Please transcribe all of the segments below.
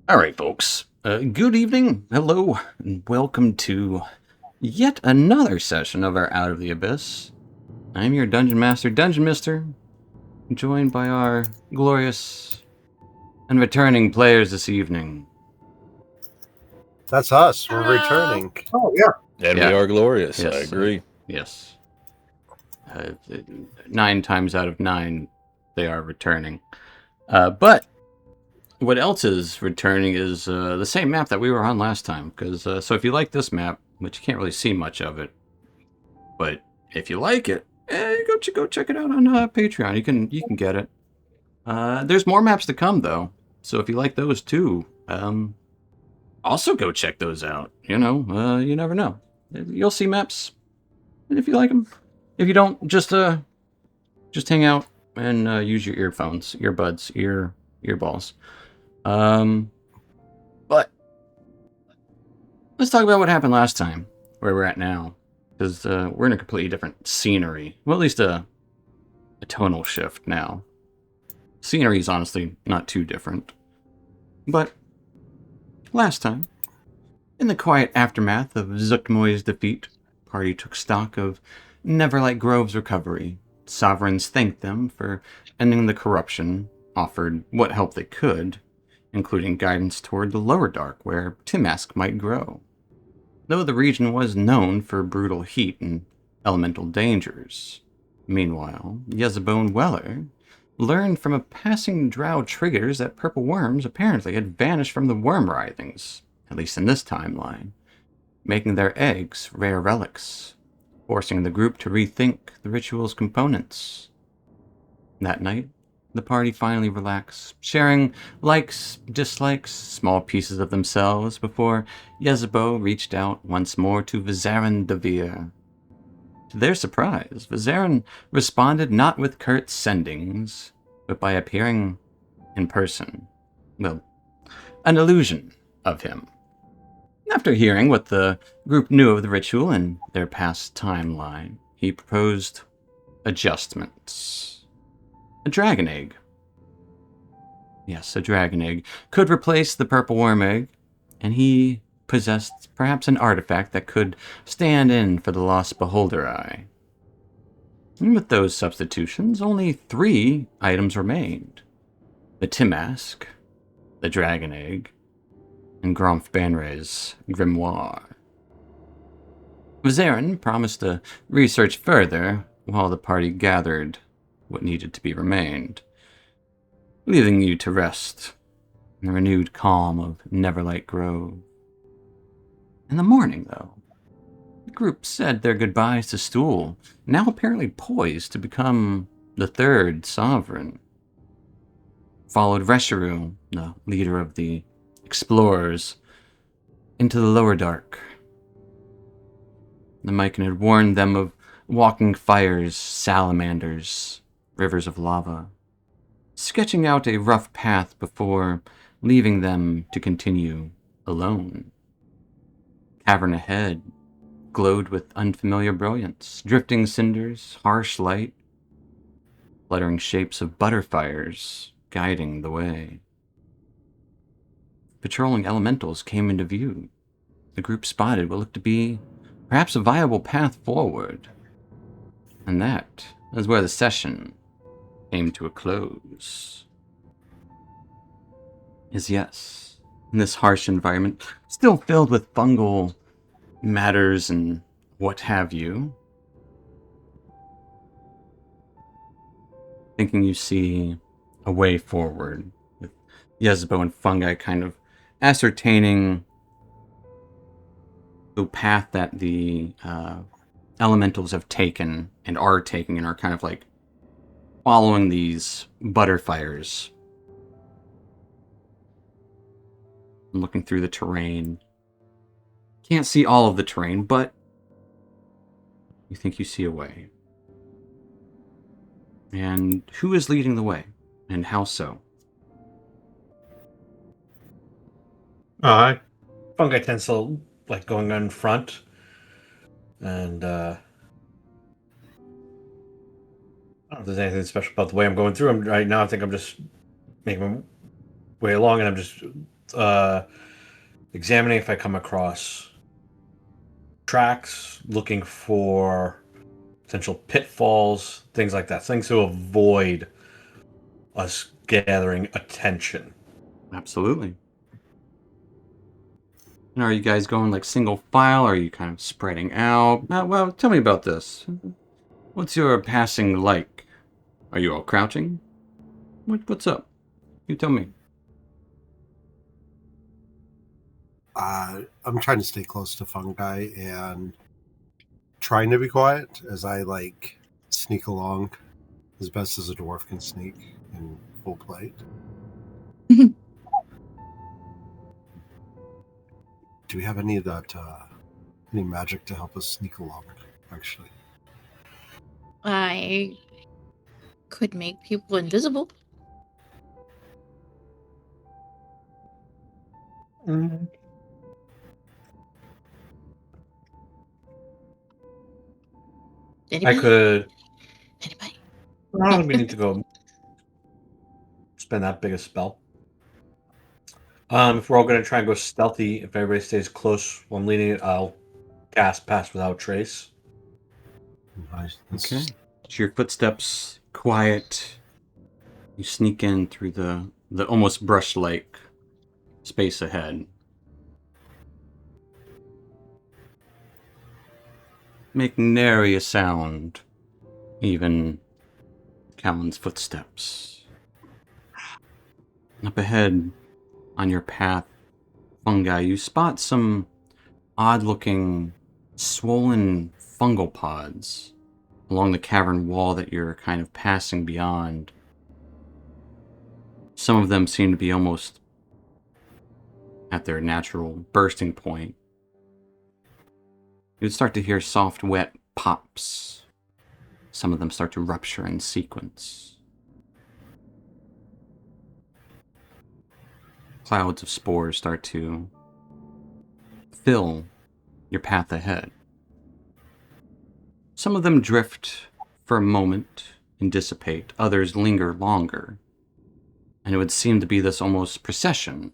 All right, folks. Good evening, hello, and welcome to yet another session of our Out of the Abyss. I'm your Dungeon Master, Dungeon Mister, joined by our glorious and returning players this evening. That's us. We're Hello. returning. Oh yeah. And we Yeah, are glorious. I yes, agree. yes. 9 times out of 9, they are returning. But what else is returning is the same map that we were on last time. Because so if you like this map, which you can't really see much of it, but if you like it, go check it out on Patreon. You can get it. There's more maps to come though, so if you like those too, also go check those out. You never know. You'll see maps, and if you like them, if you don't, just hang out and use your earphones, earbuds, earballs. But let's talk about what happened last time, where we're at now, because we're in a completely different scenery. Well, at least a tonal shift now. Scenery is honestly not too different. But last time, in the quiet aftermath of Zuckmoy's defeat, party took stock of Neverlight Grove's recovery. Sovereigns thanked them for ending the corruption, offered what help they could, including guidance toward the lower dark where Timask might grow. Though the region was known for brutal heat and elemental dangers. Meanwhile, Yezebone Weller learned from a passing drow triggers that purple worms apparently had vanished from the worm writhings, at least in this timeline, making their eggs rare relics, forcing the group to rethink the ritual's components. That night, the party finally relaxed, sharing likes, dislikes, small pieces of themselves before Yezebo reached out once more to Vizarin Devere. To their surprise, Vizarin responded not with curt sendings, but by appearing in person. Well, an illusion of him. After hearing what the group knew of the ritual and their past timeline, he proposed adjustments. A dragon egg. Yes, a dragon egg could replace the purple worm egg, and he possessed perhaps an artifact that could stand in for the lost beholder eye. And with those substitutions, only 3 items remained. The Timask, the dragon egg, and Gromf Banre's grimoire. Vizarin promised to research further while the party gathered what needed to be remained, leaving you to rest in the renewed calm of Neverlight Grove. In the morning, though, the group said their goodbyes to Stool, now apparently poised to become the 3rd sovereign. Followed Reshiru, the leader of the explorers, into the lower dark. The Mycan had warned them of walking fires, salamanders, rivers of lava, sketching out a rough path before leaving them to continue alone. Cavern ahead glowed with unfamiliar brilliance, drifting cinders, harsh light, fluttering shapes of butterfires guiding the way. Patrolling elementals came into view. The group spotted what looked to be perhaps a viable path forward. And that is where the session came to a close. Yes, in this harsh environment, still filled with fungal matters and what have you, thinking you see a way forward, with Yezebo and fungi kind of ascertaining the path that the elementals have taken and are taking and are kind of like following these butterfires. I'm looking through the terrain. Can't see all of the terrain, but you think you see a way. And who is leading the way, and how so? Fungi tends to like going in front, and I don't know if there's anything special about the way I'm going through. Right now, I think I'm just making my way along, and I'm just examining if I come across tracks, looking for potential pitfalls, things like that. Things to avoid us gathering attention. Absolutely. And are you guys going like single file? Or are you kind of spreading out? Well, tell me about this. What's your passing like? Are you all crouching? What's up? You tell me. I'm trying to stay close to Fungi and trying to be quiet as I like sneak along as best as a dwarf can sneak in full plate. Do we have any of that, any magic to help us sneak along, actually? I could make people invisible. Anybody? I could. Anybody? I don't need to go spend that big a spell. If we're all going to try and go stealthy, if everybody stays close while I'm leading it, I'll cast Pass Without Trace. Nice. Okay. So your footsteps quiet. You sneak in through the almost brush-like space ahead. Make nary a sound, even Callan's footsteps. Up ahead, on your path, Fungi, you spot some odd-looking, swollen fungal pods along the cavern wall that you're kind of passing beyond. Some of them seem to be almost at their natural bursting point. You'd start to hear soft, wet pops. Some of them start to rupture in sequence. Clouds of spores start to fill your path ahead. Some of them drift for a moment and dissipate. Others linger longer. And it would seem to be this almost procession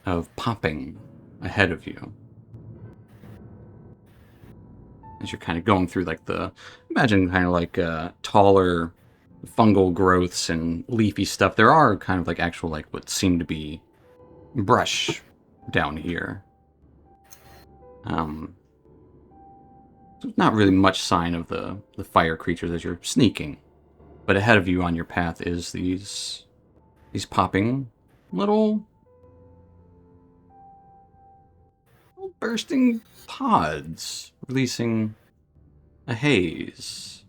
of popping ahead of you. As you're kind of going through like imagine kind of like taller fungal growths and leafy stuff. There are kind of like actual like what seem to be brush down here. There's not really much sign of the fire creatures as you're sneaking. But ahead of you on your path is these popping little bursting pods, releasing a haze,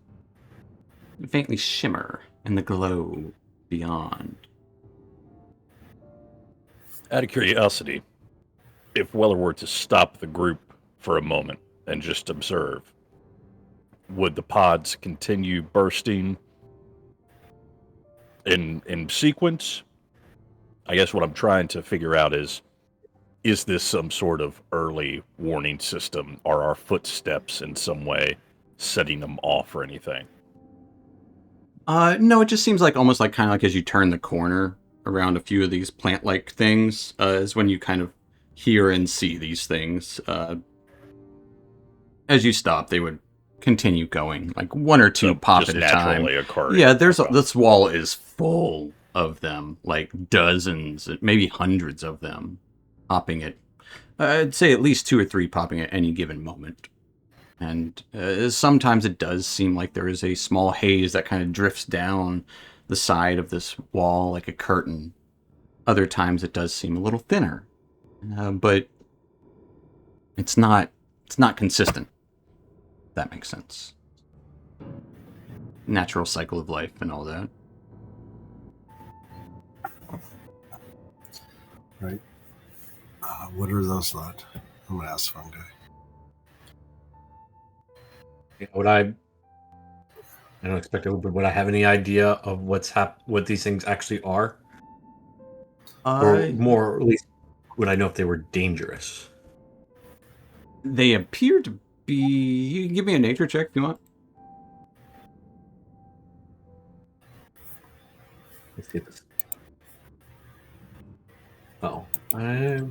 faintly shimmer in the glow beyond. Out of curiosity, if Weller were to stop the group for a moment and just observe, would the pods continue bursting in sequence? I guess what I'm trying to figure out is this some sort of early warning system? Are our footsteps in some way setting them off or anything? No, it just seems like almost like kind of like as you turn the corner around a few of these plant-like things is when you kind of hear and see these things. As you stop, they would continue going, like one or two So pop just at a time. naturally occurring. Yeah, there's Okay. this wall is full of them, like dozens, maybe hundreds of them, popping at. I'd say at least 2 or 3 popping at any given moment. And sometimes it does seem like there is a small haze that kind of drifts down the side of this wall like a curtain. Other times it does seem a little thinner, but it's not consistent. If that makes sense. Natural cycle of life and all that. Right. What are those not? I'm gonna ask Fungi. I don't expect it, but would I have any idea of what these things actually are? Or more, or at least, would I know if they were dangerous? They appear to be. You can give me a nature check if you want. Let's see this. Oh, I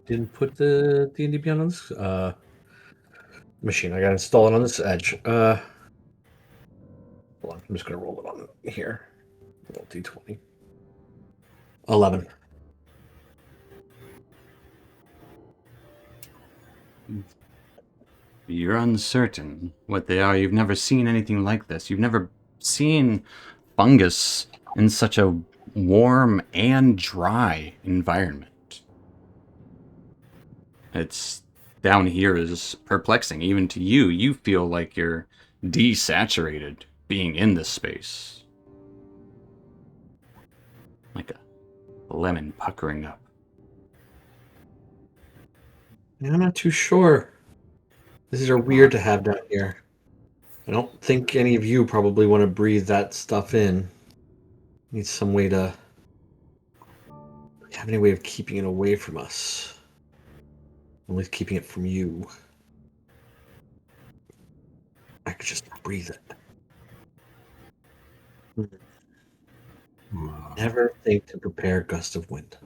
didn't put the D&D Beyond on this machine. I gotta install it on this edge. Hold on, I'm just gonna roll it on here. Roll D20. 11. You're uncertain what they are. You've never seen anything like this. You've never seen fungus in such a warm and dry environment. It's down here is perplexing. Even to you, you feel like you're desaturated being in this space. Like a lemon puckering up. I'm not too sure. This is weird to have down here. I don't think any of you probably want to breathe that stuff in. Need some way to have any way of keeping it away from us. At least keeping it from you. I could just breathe it. Never think to prepare a gust of wind.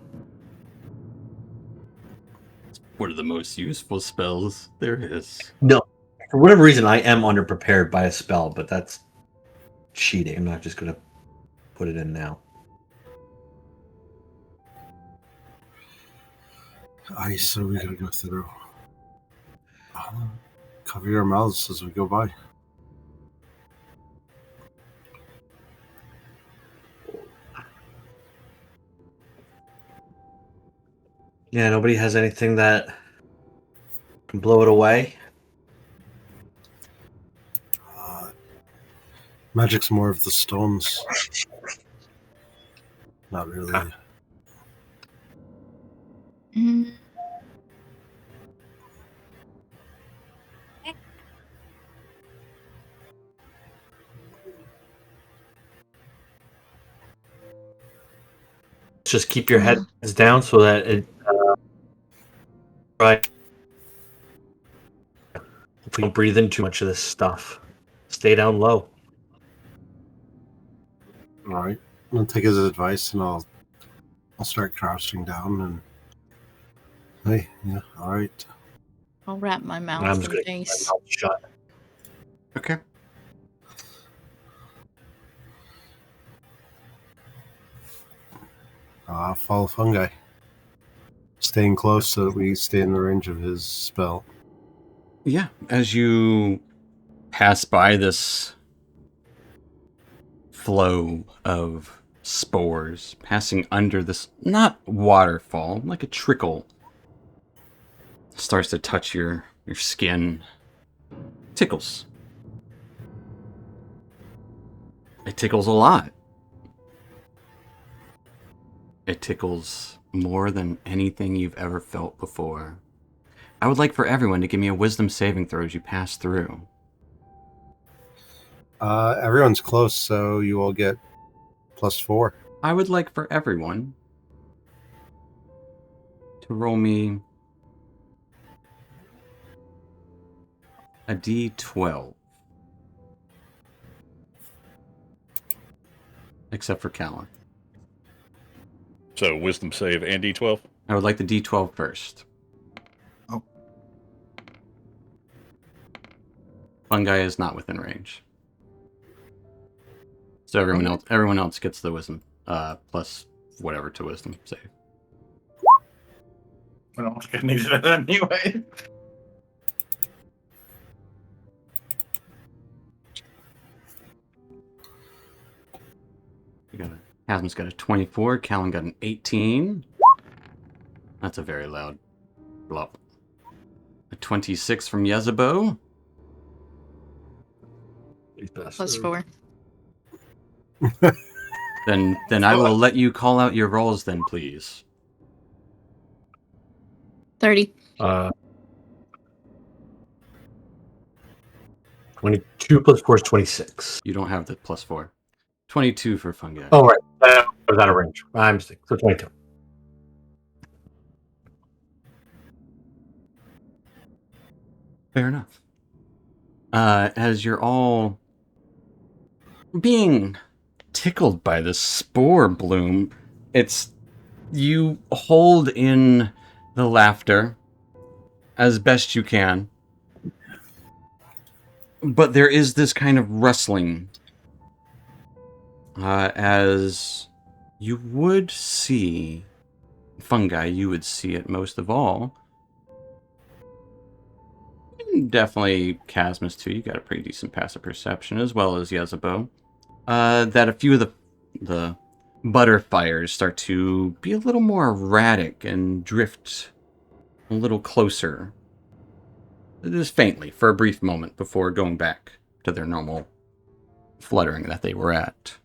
One of the most useful spells there is. No. For whatever reason, I am underprepared by a spell, but that's cheating. I'm not just going to put it in now. Ice, so we gotta go through. Cover your mouths as we go by. Yeah, nobody has anything that can blow it away. Magic's more of the stones. Not really. Mm, Just keep your heads down so that it. Right. If we don't breathe in too much of this stuff, stay down low. All right. I'll take his advice and I'll start crouching down and. Hey, yeah, all right. I'll wrap my mouth I'm just and going to keep face. my mouth shut. Okay. Follow fungi. Staying close so that we stay in the range of his spell. Yeah, as you pass by this flow of spores, passing under this, not waterfall, like a trickle, starts to touch your skin. Tickles. It tickles a lot. It tickles more than anything you've ever felt before. I would like for everyone to give me a wisdom saving throw as you pass through. Everyone's close, so you all get +4. I would like for everyone to roll me a d12. Except for Callan. So wisdom save and D12. I would like the d12 first. Oh. Fungi is not within range. So everyone else gets the wisdom, plus whatever to wisdom save. I don't think I needed it anyway. Hasm's got a 24. Callan got an 18. That's a very loud blop. A 26 from Yezebo. +4. Then I will let you call out your rolls then, please. 30. 22 + 4 is 26. You don't have the +4. 22 for fungi. Oh, right. That was out of range. I'm sick. So 22. Fair enough. As you're all being tickled by this spore bloom, You hold in the laughter as best you can, but there is this kind of rustling as you would see fungi. You would see it most of all. Definitely Casmus too. You got a pretty decent passive perception, as well as Yezebo. That a few of the butterfires start to be a little more erratic and drift a little closer. Just faintly, for a brief moment, before going back to their normal fluttering that they were at.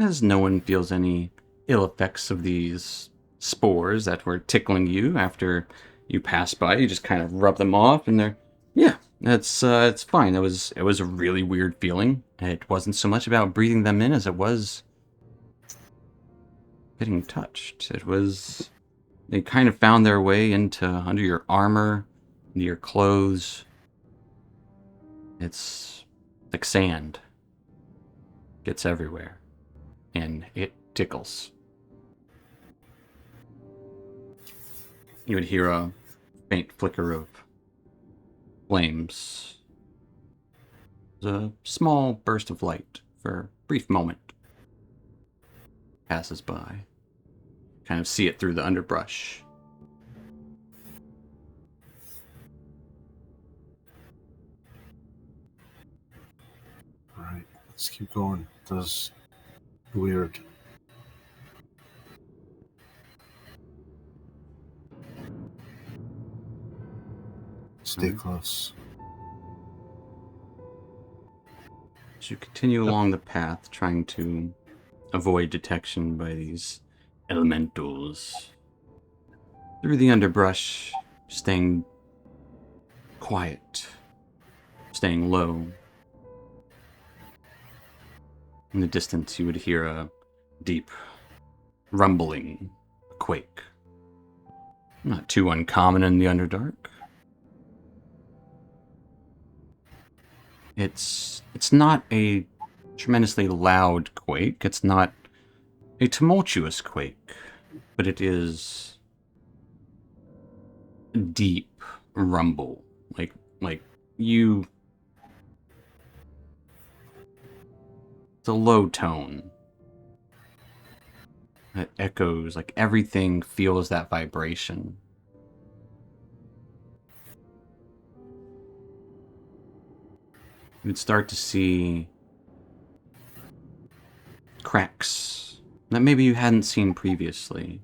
As no one feels any ill effects of these spores that were tickling you after you pass by, you just kind of rub them off, and they're, yeah, it's fine. It was a really weird feeling. It wasn't so much about breathing them in as it was getting touched. They kind of found their way under your armor, into your clothes. It's like sand. Gets everywhere. And it tickles. You would hear a faint flicker of flames. There's a small burst of light for a brief moment. Passes by. Kind of see it through the underbrush. Alright, let's keep going. That's weird. Stay close. As you continue along the path, trying to avoid detection by these elementals, through the underbrush, staying quiet, staying low. In the distance, you would hear a deep rumbling, quake. Not too uncommon in the Underdark. It's not a tremendously loud quake. It's not a tumultuous quake, but it is a deep rumble. Like you... It's a low tone that echoes, like everything feels that vibration. You would start to see cracks that maybe you hadn't seen previously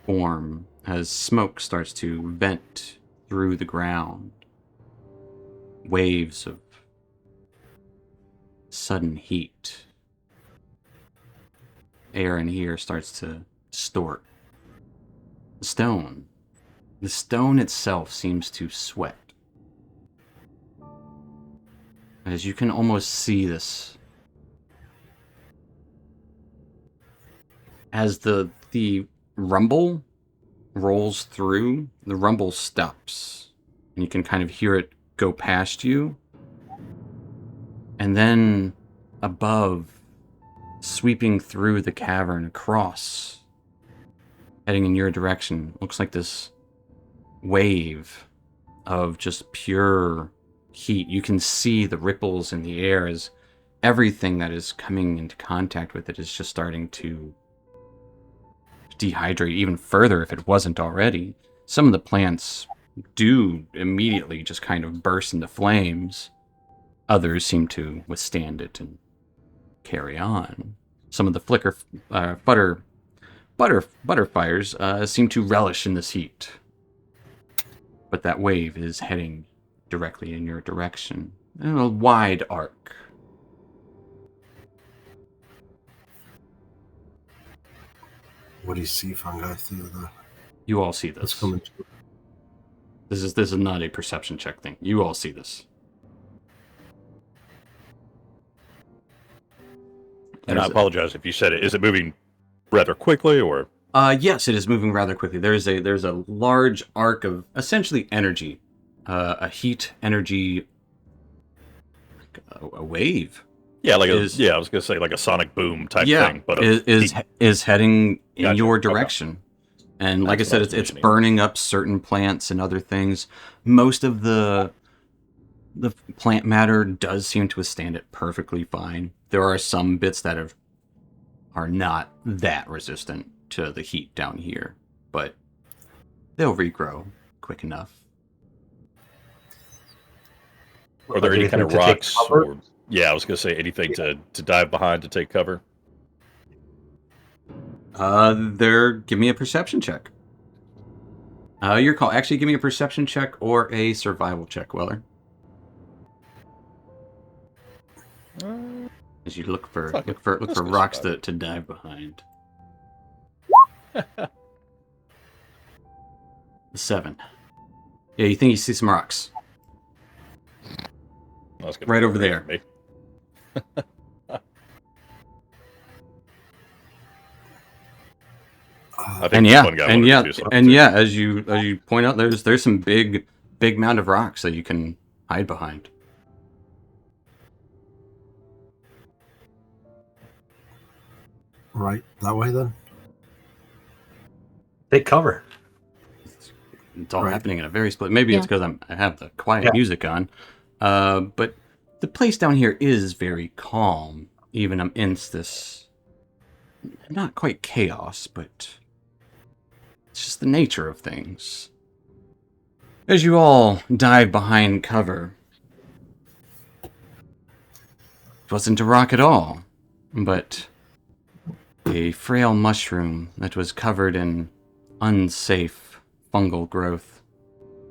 form as smoke starts to vent through the ground. Waves of sudden heat. Air in here starts to distort. The stone itself seems to sweat. As you can almost see this. As the rumble rolls through, the rumble stops. And you can kind of hear it go past you. And then above, sweeping through the cavern across, heading in your direction, looks like this wave of just pure heat. You can see the ripples in the air as everything that is coming into contact with it is just starting to dehydrate even further if it wasn't already. Some of the plants do immediately just kind of burst into flames. Others seem to withstand it and carry on. Some of the butterfires seem to relish in this heat. But that wave is heading directly in your direction. In a wide arc. What do you see, fungi, through the... You all see What's this. coming to... This is not a perception check thing. You all see this. And I apologize if you said it. Is it moving rather quickly, or? Yes, it is moving rather quickly. There's a large arc of essentially energy, a heat energy, a wave Yeah, I is was gonna say like a sonic boom type yeah thing, but is heading in Gotcha. your Okay. direction. And like That's I what said, I was it's envisioning. burning up certain plants and other things. Most of the plant matter does seem to withstand it perfectly fine. There are some bits that are not that resistant to the heat down here, but they'll regrow quick enough. Are there Like any kind anything of to take rocks cover? or I was gonna say anything to dive behind to take cover? Give me a perception check. Your call. Actually, give me a perception check or a survival check, Weller. As you look for Fuck it. look for Let's go rocks survival. to dive behind. 7. Yeah, you think you see some rocks That's gonna right be over great there. for me. I think And the yeah, fun guy and wanted yeah, to do something and too. yeah, as you point out, there's some big mound of rocks that you can hide behind. Right that way then. Take cover. It's all Right. happening in a very split. Maybe it's Yeah. because I have the quiet Yeah. music on, but the place down here is very calm, even amidst this not quite chaos, but it's just the nature of things. As you all dive behind cover, it wasn't a rock at all, but a frail mushroom that was covered in unsafe fungal growth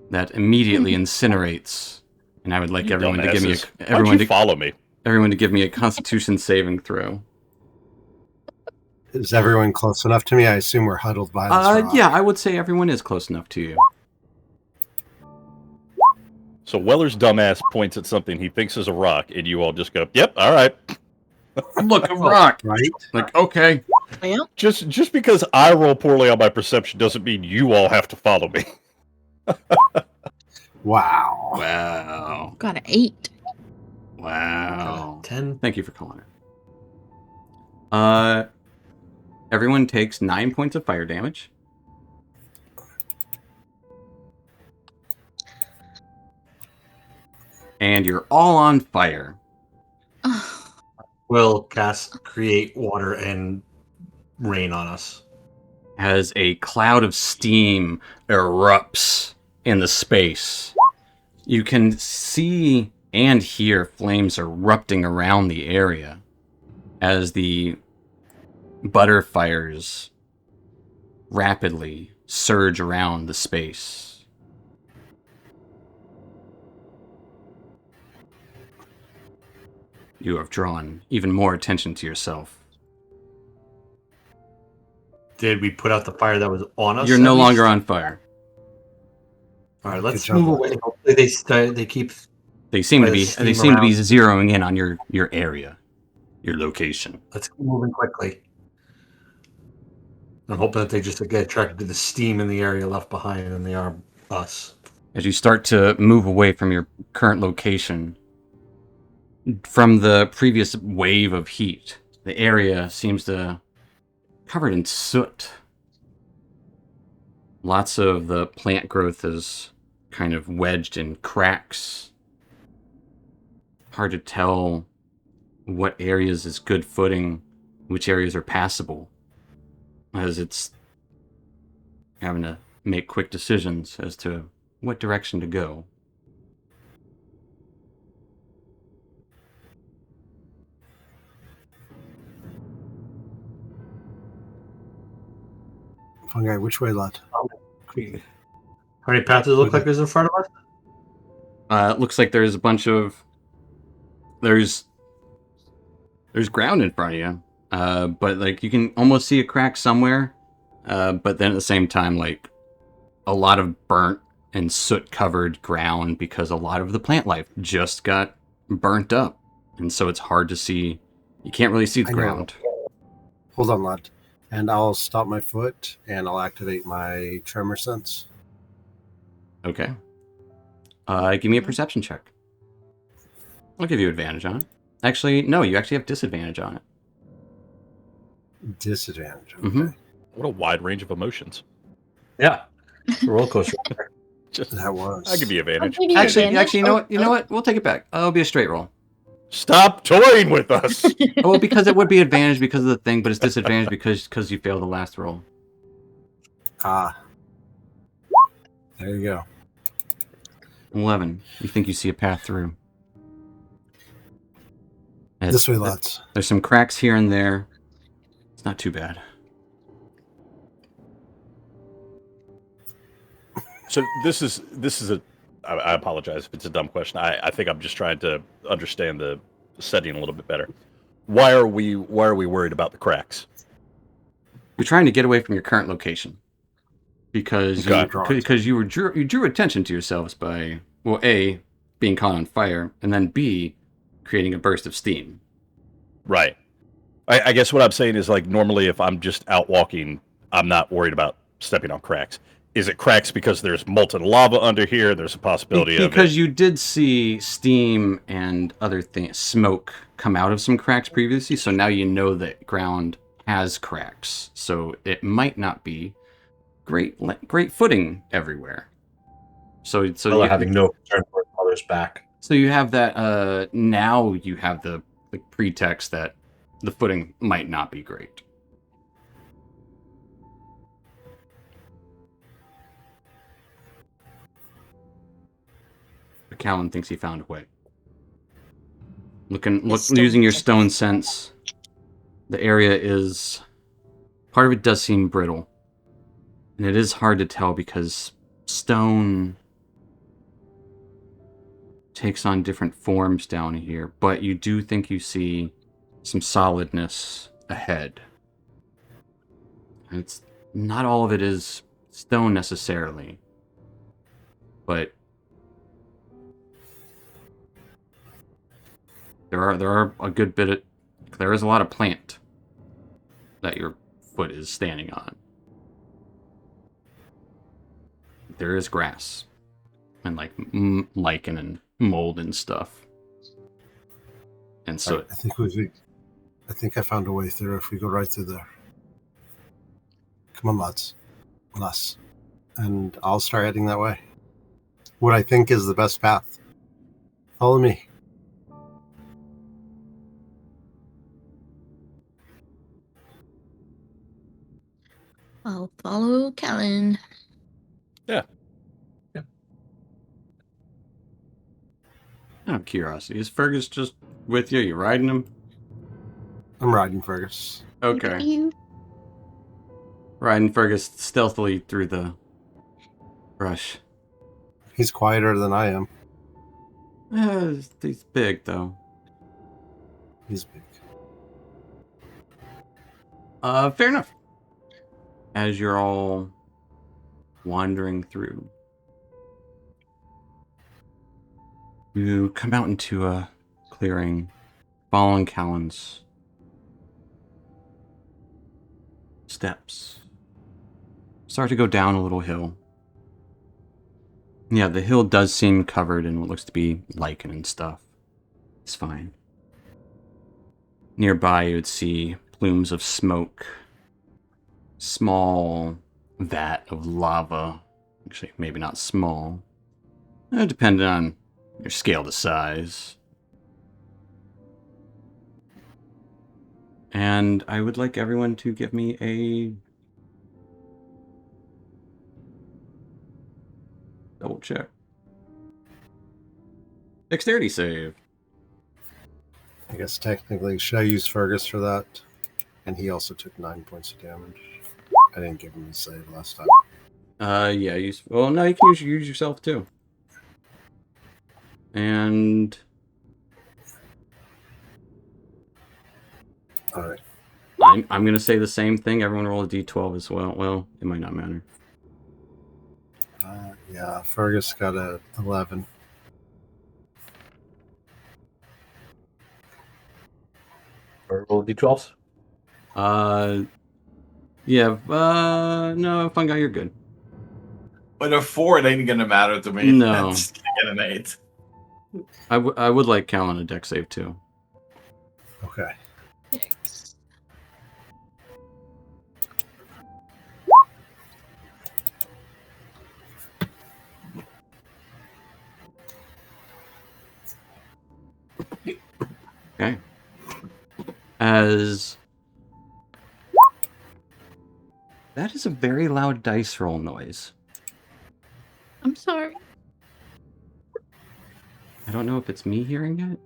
that immediately incinerates. And I would like You everyone to give me dumbasses. Why'd you follow me? everyone to give me a Constitution saving throw. Is everyone close enough to me? I assume we're huddled by this rock. Yeah, I would say everyone is close enough to you. So Weller's dumbass points at something he thinks is a rock, and you all just go, "Yep, all right." Look, a rock. Right? Like, okay. Well, Just because I roll poorly on my perception doesn't mean you all have to follow me. Wow. Wow. got an 8. Wow. 10. Thank you for calling it. Everyone takes 9 points of fire damage. And you're all on fire. Will create water and rain on us. As a cloud of steam erupts in the space. You can see and hear flames erupting around the area as the butter fires rapidly surge around the space. You have drawn even more attention to yourself. Did we put out the fire that was on us? You're at no least? longer on fire. All right, Good let's job, move Lud. away. Hopefully they keep. They seem to By the be steam zeroing in on your area, your location. Let's keep moving quickly. I'm hoping that they just get attracted to the steam in the area left behind than they are us. As you start to move away from your current location, from the previous wave of heat, the area seems to covered in soot. Lots of the plant growth is kind of wedged in cracks. Hard to tell what areas is good footing, which areas are passable, as it's having to make quick decisions as to what direction to go. Fungi, which way, Lud? How many paths does it look like is in front of us? It looks like there's a bunch of there's ground in front of you, but like you can almost see a crack somewhere, but then at the same time, like a lot of burnt and soot covered ground because a lot of the plant life just got burnt up, and so it's hard to see. You can't really see the I know. ground. Hold on, Lud. And I'll stop my foot and I'll activate my tremor sense. Okay. Give me a perception check. I'll give you advantage on it. Actually, no, you actually have disadvantage on it. Disadvantage. Okay. Mhm. What a wide range of emotions. Yeah. Roller coaster. Just, That was. I give you advantage. I'll give you Actually, advantage. you know what? You know what? We'll take it back. It'll be a straight roll. Stop toying with us. Oh, well, because it would be advantage because of the thing, but it's disadvantage because you failed the last roll. Ah. There you go. 11. You think you see a path through. This way, lads. There's some cracks here and there. It's not too bad. So this is a. I apologize if it's a dumb question. I think I'm just trying to understand the setting a little bit better. Why are we worried about the cracks? You're trying to get away from your current location because Okay. you drew attention to yourselves by, well, A, being caught on fire, and then B, creating a burst of steam. Right. I guess what I'm saying is, like, normally if I'm just out walking, I'm not worried about stepping on cracks. Is it cracks because there's molten lava under here? There's a possibility of it. Because you did see steam and other things, smoke come out of some cracks previously, so now you know that ground has cracks. So it might not be great footing everywhere. So Well, having no concern for his mother's back. So you have that. Now you have the pretext that the footing might not be great. But Callan thinks he found a way. Using your stone sense, the area is, part of it does seem brittle, and it is hard to tell because stone takes on different forms down here, but you do think you see some solidness ahead. And it's not all of it is stone necessarily, but there are a good bit of, there is a lot of plant that your foot is standing on. There is grass and like lichen and mold and stuff. And so I think I found a way through if we go right through there. Come on, lads. Us. And I'll start heading that way. What I think is the best path. Follow me. I'll follow Callan. Yeah. out of curiosity, is Fergus just with you? You riding him? I'm riding Fergus. Okay. You. Riding Fergus stealthily through the brush. He's quieter than I am. He's big, though. He's big. Fair enough. As you're all wandering through, you come out into a clearing, following Callan's steps. Start to go down a little hill. Yeah, the hill does seem covered in what looks to be lichen and stuff. It's fine. Nearby, you would see plumes of smoke, small vat of lava. Actually, maybe not small. Depending on your scale to size. And I would like everyone to give me a double check. Dexterity save. I guess technically, should I use Fergus for that? And he also took 9 points of damage. I didn't give him a save last time. Yeah, well, no, you can use yourself too. And Alright. I'm gonna say the same thing. Everyone roll a d12 as well. Well, it might not matter. Yeah, Fergus got a 11. Or roll d12s? Yeah, no, Fungi, you're good. With a 4, it ain't gonna matter to me. No. It's gonna get an 8. I would like Callan a dex save too. Okay. Six. Okay. As that is a very loud dice roll noise. I'm sorry. I don't know if it's me hearing it.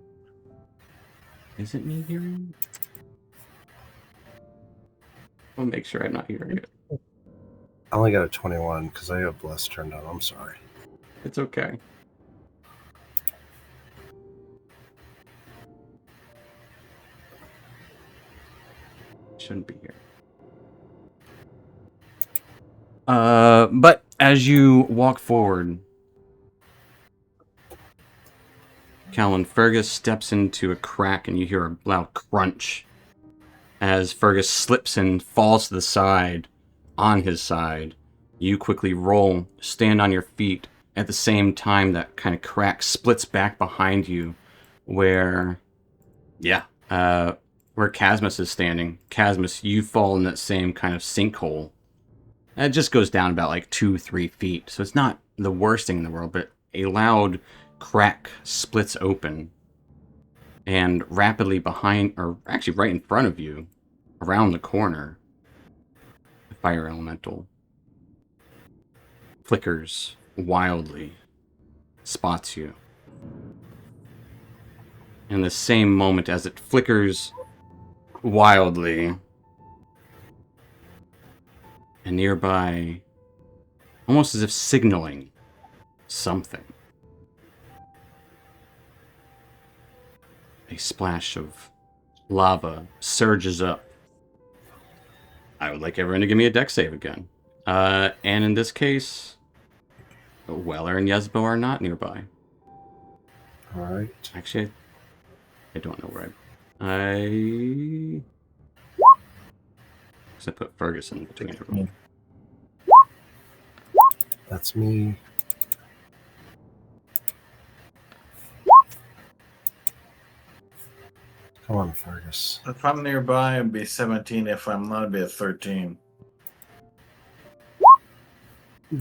Is it me hearing it? I'll make sure I'm not hearing it. I only got a 21 because I have bless turned on. I'm sorry. It's okay. Shouldn't be here. But as you walk forward, Callan, Fergus steps into a crack and you hear a loud crunch as Fergus slips and falls to the side. On his side, you quickly roll, stand on your feet at the same time that kind of crack splits back behind you where Casmus is standing. Casmus, you fall in that same kind of sinkhole. And it just goes down about like 2-3 feet. So it's not the worst thing in the world, but a loud crack splits open. And rapidly behind, or actually right in front of you, around the corner, the fire elemental flickers wildly, spots you. In the same moment as it flickers wildly, and nearby, almost as if signaling something, a splash of lava surges up. I would like everyone to give me a dex save again. And in this case, Weller and Yesbo are not nearby. All right. Actually, I don't know where because I put Ferguson between everyone. That's me. Come on, Fergus. If I'm nearby, it'd be 17. If I'm not, it'd be a 13.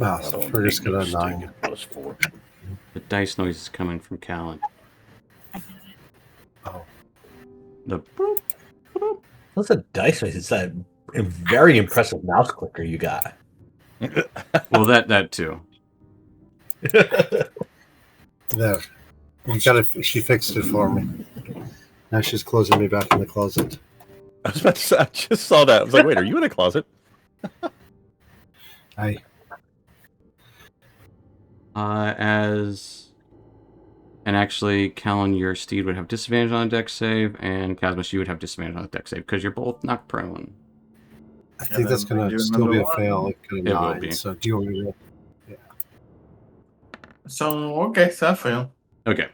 Ah, I don't Fergus think got a you still 9. get +4. The dice noise is coming from Callan. Oh, The boop, boop. What's a dice noise? It's that very impressive mouse clicker you got. Well, that too. there. You got it. She fixed it for me. Now she's closing me back in the closet. I was about to say, I just saw that. I was like, wait, are you in a closet? Hi. And actually, Callan, your steed would have disadvantage on a dex save, and Casmus, you would have disadvantage on a dex save because you're both knocked prone. I think that's then we going do to still be a another fail. Like a It will 9. be. So do you want me to? So, okay, so I fail. Okay.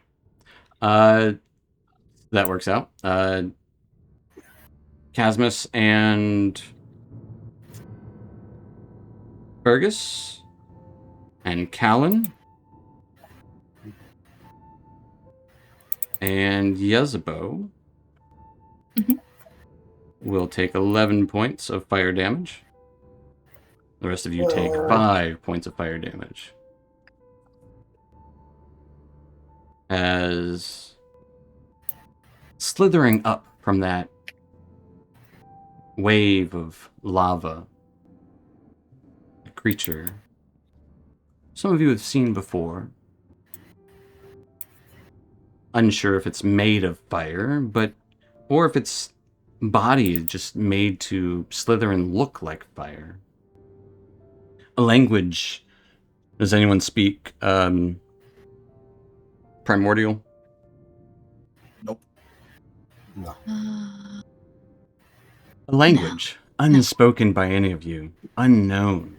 That works out. Casmus and Fergus and Callan and Yezebo Mhm. will take 11 points of fire damage. The rest of you take 5 points of fire damage. As slithering up from that wave of lava, a creature some of you have seen before. Unsure if it's made of fire, or if its body is just made to slither and look like fire. A language. Does anyone speak primordial? Nope. No. Uh, A language unspoken by any of you, unknown,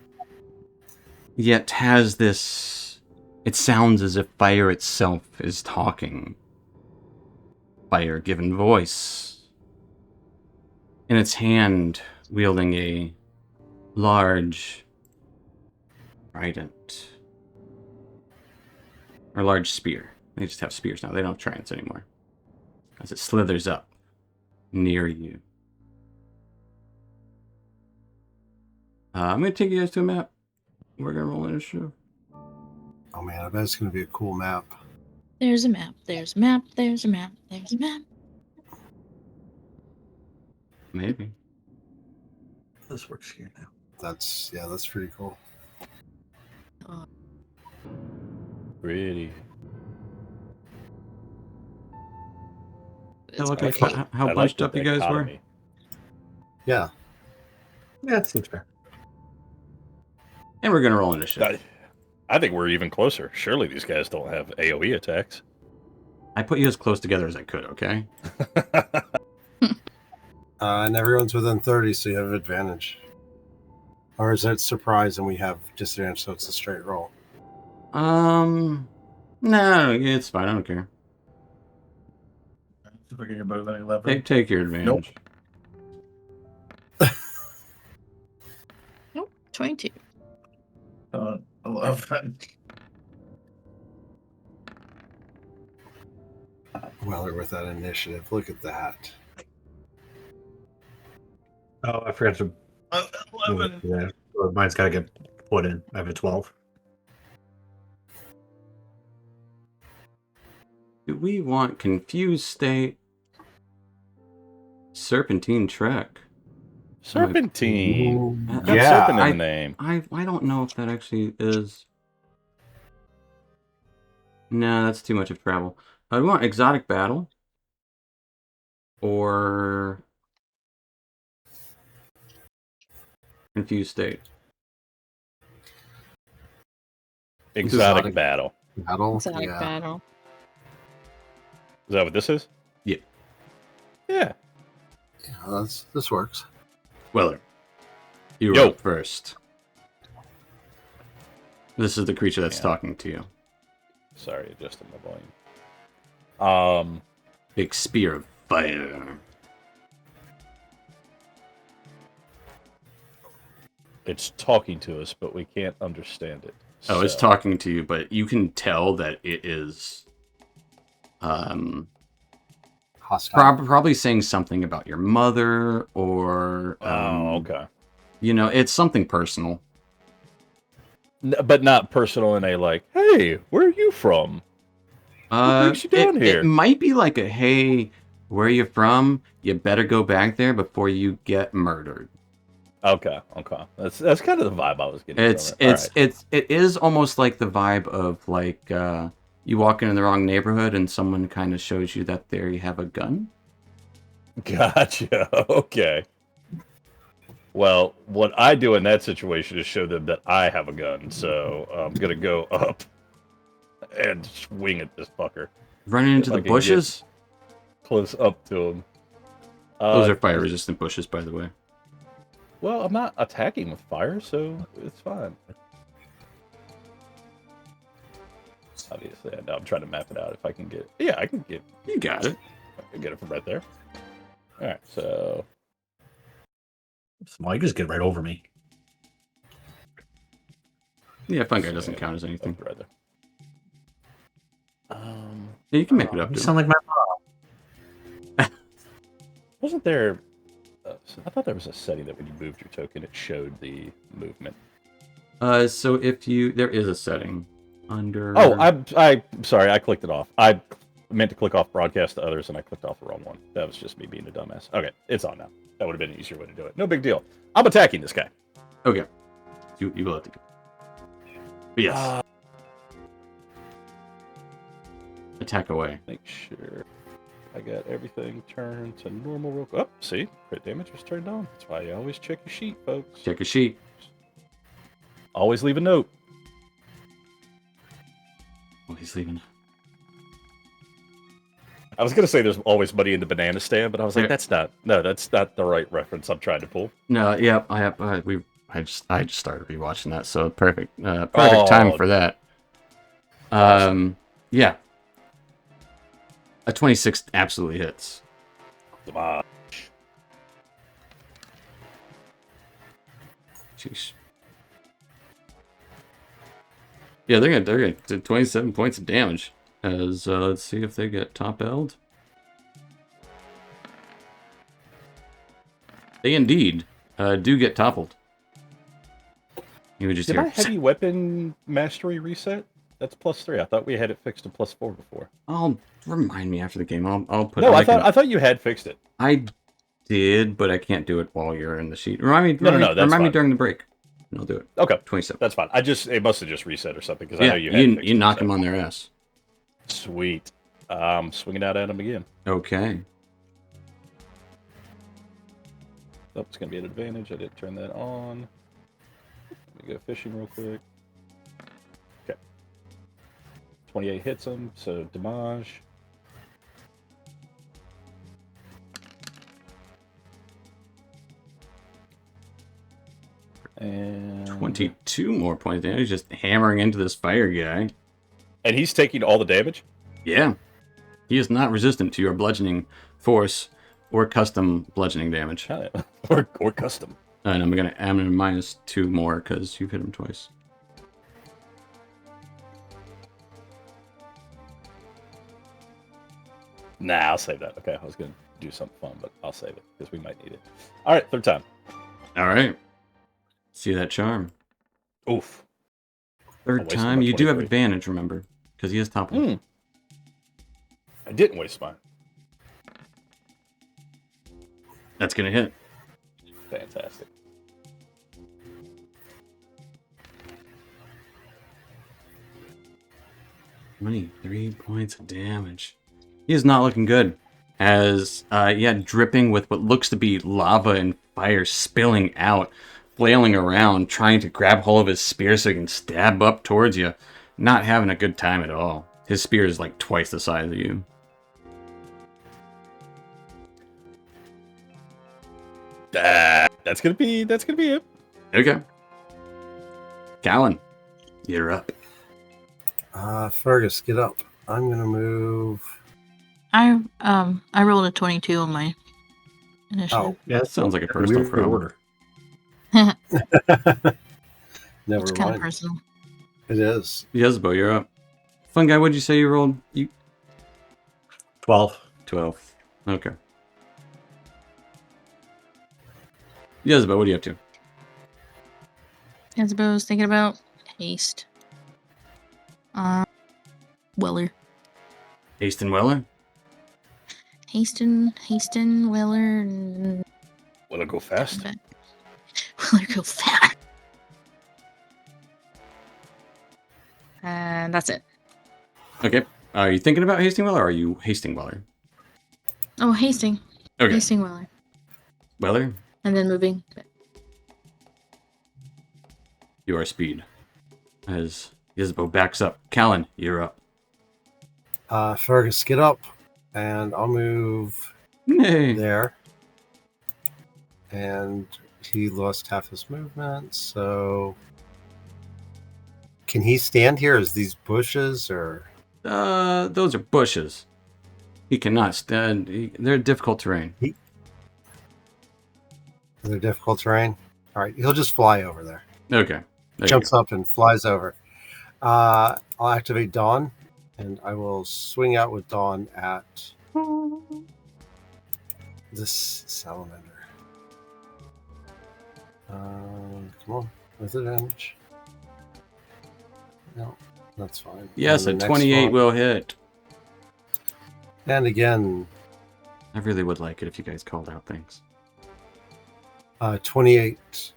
yet has this. It sounds as if fire itself is talking. Fire given voice. In its hand, wielding a large trident. Or large spear. They just have spears now. They don't have tridents anymore. As it slithers up near you. I'm going to take you guys to a map. We're going to roll initiative. Oh man, I bet it's going to be a cool map. There's a map. There's a map. There's a map. There's a map. Maybe. This works here now. That's pretty cool. Pretty. Hey, look It's at great. how I like bunched the up you guys were. dichotomy. Yeah. Yeah, it seems fair. And we're going to roll initiative. I think we're even closer. Surely these guys don't have AoE attacks. I put you as close together as I could, okay? And everyone's within 30, so you have advantage. Or is it surprise and we have disadvantage, so it's a straight roll? No, it's fine. I don't care. If I can get better than 11. Take your advantage. Nope. 22. 11. Well, with that initiative, look at that. Oh, I forgot to. 11. Yeah, well, mine's got to get put in. I have a 12. Do we want confused state? Serpentine trek. Serpentine. Ooh, Got yeah. serpent in the name. I don't know if that actually is. No, that's too much of travel. I want exotic battle. Or confused state. Exotic battle. Battle. Exotic Yeah. battle. Is that what this is? Yeah. Yeah. Yeah, this works. Weller, you Yo. were up first. This is the creature that's Yeah. talking to you. Sorry, adjusting my volume. Big spear of fire. It's talking to us, but we can't understand it. Oh, it's So- talking to you, but you can tell that it is Hostile. probably saying something about your mother or Oh, okay. you know, it's something personal. But not personal in a like, hey, where are you from? What brings you down here? It might be like a, hey, where are you from? You better go back there before you get murdered. Okay. That's kind of the vibe I was getting. It is almost like the vibe of like you walk in the wrong neighborhood and someone kind of shows you that there you have a gun. Gotcha. Okay. Well, what I do in that situation is show them that I have a gun, so I'm gonna go up and swing at this fucker Running into If I the can bushes. close up to him. Those are fire resistant bushes, by the way. Well, I'm not attacking with fire, so it's fine. Obviously, I know I'm trying to map it out. If I can get, yeah, I can get. You got it. I can get it from right there. All right, so Why you just get right over me? Yeah, fungi doesn't count as anything. right there. Yeah, you can make it up. You To sound like my mom. Wasn't there? I thought there was a setting that when you moved your token, it showed the movement. So if you there is a setting under. Oh, I'm sorry. I clicked it off. I meant to click off broadcast to others, and I clicked off the wrong one. That was just me being a dumbass. Okay, it's on now. That would have been an easier way to do it. No big deal. I'm attacking this guy. Okay. You will have to. But yes. Attack away. Make sure I got everything turned to normal real quick. Oh, see? Crit damage was turned on. That's why you always check your sheet, folks. Check a sheet. Always leave a note. Oh, he's leaving. I was gonna say there's always money in the banana stand, but I was like, Yeah. that's not the right reference I'm trying to pull. No, yeah, I have. I just started rewatching that, so perfect time for that. Yeah. A 26 absolutely hits. Come on. Jeez. Yeah, they're gonna do 27 points of damage. As let's see if they get top eld. They indeed do get toppled. You would just Did hear. my heavy weapon mastery reset? That's +3. I thought we had it fixed to +4 before. I'll remind me after the game. I'll put. No, I'll I make a- thought you had fixed it. I did, but I can't do it while you're in the sheet. Remind me. No, that's remind me fine. during the break. And I'll do it. Okay, 27. that's fine. It must have just reset or something because I Yeah, know you had fixed you knock it, them on their ass. Sweet. Swinging out at him again. Okay. Oh, it's gonna be an advantage. I didn't turn that on. Let me go fishing real quick. Okay. 28 hits him, so damage. And 22 more points. He's just hammering into this fire guy. And he's taking all the damage? Yeah. He is not resistant to your bludgeoning force or custom bludgeoning damage. Or custom. And I'm gonna -2 more because you've hit him twice. Nah, I'll save that. Okay, I was gonna do something fun, but I'll save it because we might need it. All right, third time. All right. See that charm. Oof. Third wasted time. my You do have 23. advantage, remember, because he is toppled. I didn't waste mine. That's gonna hit. Fantastic. Money, 3 points of damage. He is not looking good. As, dripping with what looks to be lava and fire spilling out, flailing around, trying to grab hold of his spear so he can stab up towards you. Not having a good time at all. His spear is like twice the size of you. That's gonna be it. Okay. Callan, you're up. Fergus, get up. I'm gonna move. I rolled a 22 on my initiative. Oh, Yeah, That sounds like a personal weird problem. order. never It's kind of mind. personal. It is. Yezbo, you're up. Fun guy, what'd you say you rolled? 12. 12. Okay. Yezbo, what are you up to? I suppose thinking about haste. Weller. Aston Weller? Haston, Weller, and Will it go fast? Weller go fast. And that's it. Okay. Are you thinking about Hasting Weller or are you Hasting Weller? Oh, Hasting. Okay. Hasting Weller. Weller, And then moving. you are speed. As Yezbo backs up. Callan, you're up. Fergus, get up. And I'll move Nay. there. And he lost half his movement, so can he stand here as these bushes or Those are bushes. He cannot stand. They're difficult terrain. they're difficult terrain? All right, he'll just fly over there. Okay. There you Jumps go. up and flies over. I'll activate Dawn, and I will swing out with Dawn at this salamander. Come on, with advantage. No, that's fine. Yes, And a the next 28 one- will hit. And again, I really would like it if you guys called out things. 28,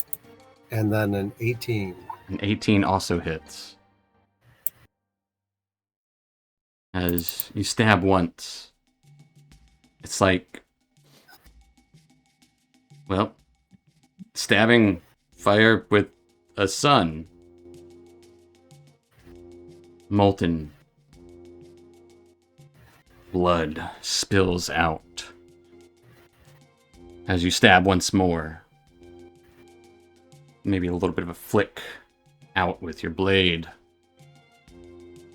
and then an 18. An 18 also hits. As you stab once, it's like, well, stabbing fire with a sun. Molten blood spills out as you stab once more. Maybe a little bit of a flick out with your blade.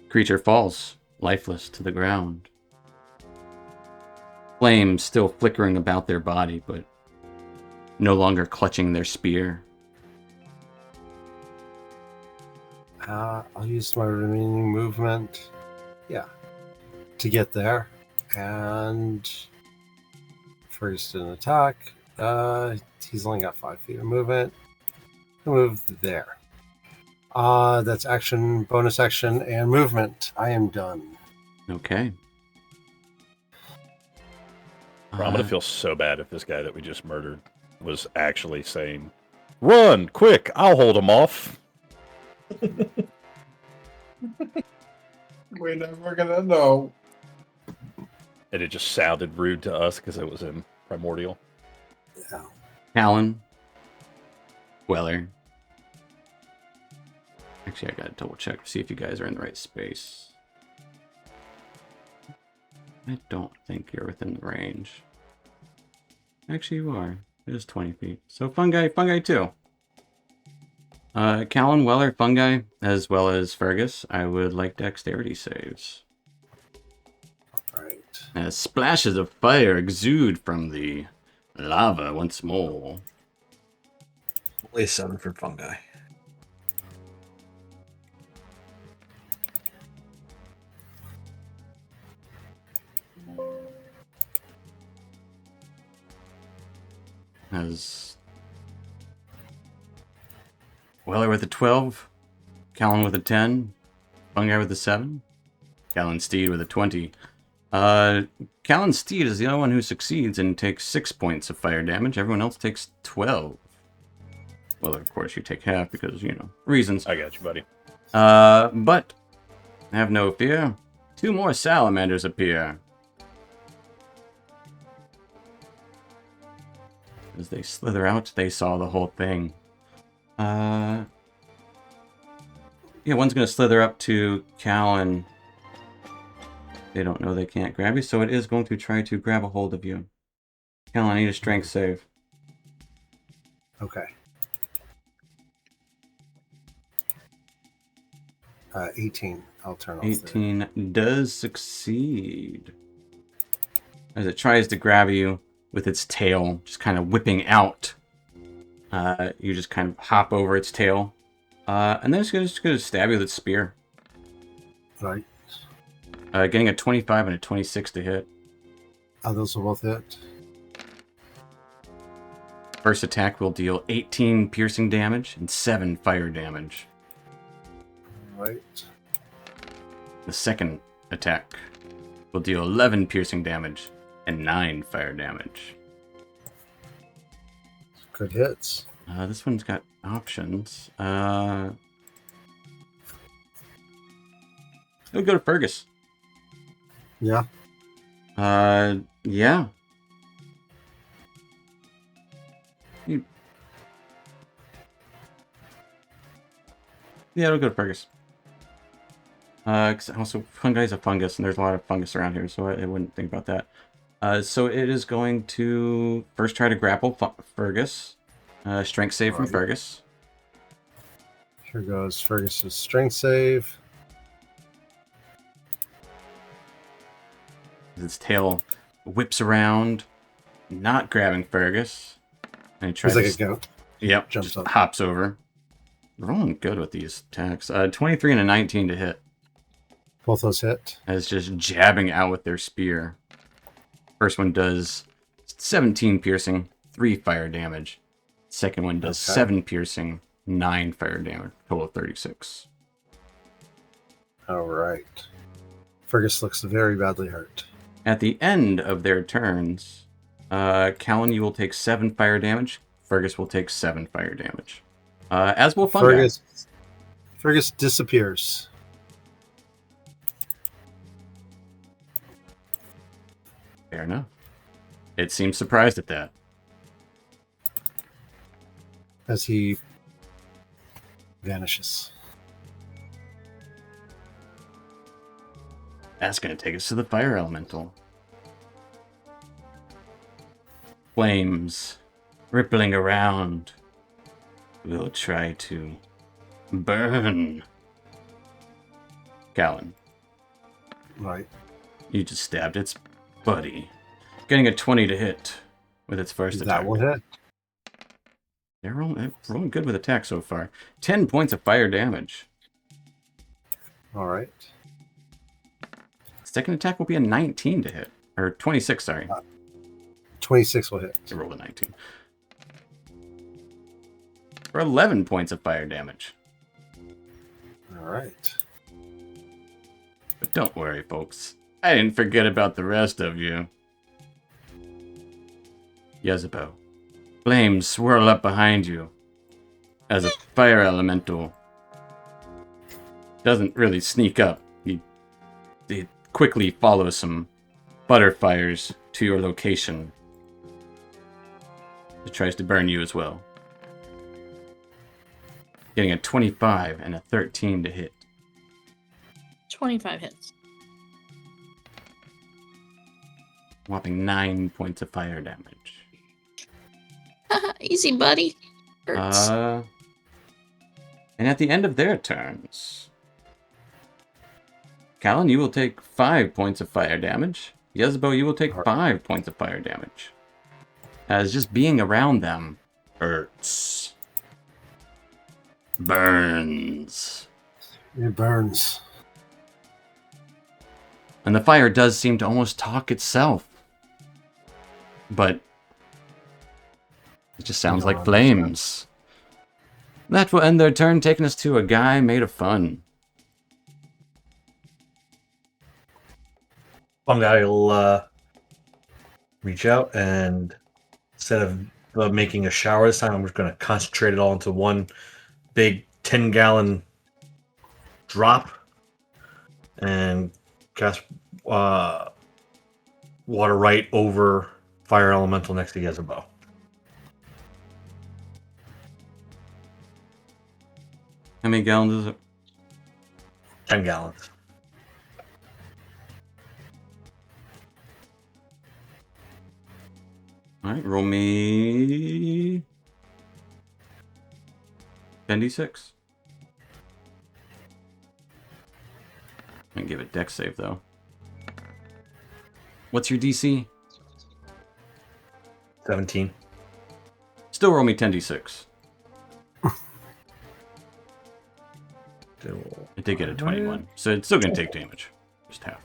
Creature falls, lifeless, to the ground. Flames still flickering about their body, but no longer clutching their spear. I'll use my remaining movement, to get there. And first an attack, He's only got 5 feet of movement. He'll move there. That's action, bonus action, and movement. I am done. Okay. Bro, I'm gonna feel so bad if this guy that we just murdered was actually saying, "Run, quick! I'll hold him off." We're never gonna know. And it just sounded rude to us because it was in Primordial. Yeah. Callan. Weller. Actually, I gotta double check to see if you guys are in the right space. I don't think you're within the range. Actually, you are. It is 20 feet. So fungi too. Callan, Weller, fungi, as well as Fergus, I would like dexterity saves. Right. As splashes of fire exude from the lava once more. Only 7 for fungi. As Weller with a 12, Callan with a 10, fungi with a 7, Callan Steed with a 20. Callan Steed is the only one who succeeds and takes 6 points of fire damage. Everyone else takes 12. Well, of course, you take half because, you know, reasons. I got you, buddy. But have no fear. 2 more salamanders appear. As they slither out, they saw the whole thing. Yeah, one's going to slither up to Callan. They don't know they can't grab you, so it is going to try to grab a hold of you. Callan, I need a strength save. Okay. 18. I'll turn off 18 does succeed. As it tries to grab you with its tail, just kind of whipping out. You just kind of hop over its tail. And then it's just going to stab you with its spear. Right. Getting a 25 and a 26 to hit. Those will both hit. First attack will deal 18 piercing damage and 7 fire damage. Right. The second attack will deal 11 piercing damage and 9 fire damage. Good hits. This one's got options. We'll go to Fergus. Yeah. Yeah. Yeah, it'll go to Fergus. 'Cause also, fungi is a fungus, and there's a lot of fungus around here, so I wouldn't think about that. So it is going to first try to grapple Fergus. Strength save from Right. Fergus. Here goes Fergus's strength save. Its tail whips around, not grabbing Fergus. And he tries He's like to a goat. Yep, Jumps just up. hops over. Rolling good with these attacks. 23 and a 19 to hit. Both those hit. As just jabbing out with their spear. First one does 17 piercing, 3 fire damage. Second one does Okay. 7 piercing, 9 fire damage. Total of 36. All right. Fergus looks very badly hurt. At the end of their turns, Callan, you will take 7 fire damage. Fergus will take 7 fire damage. As will fungi. Fergus disappears. Fair enough. It seems surprised at that. As he vanishes. That's going to take us to the fire elemental. Flames rippling around. We'll try to burn. Callan, Right. you just stabbed its buddy. Getting a 20 to hit with its first attack. That will hit. They're rolling good with attack so far. 10 points of fire damage. All right. Second attack will be a 19 to hit. Or 26, sorry. 26 will hit. Roll a 19. For 11 points of fire damage. All right. But don't worry, folks. I didn't forget about the rest of you. Yezebo. Flames swirl up behind you as a fire elemental doesn't really sneak up. He quickly follows some butterfires to your location. It tries to burn you as well. Getting a 25 and a 13 to hit. 25 hits. Whopping 9 points of fire damage. Easy, buddy. Hurts. And at the end of their turns, Callan, you will take 5 points of fire damage. Yezebo, you will take 5 points of fire damage. As just being around them hurts. Burns. It burns. And the fire does seem to almost talk itself. But it just sounds like flames. That will end their turn, taking us to a guy made of fun. One guy will reach out and instead of making a shower this time, I'm just going to concentrate it all into one big 10-gallon drop and cast water right over fire elemental next to Yezebo. How many gallons is it? 10 gallons. Alright, roll me 10d6. I'm gonna give it dex save though. What's your DC? 17. Still roll me 10d6. I did get a 21, so it's still gonna take damage. Just half.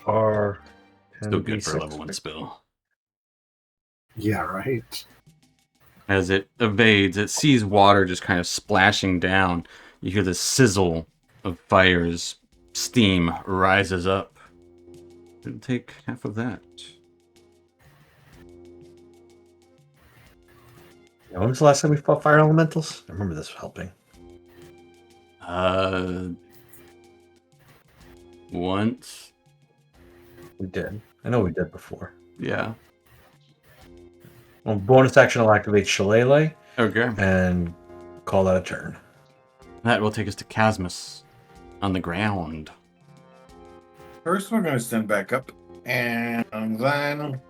R. Still good for a level 1 spell. Yeah, right. As it evades, it sees water just kind of splashing down. You hear the sizzle of fires. Steam rises up. It'll take half of that. Yeah, when was the last time we fought fire elementals? I remember this helping. Once. We did. I know we did before. Yeah. Well, bonus action, I'll activate Shillelagh Okay. and call that a turn. That will take us to Casmus on the ground. First, we're going to stand back up, and then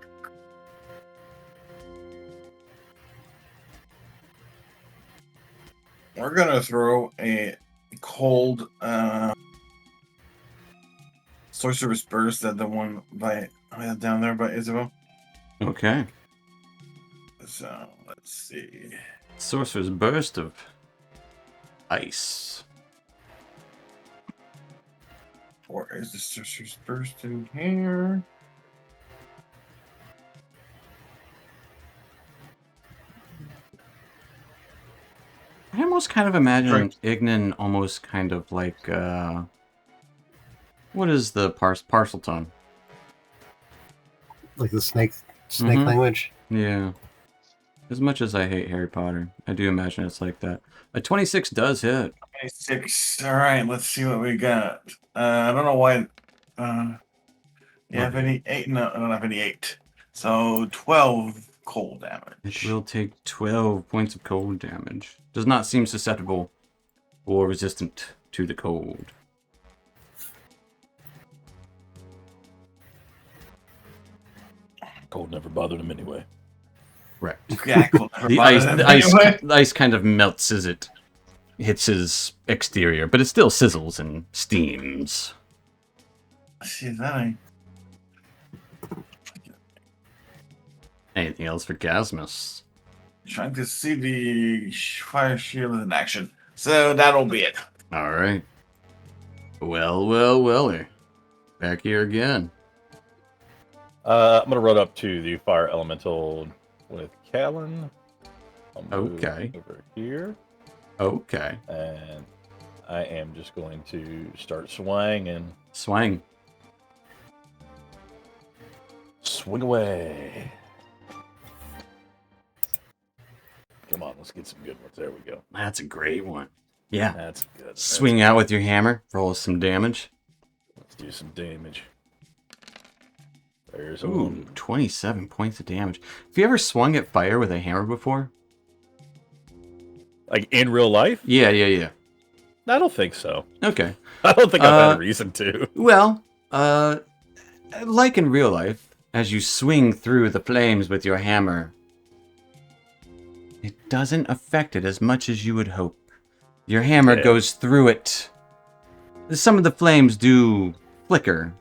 we're going to throw a cold sorcerer's burst at the one by down there by Isabel. Okay. So let's see. Sorcerer's Burst of Ice. Or is the sorcerer's burst in here? I almost kind of imagine Right. Ignan almost kind of like, what is the parcel tongue? Like the snake Mhm. language. Yeah. As much as I hate Harry Potter, I do imagine it's like that. A 26 does hit. 26. All right, let's see what we got. I don't know why. You have any 8? No, I don't have any 8. So 12 cold damage. It will take 12 points of cold damage. Does not seem susceptible or resistant to the cold. Cold never bothered him anyway. Right. Yeah, cool. The ice kind of melts as it hits his exterior, but it still sizzles and steams. See that? Anything else for Gasmus? Trying to see the fire shield in action. So that'll be it. All right. Well, Weller. Back here again. I'm gonna run up to the fire elemental with Callan. I'll move Okay. over here, Okay. and I am just going to start swinging. Swang. Swing away. Come on, let's get some good ones. There we go. That's a great one. Yeah. That's good. Swing out with your hammer. Roll some damage. Let's do some damage. There's Ooh, one. 27 points of damage. Have you ever swung at fire with a hammer before? Like in real life? Yeah. I don't think so. Okay. I don't think I've had a reason to. Well, like in real life, as you swing through the flames with your hammer, it doesn't affect it as much as you would hope. Your hammer goes through it. Some of the flames do flicker.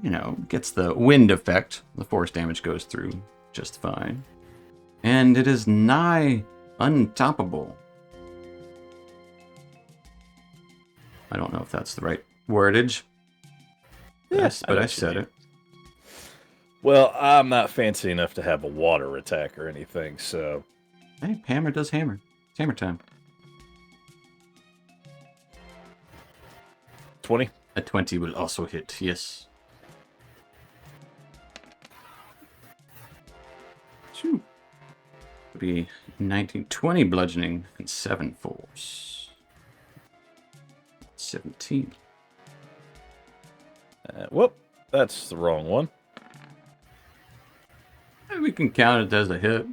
You know, gets the wind effect. The force damage goes through just fine. And it is nigh untoppable. I don't know if that's the right wordage. Yes, but I said it. Well, I'm not fancy enough to have a water attack or anything, so... Hey, hammer does hammer. It's hammer time. 20? A 20 will also hit, yes. Shoot. Would be 19, 20 bludgeoning and 7 force. 17. Whoop, that's the wrong one. We can count it as a hit.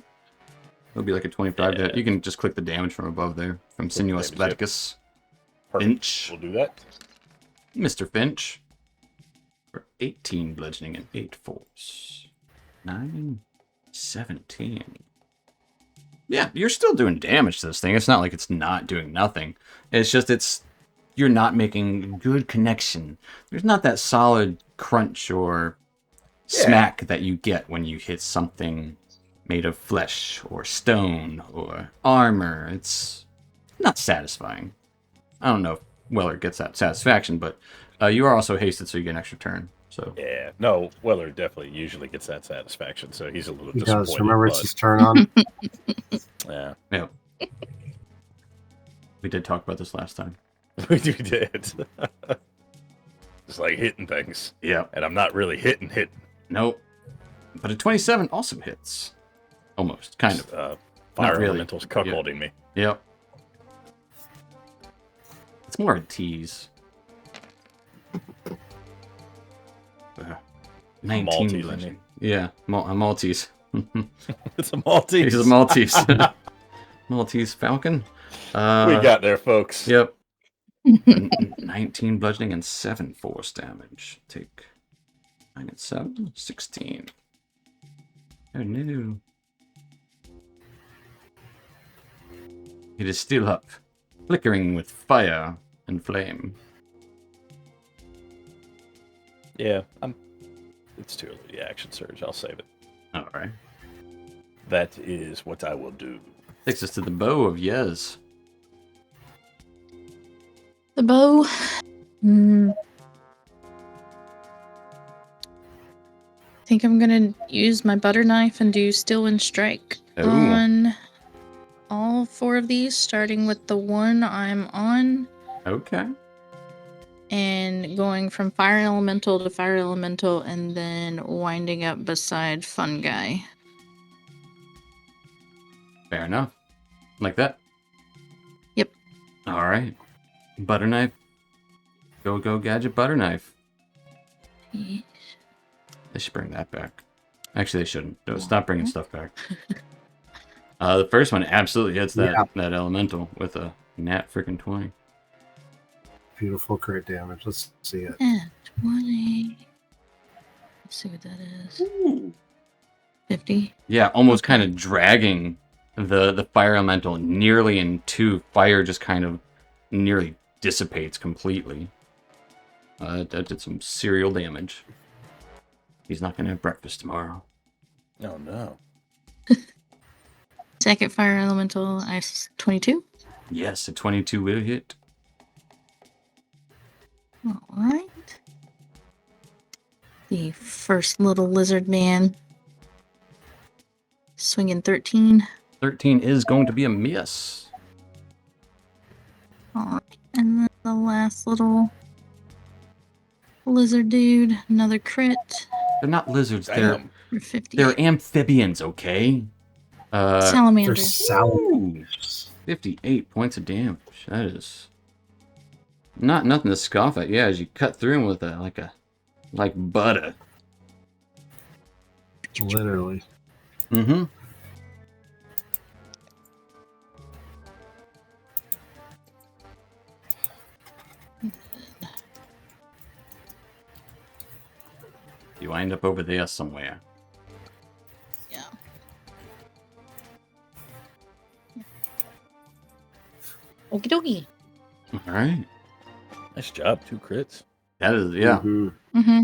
It'll be like a 25 to hit. You can just click the damage from above there. From Sinuous damage, Veticus. Perfect. Finch. We'll do that. Mr. Finch. For 18 bludgeoning and 8 force. 9, 17. Yeah, you're still doing damage to this thing. It's not like it's not doing nothing. It's just you're not making good connection. There's not that solid crunch or smack that you get when you hit something made of flesh or stone or armor. It's not satisfying. I don't know if Weller gets that satisfaction, but you are also hasted, so you get an extra turn. So Yeah, no, Weller definitely usually gets that satisfaction, so he's a little He disappointed. does. Remember, it's but, his turn on. yeah, yeah, we did talk about this last time. we did. It's like hitting things. Yeah, And I'm not really hitting. nope. But a 27 also hits. Almost, kind of. Fire really. elementals cuckolding me. Yep. It's more a tease. 19 Maltese, bludgeoning. Yeah, a Maltese. It's a Maltese. He's a Maltese. Maltese Falcon. We got there, folks. Yep. 19 bludgeoning and 7 force damage. Take 9 and 7, 16. Oh no. It is still up, flickering with fire and flame. Yeah, it's too early. The action surge. I'll save it. Alright. That is what I will do. Takes us to the bow of Yez. The bow. I think I'm gonna use my butter knife and do Still and Strike Oh. on all 4 of these, starting with the one I'm on Okay. and going from fire elemental to fire elemental and then winding up beside fun guy. Fair enough. Like that? Yep. Alright. Butter knife. Go gadget butter knife. Yeah. They should bring that back. Actually, they shouldn't. No, stop bringing stuff back. The first one absolutely hits that elemental with a nat freaking 20. Beautiful crit damage. Let's see it. 20. Let's see what that is. 50. Yeah, almost kind of dragging the fire elemental nearly in 2. Fire just kind of nearly dissipates completely. That did some serial damage. He's not going to have breakfast tomorrow. Oh no. Second fire elemental, I 22. Yes, a 22 will hit. All right. The first little lizard man. Swinging 13. 13 is going to be a miss. All right. And then the last little lizard dude. Another crit They're not lizards. Damn. for 50. They're amphibians, okay? They're Salamander. salamanders. 58 points of damage. That is nothing to scoff at. Yeah, as you cut through him with like butter. Literally. Mm-hmm. You wind up over there somewhere. Yeah. Okie dokie. All right. Nice job. 2 crits. That is, yeah. Mhm. Mm-hmm.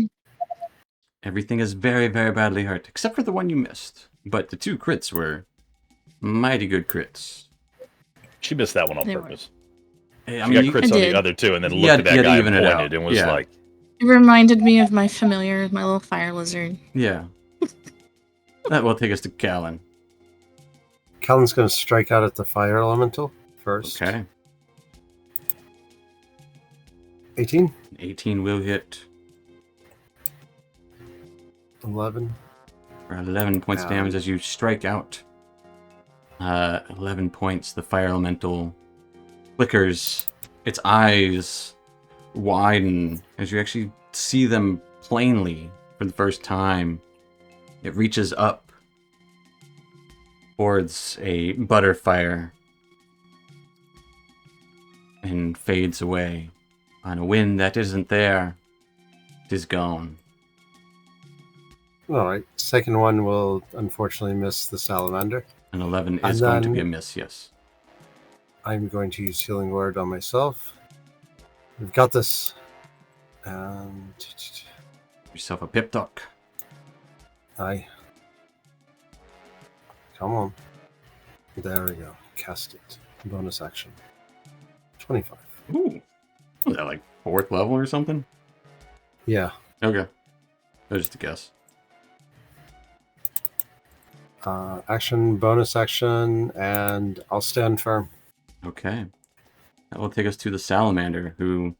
Everything is very, very badly hurt, except for the one you missed. But the 2 crits were mighty good crits. She missed that one on They were. purpose. Hey, She got you- crits I on did. the other 2 and then You looked had- at that you had to guy even and it out. pointed and was Yeah. like, It reminded me of my familiar, my little fire lizard. Yeah. That will take us to Callan. Callan's going to strike out at the fire elemental first. Okay. 18, 18 will hit 11. for 11 points of damage as you strike out. 11 points. The fire elemental flickers. Its eyes widen as you actually see them plainly for the first time. It reaches up towards a butterfire and fades away on a wind that isn't there. It is gone. All right. Second one will unfortunately miss the salamander. An 11 And is going to then- be a miss, yes. I'm going to use Healing Word on myself. We've got this. And Yourself a pip talk. I. Come on. There we go. Cast it. Bonus action. 25. Ooh. Was that like 4th level or something? Yeah. Okay. That was just a guess. Action, bonus action, and I'll stand firm. Okay. That will take us to the salamander, who...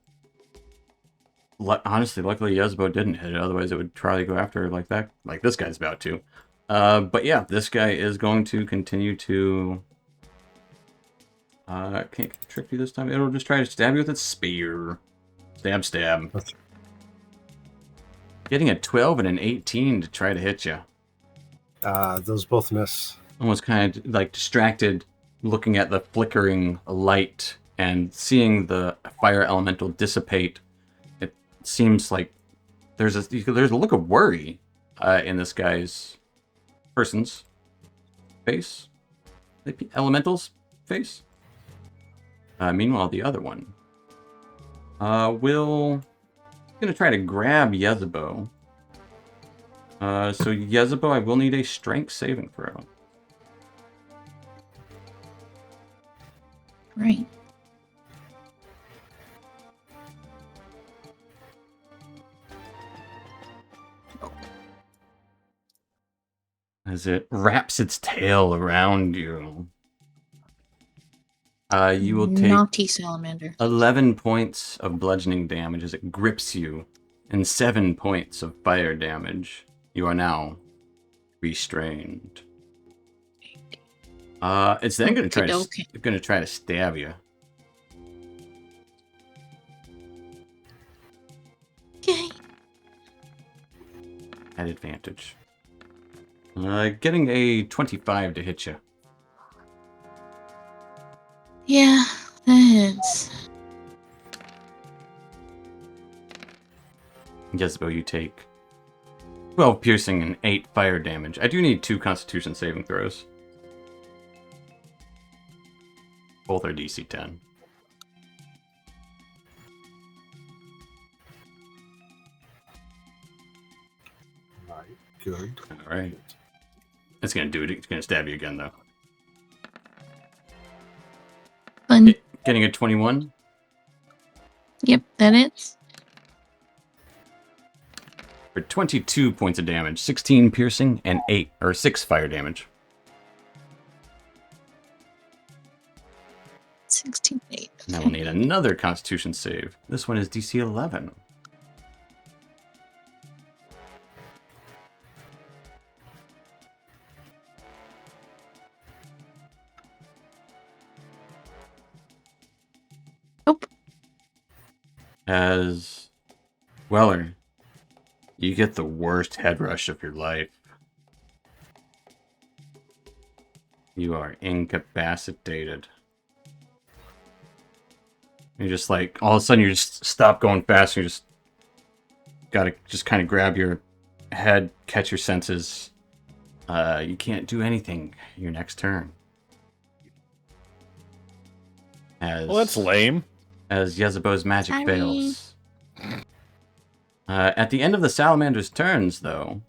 honestly, luckily Yezbo didn't hit it, otherwise it would try to go after her like that, like this guy's about to. But yeah, this guy is going to continue to... can't trick you this time. It'll just try to stab you with its spear. Stab, stab. That's- Getting a 12 and an 18 to try to hit you. Those both miss. Almost kind of like distracted, looking at the flickering light and seeing the fire elemental dissipate. It seems like there's a look of worry in this person's face, the elemental's face. Meanwhile, the other one gonna try to grab Yezebo. So Yezebo, I will need a strength saving throw. Right. As it wraps its tail around you. You will take Naughty salamander. 11 points of bludgeoning damage as it grips you, and 7 points of fire damage. You are now restrained. It's then going to try to stab you. Yay. At advantage. Getting a 25 to hit you. Yeah, that hits. Yezebo, you take 12 piercing and 8 fire damage. I do need 2 constitution saving throws. Both are DC 10. Right. Good. Alright. It's going to do it. It's going to stab you again, though. Fun. Getting a 21. Yep, that hits. for 22 points of damage, 16 piercing, and 6 fire damage. 16, 8. Now we'll need another Constitution save. This one is DC 11. Nope. As Weller, you get the worst head rush of your life. You are incapacitated. You're just like, all of a sudden you just stop going fast. You just gotta just kind of grab your head, catch your senses. You can't do anything your next turn. Well, that's lame. As Yezebo's magic Sorry. fails. At the end of the salamander's turns, though,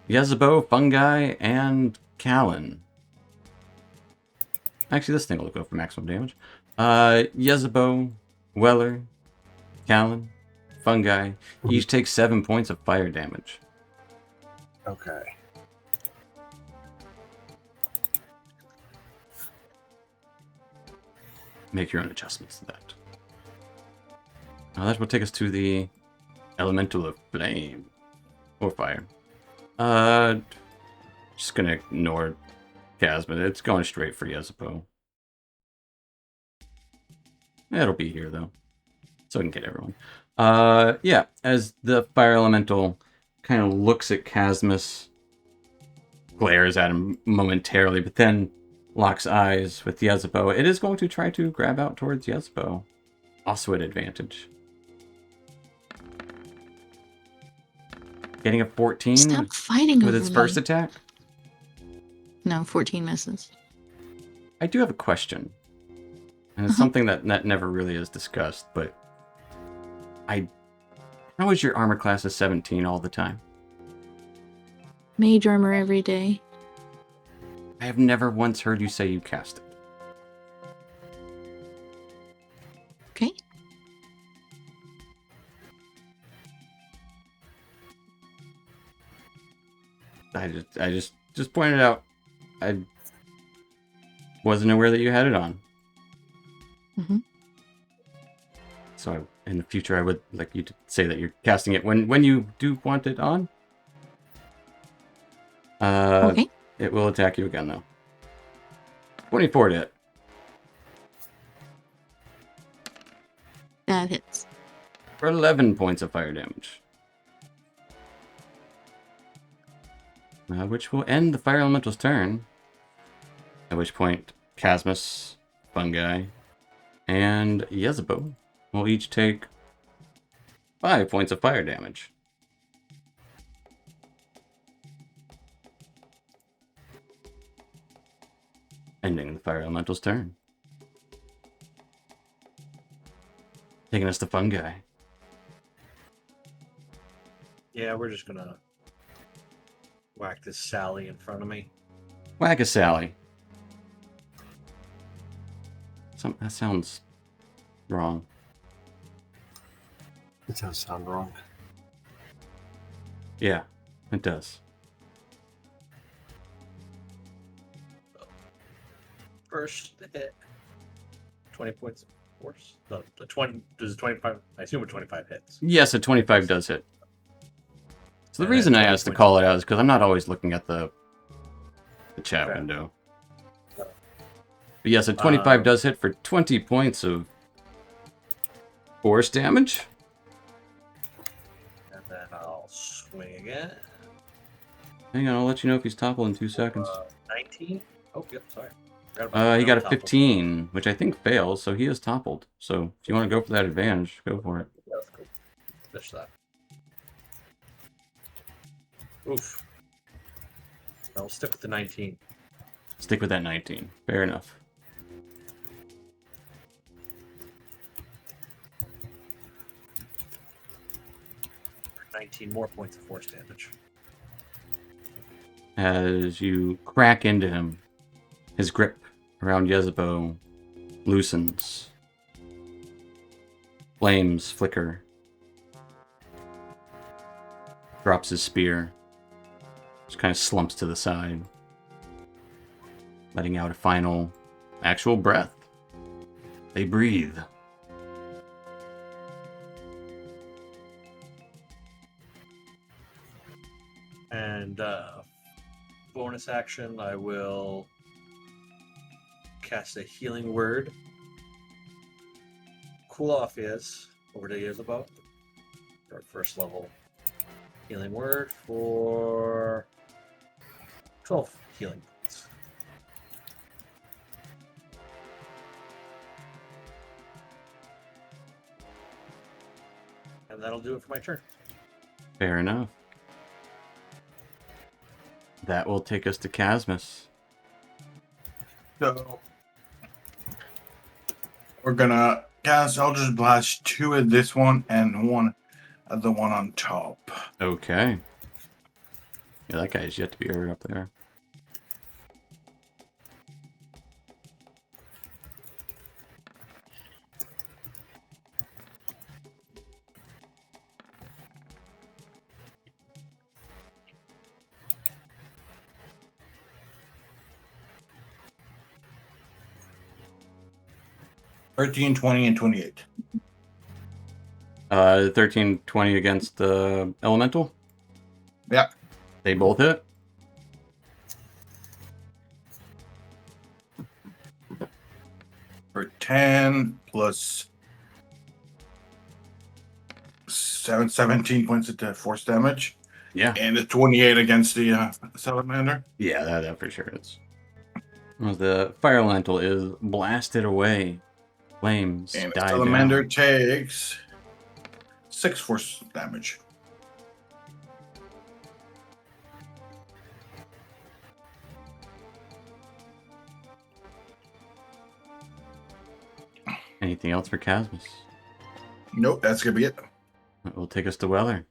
Yezebo, Fungi, and Callan. Actually, this thing will go for maximum damage. Yezebo, Weller, Callan, Fungi, each take 7 points of fire damage. Okay. Make your own adjustments to that. Now that will take us to the elemental of flame or fire. Just gonna ignore Casman. It's going straight for Yezebo. It'll be here though, so we can get everyone. Yeah, as the fire elemental kind of looks at Casmus, glares at him momentarily, but then locks eyes with Yezebo. It is going to try to grab out towards Yezebo. Also at advantage. Getting a 14 Stop fighting with over its me. first attack. No, 14 misses. I do have a question. And it's something that never really is discussed, but how is your armor class a 17 all the time? Mage armor every day. I have never once heard you say you cast it. Okay. I just pointed out. I wasn't aware that you had it on. Mm-hmm. So in the future, I would like you to say that you're casting it when you do want it on. Okay. It will attack you again, though. 24 to hit. That hits. For 11 points of fire damage. Which will end the fire elemental's turn. At which point, Casmus, Fungi, and Yezebo will each take 5 points of fire damage. Ending the fire elemental's turn. Taking us to Fungi. Yeah, we're just gonna whack this Sally in front of me. Whack a Sally. That sounds wrong. It does sound wrong. Yeah, it does. First hit. 20 points of force. No, the 20 does 25. I assume a 25 hits. Yes, a 25 does hit. So the And reason then I 20 asked to points. call it out is because I'm not always looking at the chat Okay. window. But yes, a 25 does hit for 20 points of force damage. And then I'll swing again. Hang on, I'll let you know if he's toppled in 2 seconds. 19. Oh, yep. Sorry. Forgot about He got a topple. 15, which I think fails, so he is toppled. So if you want to go for that advantage, go for it. Yeah, that's cool. Fish that. Oof. I'll stick with the 19. Stick with that 19. Fair enough. For 19 more points of force damage. As you crack into him, his grip around Yezebo loosens. Flames flicker. drops his spear. Just kind of slumps to the side, letting out a final actual breath. They breathe. And bonus action, I will cast a healing word. Cool off is over to years above. Our first level healing word for 12 healing points. And that'll do it for my turn. Fair enough. That will take us to Casmus. So we're gonna cast Eldritch Blast 2 at this one and 1 at the one on top. Okay. Yeah, that guy's yet to be heard up there. $13, $20, and $28. 13, 20 against the elemental. Yep. They both hit. For 10 plus 17 points of force damage. Yeah. And a 28 against the salamander. Yeah, that for sure is. Well, the fire elemental is blasted away. Flames And the die salamander down. takes 6 force damage. Anything else for Casmus? Nope, that's gonna be it. That will take us to Weller.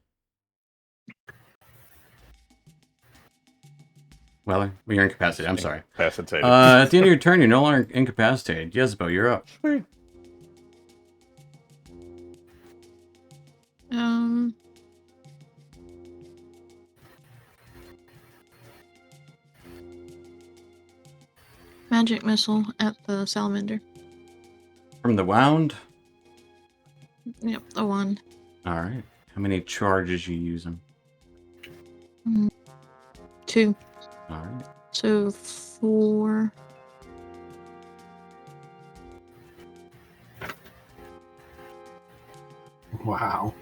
Weller, well, you're incapacitated. I'm sorry. Incapacitated. At the end of your turn, you're no longer incapacitated. Jezebel, you're up. Sweet. Magic missile at the salamander. From the wound? Yep, the one. Alright. How many charges you using? 2. Alright. So 4. Wow.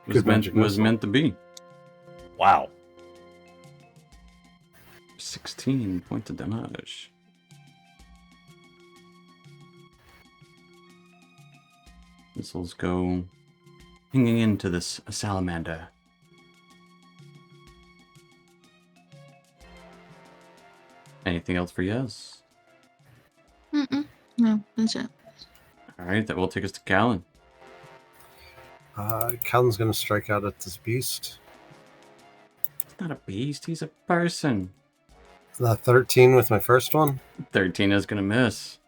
Was Good meant, magic was missile. meant to be. Wow. 16 points of damage. Missiles go hanging into this salamander. Anything else for yes? No, that's it. Alright, that will take us to Callan. Callan's going to strike out at this beast. He's not a beast, he's a person. 13 with my first one, 13 is going to miss.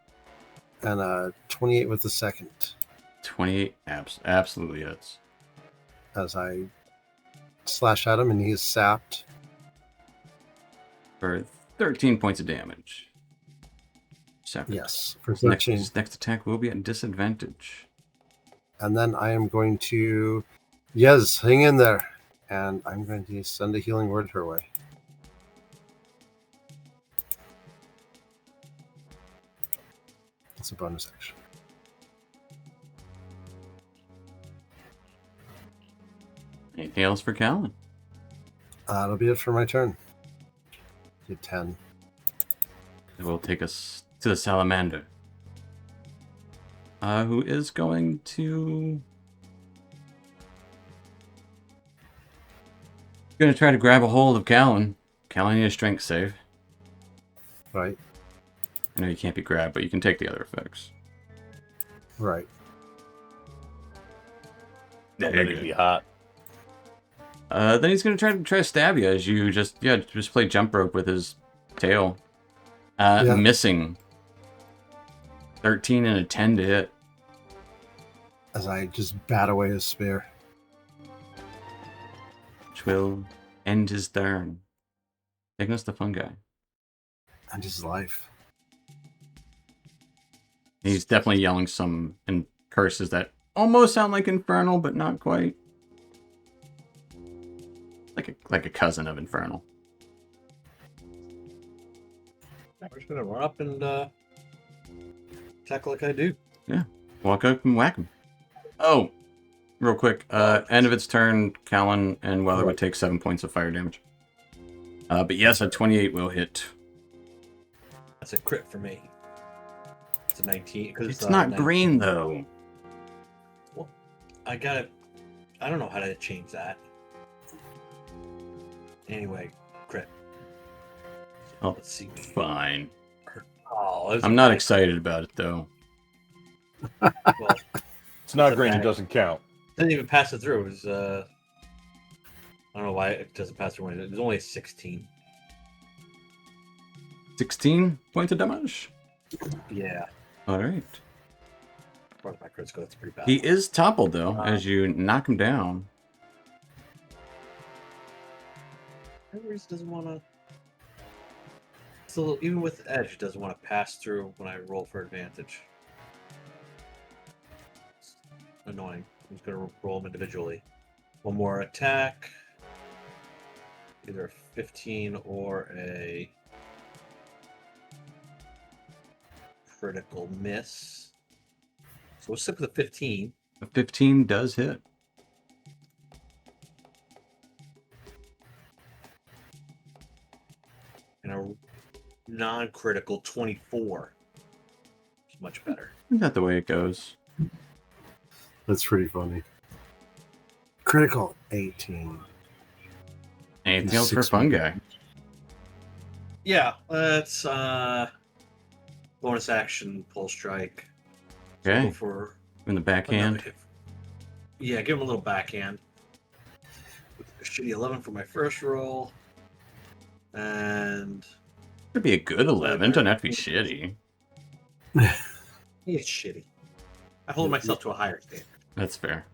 and 28 with the second. 28 absolutely hits. As I slash at him, and he is sapped. For 13 points of damage. Separate. Yes, for His 13. next attack will be at disadvantage. And then I am going to, yes, hang in there. And I'm going to send a healing word her way. It's a bonus action. Anything else for Callan? That'll be it for my turn. Did 10. It will take us to the salamander. Who is going to... Gonna try to grab a hold of Callan. Callan, need a strength save. Right, I know you can't be grabbed, but you can take the other effects. right. Don't let it be hot. Then he's gonna try to stab you as you just play jump rope with his tail. Yeah. Missing. 13 and a 10 to hit. As I just bat away his spear. which will end his turn. Taking us the fungi. And his life. He's definitely yelling some curses that almost sound like infernal, but not quite. Like a cousin of infernal. We're just gonna run up and attack like I do. Yeah. Walk up and whack him. Oh, real quick. End of its turn, Callan and Weather would take 7 points of fire damage. But yes, a 28 will hit. That's a crit for me. It's a 19. Cause It's not 19. green, though. Well, I don't know how to change that. Anyway, crit. Oh, let's see. Fine. Oh, I'm not excited about it, though. Well, It's not green, it doesn't count. Didn't even pass it through. It was, I don't know why it doesn't pass through. It was only a 16. 16 points of damage? Yeah. Alright. As far as my crits go, that's pretty bad. He is toppled, though, as you knock him down. Henry's doesn't want to. So even with edge, it doesn't want to pass through when I roll for advantage. It's annoying. I'm just gonna roll them individually. One more attack. Either a 15 or a critical miss. So we'll stick with a 15. A 15 does hit. And a non-critical 24. It's much better. Isn't that the way it goes? That's pretty funny. Critical 18. Anything else for 6 fungi? Yeah, let's bonus action pull strike. Okay. Go for In the backhand. Yeah, give him a little backhand. With a shitty 11 for my first roll. And Could be a good 11. Doesn't have to be shitty. he's shitty. I hold myself to a higher standard. That's fair.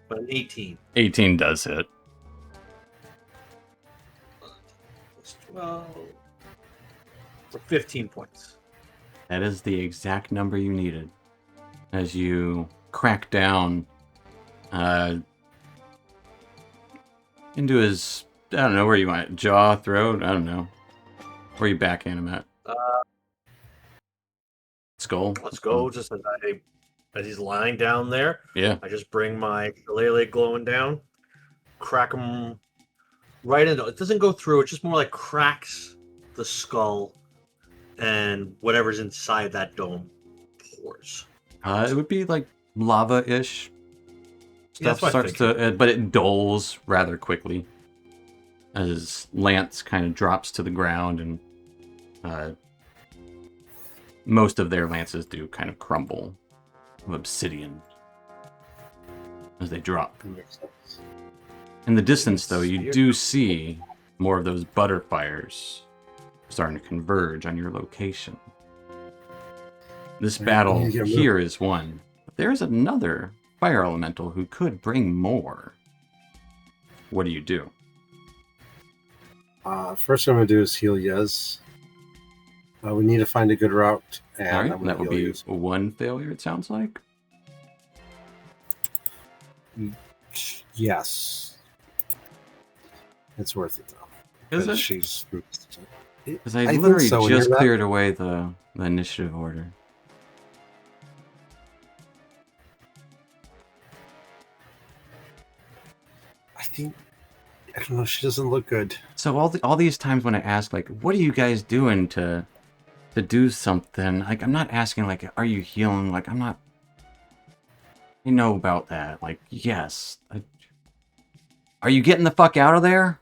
But an 18. 18 does hit. Plus 12. For 15 points. That is the exact number you needed. As you crack down into his, I don't know where you want it, jaw, throat, I don't know. Where you backhand him at? Skull? Let's go. Just as he's lying down there, Yeah. I just bring my shillelagh glowing down, crack him right into it. Doesn't go through, it just more like cracks the skull, and whatever's inside that dome pours. It would be like lava-ish. Yeah, Stuff that's what I starts to, but it dulls rather quickly as Lance kind of drops to the ground, and most of their lances do kind of crumble of obsidian as they drop. In the distance, though, you do see more of those butterfires starting to converge on your location. This battle here is one. But there's another fire elemental who could bring more. What do you do? First thing I'm going to do is heal Yez. We need to find a good route. And All right, I'm that gonna would be heal Yez. one failure, it sounds like. Yes. It's worth it, though. Is Because it? she's... Because I think literally so, when just you're that- cleared away the initiative order. I think... I don't know, she doesn't look good. So all these times when I ask, like, what are you guys doing to do something? Like, I'm not asking, like, are you healing? Like, I'm not... I know about that. Like, yes. Are you getting the fuck out of there?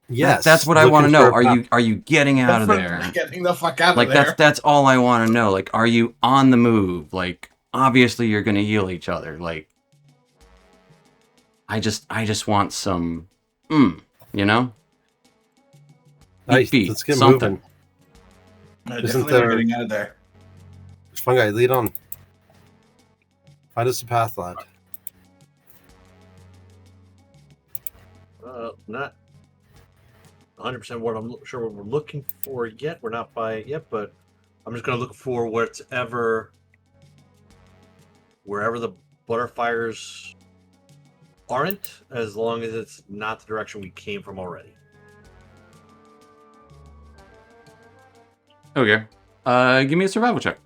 Yes. That's what I want to looking know. for a Are you getting out of Definitely there? Getting the fuck out Like of there. that's all I want to know. Like, are you on the move? Like, obviously you're gonna heal each other. Like, I just want some, you know, Nice. feet, Let's get something. moving. No, Isn't definitely there- we're getting out of there. Fungi, lead on. Find us a path, lad. Not 100% what I'm sure what we're looking for yet. We're not by it yet, but I'm just gonna look for wherever the butterfires aren't, as long as it's not the direction we came from already. Okay. Give me a survival check.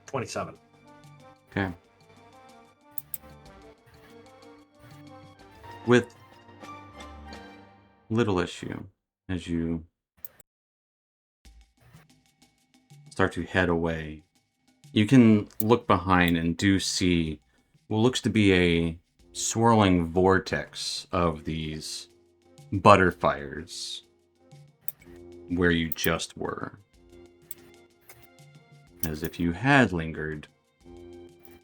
$27. Okay. With little issue as you start to head away, you can look behind and do see what looks to be a swirling vortex of these butterfires where you just were. As if you had lingered,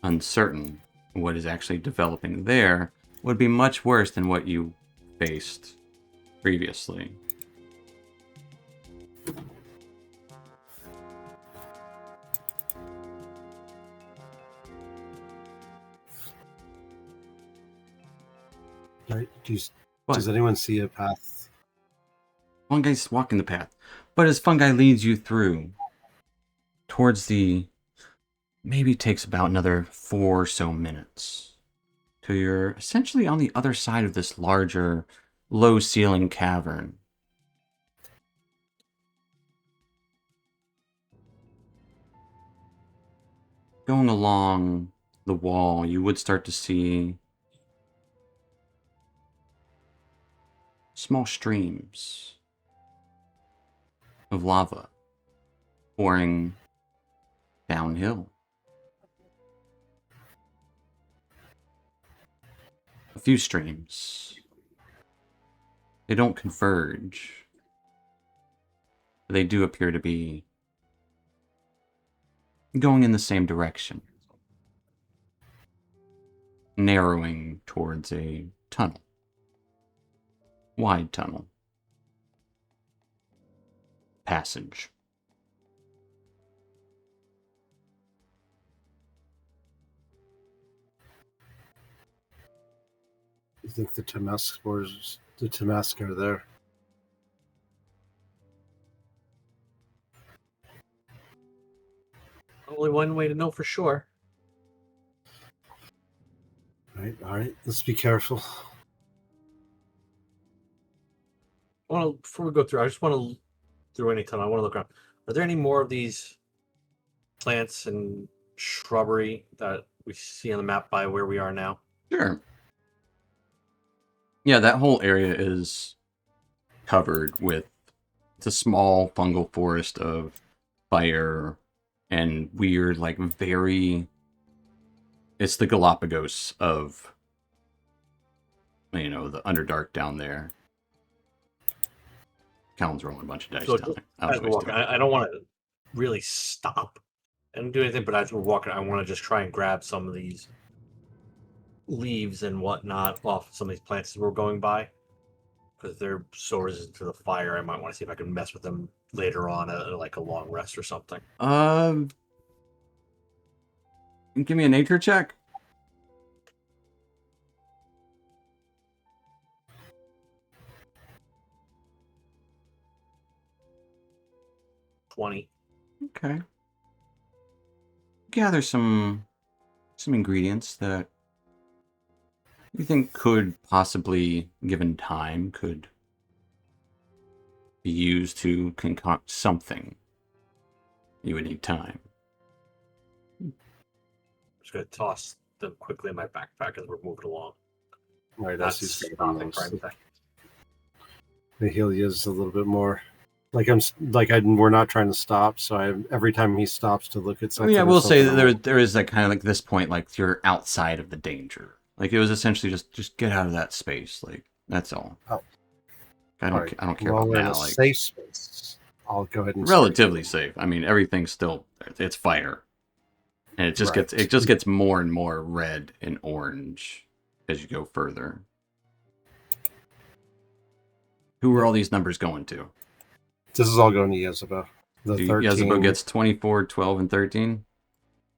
uncertain what is actually developing there would be much worse than what you faced previously. Right? What? Does anyone see a path? One guy's walking the path, but as Fungi leads you through towards the, maybe takes about another 4 or so minutes till you're essentially on the other side of this larger, low-ceiling cavern. Going along the wall, you would start to see small streams of lava pouring downhill. A few streams. They don't converge. They do appear to be going in the same direction, narrowing towards a tunnel. Wide tunnel. Passage. You think the Tamask are there? Only one way to know for sure. Right, all right. Let's be careful. Before we go through, I just want to through any tunnel. I want to look around. Are there any more of these plants and shrubbery that we see on the map by where we are now? Sure. Yeah, that whole area is covered with, it's a small fungal forest of fire and weird, like it's the Galapagos of, the Underdark down there. Callan's rolling a bunch of dice So down as we're walking, there. I don't want to really stop and do anything, but as we're walking, I want to just try and grab some of these leaves and whatnot off some of these plants as we're going by, because they're so resistant to the fire. I might want to see if I can mess with them later on, like a long rest or something. Give me a nature check. $20. Okay. Gather some ingredients that you think could possibly, given time, could be used to concoct something. You would need time. I'm just going to toss them quickly in my backpack as we're moving along. Right, Not as he's stopping for anything. The heal is a little bit more. We're not trying to stop, so every time he stops to look at something. I will say that there is like kind of like this point, like you're outside of the danger. Like it was essentially just get out of that space. Like that's all. Oh. I don't care well, about in now. a Like safe space. I'll go ahead and relatively safe. I mean, everything's still, it's fire, and it just gets more and more red and orange as you go further. Who are all these numbers going to? This is all going to Yezebel. The So 13. Yazubo gets 24, 12, and 13.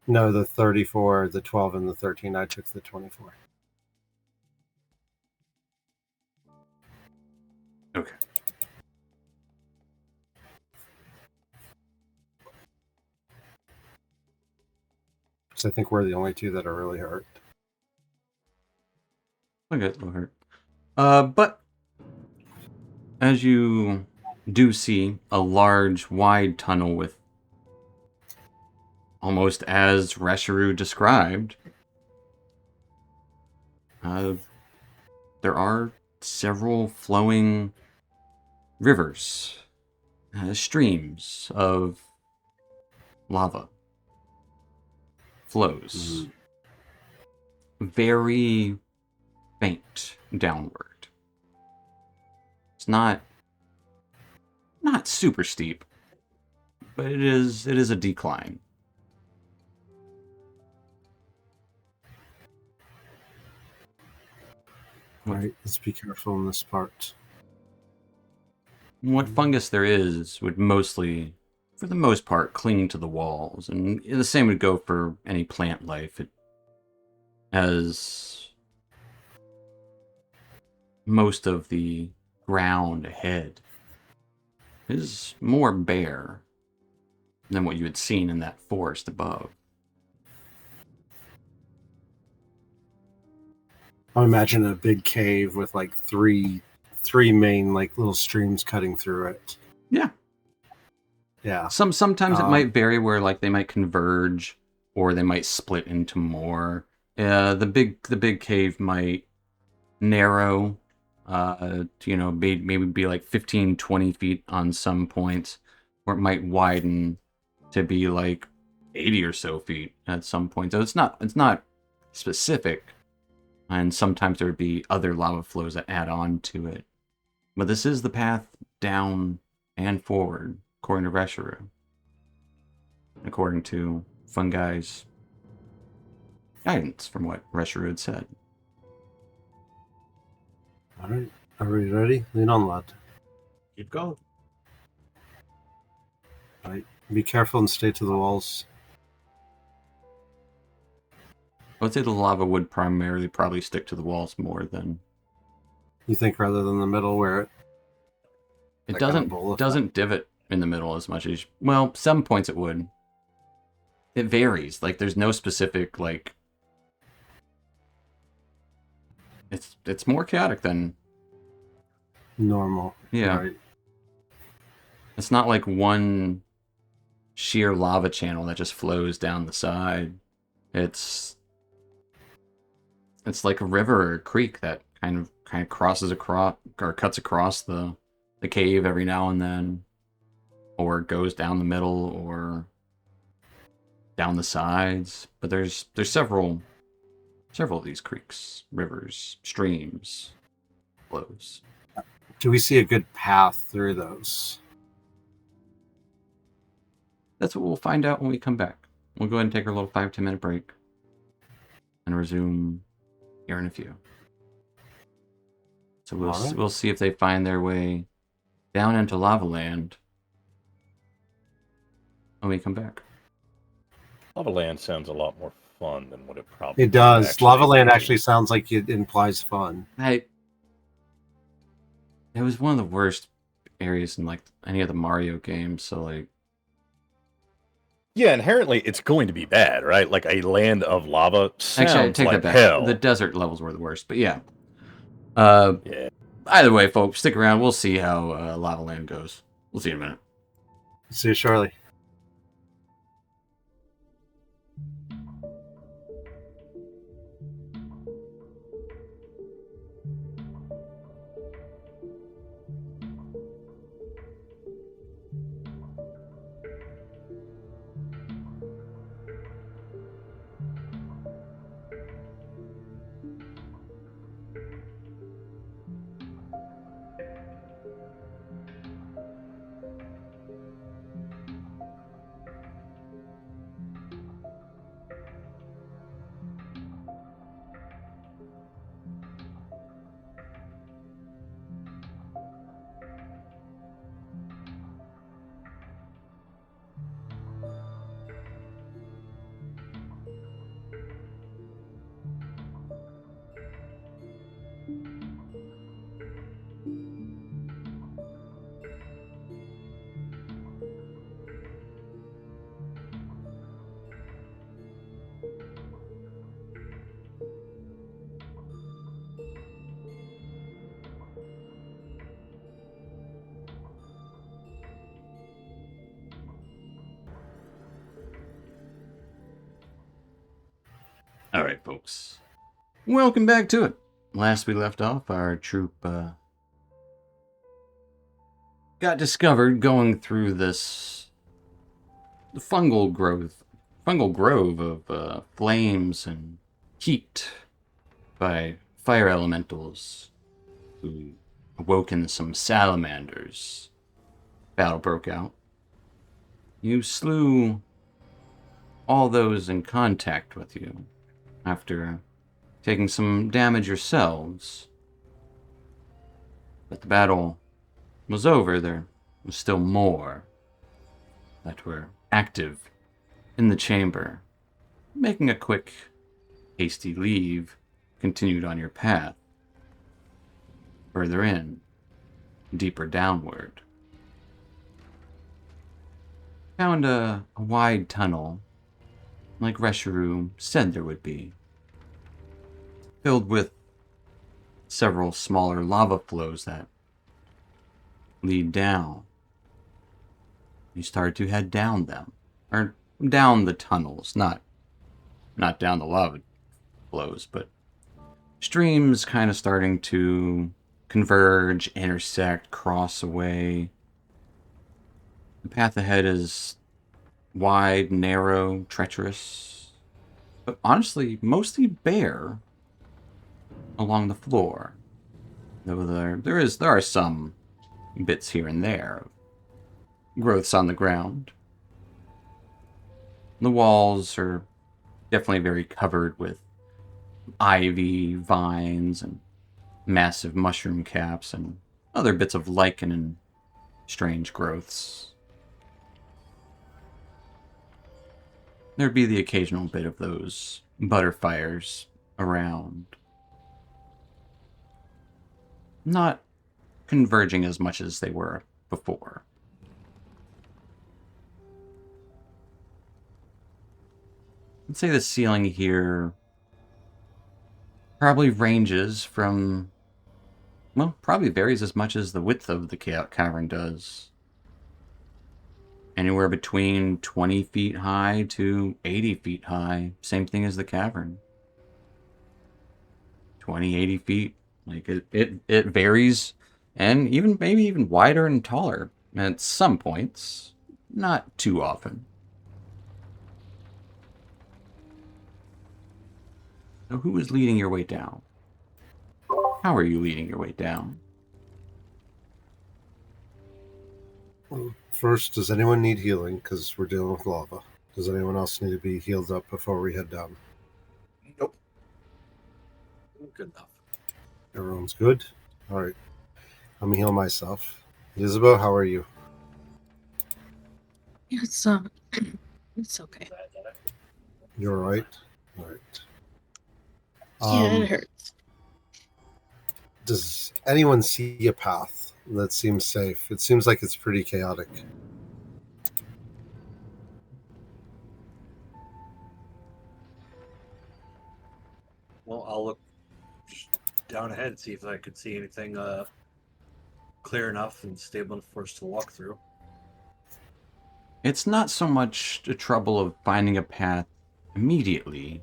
No, the 34, the 12, and the 13. I took the 24. Okay. Because I think we're the only two that are really hurt. Okay, it'll hurt. But as you do see a large, wide tunnel with almost as Reshiru described, there are several flowing rivers, streams of lava flows. Very faint downward. It's not super steep, but it is a decline. All right, let's be careful in this part. What fungus there is would mostly, for the most part, cling to the walls, and the same would go for any plant life. It has most of the ground ahead is more bare than what you had seen in that forest above. I imagine a big cave with like three main like little streams cutting through it. Yeah. Yeah. Sometimes it might vary where like they might converge or they might split into more. The big cave might narrow, maybe be like 15, 20 feet on some points, or it might widen to be like 80 or so feet at some point. So it's not specific, and sometimes there would be other lava flows that add on to it. But this is the path down and forward, according to Reshiru. According to Fungi's guidance from what Reshiru had said. All right. Are we ready? Lean on, lad. Keep going. All right. Be careful and stay to the walls. I would say the lava would primarily probably stick to the walls more than... You think rather than the middle where it It that kind of bowl doesn't divot in the middle as much as... Well, some points it would. It varies. Like, there's no specific, like... It's more chaotic than... normal. Yeah. Right. It's not like one sheer lava channel that just flows down the side. It's like a river or a creek that kind of crosses across or cuts across the cave every now and then, or goes down the middle or down the sides. But there's several of these creeks, rivers, streams, flows. Do we see a good path through those? That's what we'll find out when we come back. We'll go ahead and take our little 5-10 minute break and resume here in a few. So we'll see if they find their way down into Lava Land when we come back. Lava Land sounds a lot more fun than what it probably It does. actually Lava Land is. actually sounds like it implies fun. It was one of the worst areas in like any of the Mario games, so like... Yeah, inherently it's going to be bad, right? Like a land of lava sounds Actually, I take like that back. hell. The desert levels were the worst, but yeah. Yeah. Either way, folks, stick around. We'll see how Lava Land goes. We'll see you in a minute. See you shortly. All right, folks. Welcome back to it. Last we left off, our troop got discovered going through this fungal grove of flames and heat by fire elementals who awoken some salamanders. Battle broke out. You slew all those in contact with you after taking some damage yourselves. But the battle was over. There was still more that were active in the chamber. Making a quick, hasty leave, continued on your path. Further in, deeper downward. Found a wide tunnel, like Reshiru said there would be, filled with several smaller lava flows that lead down. You started to head down them, or down the tunnels, not down the lava flows, but streams kind of starting to converge, intersect, cross away. The path ahead is wide, narrow, treacherous, but honestly mostly bare along the floor. Though there are some bits here and there of growths on the ground. The walls are definitely very covered with ivy, vines, and massive mushroom caps, and other bits of lichen and strange growths. There'd be the occasional bit of those butterfires around. Not converging as much as they were before. I'd say the ceiling here probably ranges from, well, probably varies as much as the width of the cavern does. Anywhere between 20 feet high to 80 feet high. Same thing as the cavern. 20, 80 feet. Like, it varies. And maybe even wider and taller at some points. Not too often. So who is leading your way down? How are you leading your way down? First, does anyone need healing? Because we're dealing with lava. Does anyone else need to be healed up before we head down? Nope. Good enough. Everyone's good? All right. I'm going to heal myself. Isabel, how are you? It's it's okay. You're all right? All right. Yeah, it hurts. Does anyone see a path that seems safe? It seems like it's pretty chaotic. Well, I'll look down ahead and see if I could see anything clear enough and stable enough for us to walk through. It's not so much the trouble of finding a path immediately.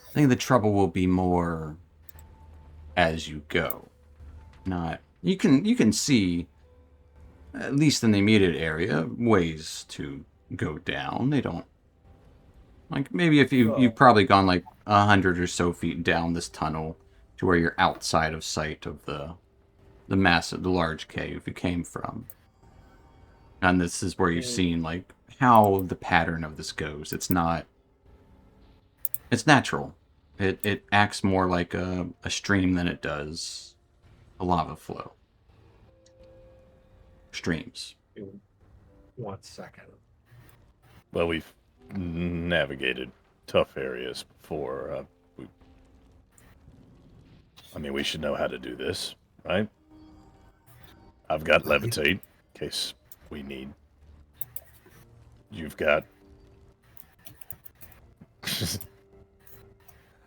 I think the trouble will be more as you go. You can see, at least in the immediate area, ways to go down. They don't, like, maybe if you've probably gone like 100 or so feet down this tunnel to where you're outside of sight of the large cave you came from. And this is where you've seen, like, how the pattern of this goes. It's natural. It acts more like a stream than it does a lava flow. Streams. 1 second. Well, we've navigated tough areas before. We should know how to do this, right? I've got levitate, in case we need. You've got...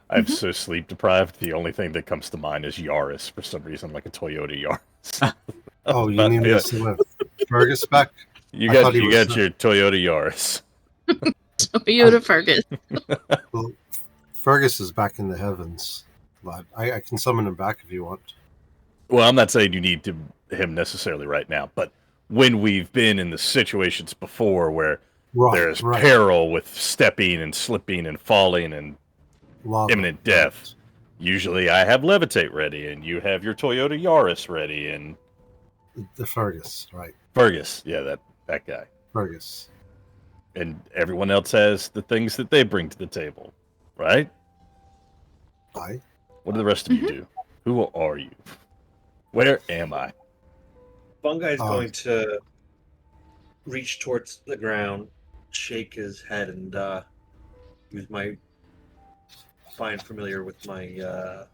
I'm so sleep deprived, the only thing that comes to mind is Yaris for some reason, like a Toyota Yaris. Oh, you need me to see my Fergus back? You got your Toyota Yaris. Toyota Fergus. Well, Fergus is back in the heavens, but I can summon him back if you want. Well, I'm not saying you need him necessarily right now, but when we've been in the situations before where there's peril with stepping and slipping and falling and imminent death, usually I have Levitate ready, and you have your Toyota Yaris ready, and the Fergus, right? Fergus, yeah, that guy. Fergus. And everyone else has the things that they bring to the table, right? Aye. What do the rest of you do? Who are you? Where am I? Fungi is going to reach towards the ground, shake his head, and use my find familiar with my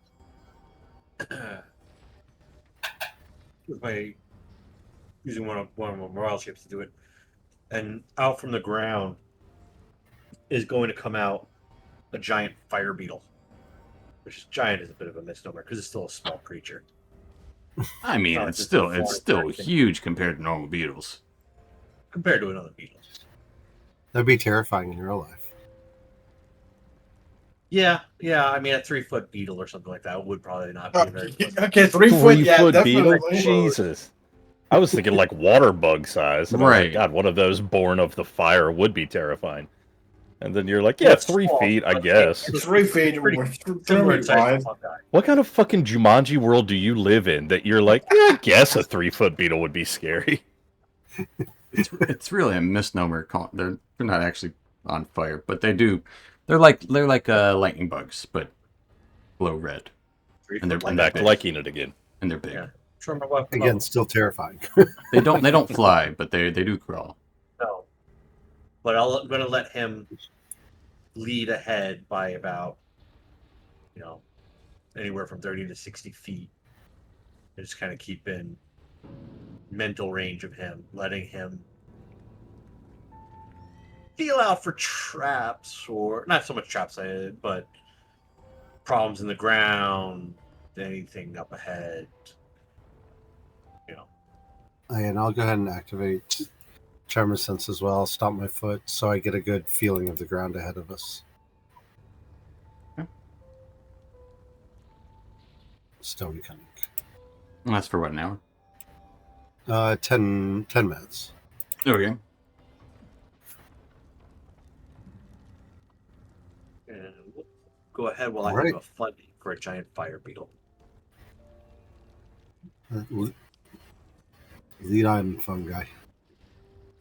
with my using one of my morale shapes to do it. And out from the ground is going to come out a giant fire beetle. Which is giant is a bit of a misnomer because it's still a small creature. I mean, it's still huge compared to normal beetles. Compared to another beetle. That'd be terrifying in real life. Yeah. I mean, a 3-foot beetle or something like that would probably not be very pleasant. Okay, 3 foot, yeah, 3 foot beetle? definitely. Jesus. I was thinking like water bug size. And Right. Like, God, one of those born of the fire would be terrifying. And then you're like, yeah, 3 feet, I guess. 3 feet, we're Similar size wide. fungi. What kind of fucking Jumanji world do you live in that you're like, I guess a 3-foot beetle would be scary? It's really a misnomer. They're not actually on fire, but they do. They're like lightning bugs, but glow red. And they're back to liking it again. And they're big. Yeah. Sure, my wife Again, still terrifying. They don't fly, but they do crawl. No. But I'm going to let him lead ahead by about, anywhere from 30 to 60 feet. And just kind of keep in mental range of him, letting him feel out for traps, or not so much traps, but problems in the ground, anything up ahead. And I'll go ahead and activate Charmer Sense as well. Stomp my foot so I get a good feeling of the ground ahead of us. Okay. Stone Cunning. And that's for what, an hour? 10 minutes. There we go. And we'll go ahead while I have a funding for a giant fire beetle. Lead on, fungi.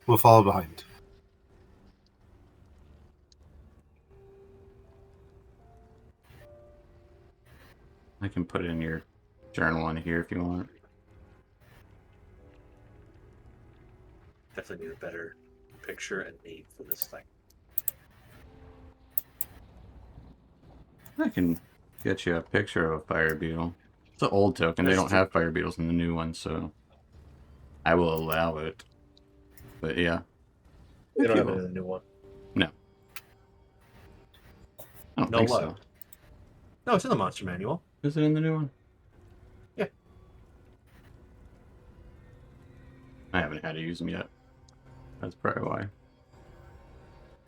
We'll follow behind. I can put it in your journal on here if you want. Definitely need a better picture and name for this thing. I can get you a picture of a fire beetle. It's an old token. They don't have fire beetles in the new one, so I will allow it. But yeah. They don't have it in the new one. No. I don't No think what? so. No, it's in the monster manual. Is it in the new one? Yeah. I haven't had to use them yet. That's probably why.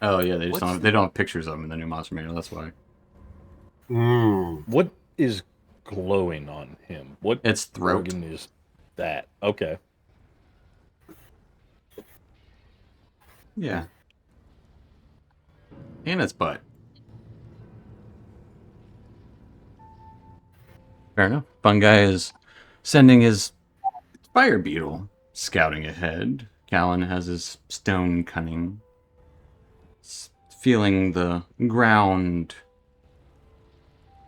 Oh yeah, they don't have pictures of them in the new monster manual. That's why. What is glowing on him? What Its throat organ is that? Okay. Yeah. And its butt. Fair enough. Fungi is sending his fire beetle scouting ahead. Callan has his stone cunning. Feeling the ground,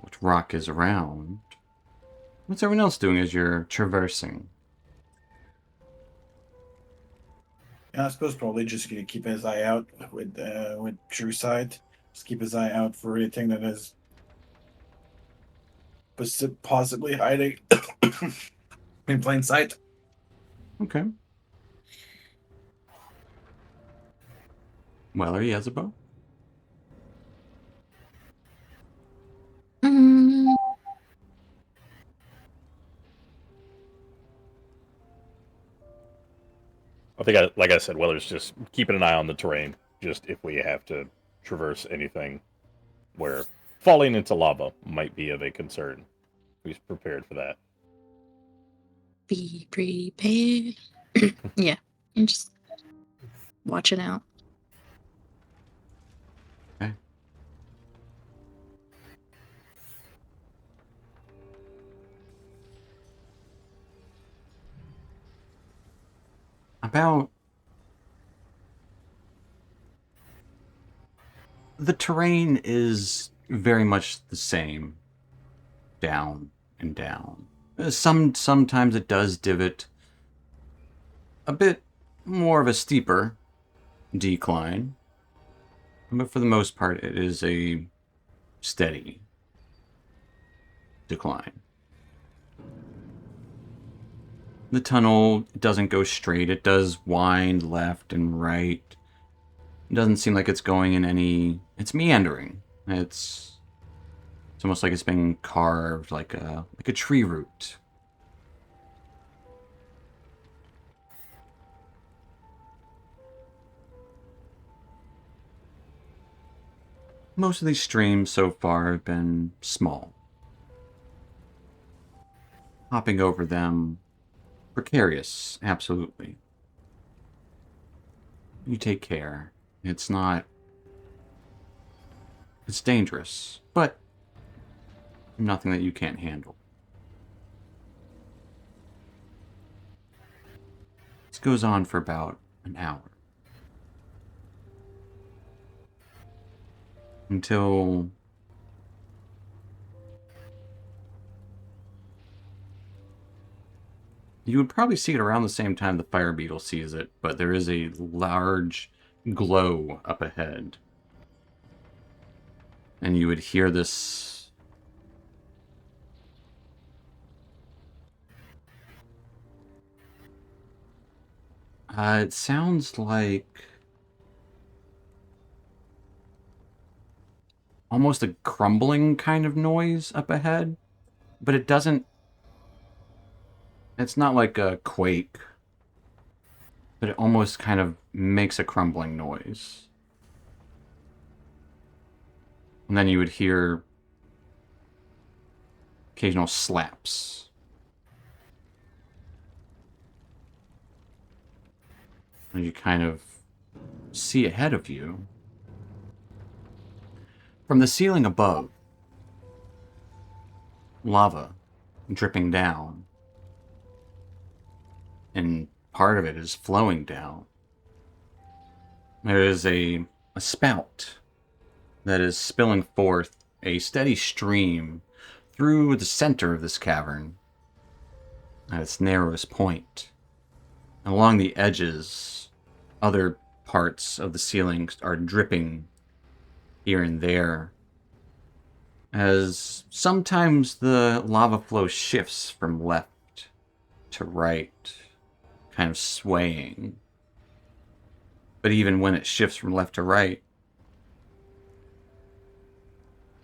which rock is around. What's everyone else doing as you're traversing? Yeah, I suppose probably just gonna keep his eye out with True Sight. Just keep his eye out for anything that is possibly hiding in plain sight. Okay. Wellery has a bow. I think, like I said, Weller's just keeping an eye on the terrain, just if we have to traverse anything where falling into lava might be of a concern. He's prepared for that. Be prepared. Yeah, and just watching out. Okay. About the terrain is very much the same, down and down. Sometimes it does divot a bit more of a steeper decline, but for the most part, it is a steady decline. The tunnel doesn't go straight. It does wind left and right. It doesn't seem like it's going in any... It's meandering. It's almost like it's been carved like a tree root. Most of these streams so far have been small. Hopping over them, precarious, absolutely. You take care. It's not... It's dangerous, but nothing that you can't handle. This goes on for about an hour. Until you would probably see it around the same time the fire beetle sees it, but there is a large glow up ahead. And you would hear this it sounds like almost a crumbling kind of noise up ahead, but it doesn't... It's not like a quake, but it almost kind of makes a crumbling noise. And then you would hear occasional slaps. And you kind of see ahead of you, from the ceiling above, lava dripping down. And part of it is flowing down. There is a spout that is spilling forth a steady stream through the center of this cavern at its narrowest point. And along the edges, other parts of the ceiling are dripping here and there, as sometimes the lava flow shifts from left to right, kind of swaying. But even when it shifts from left to right,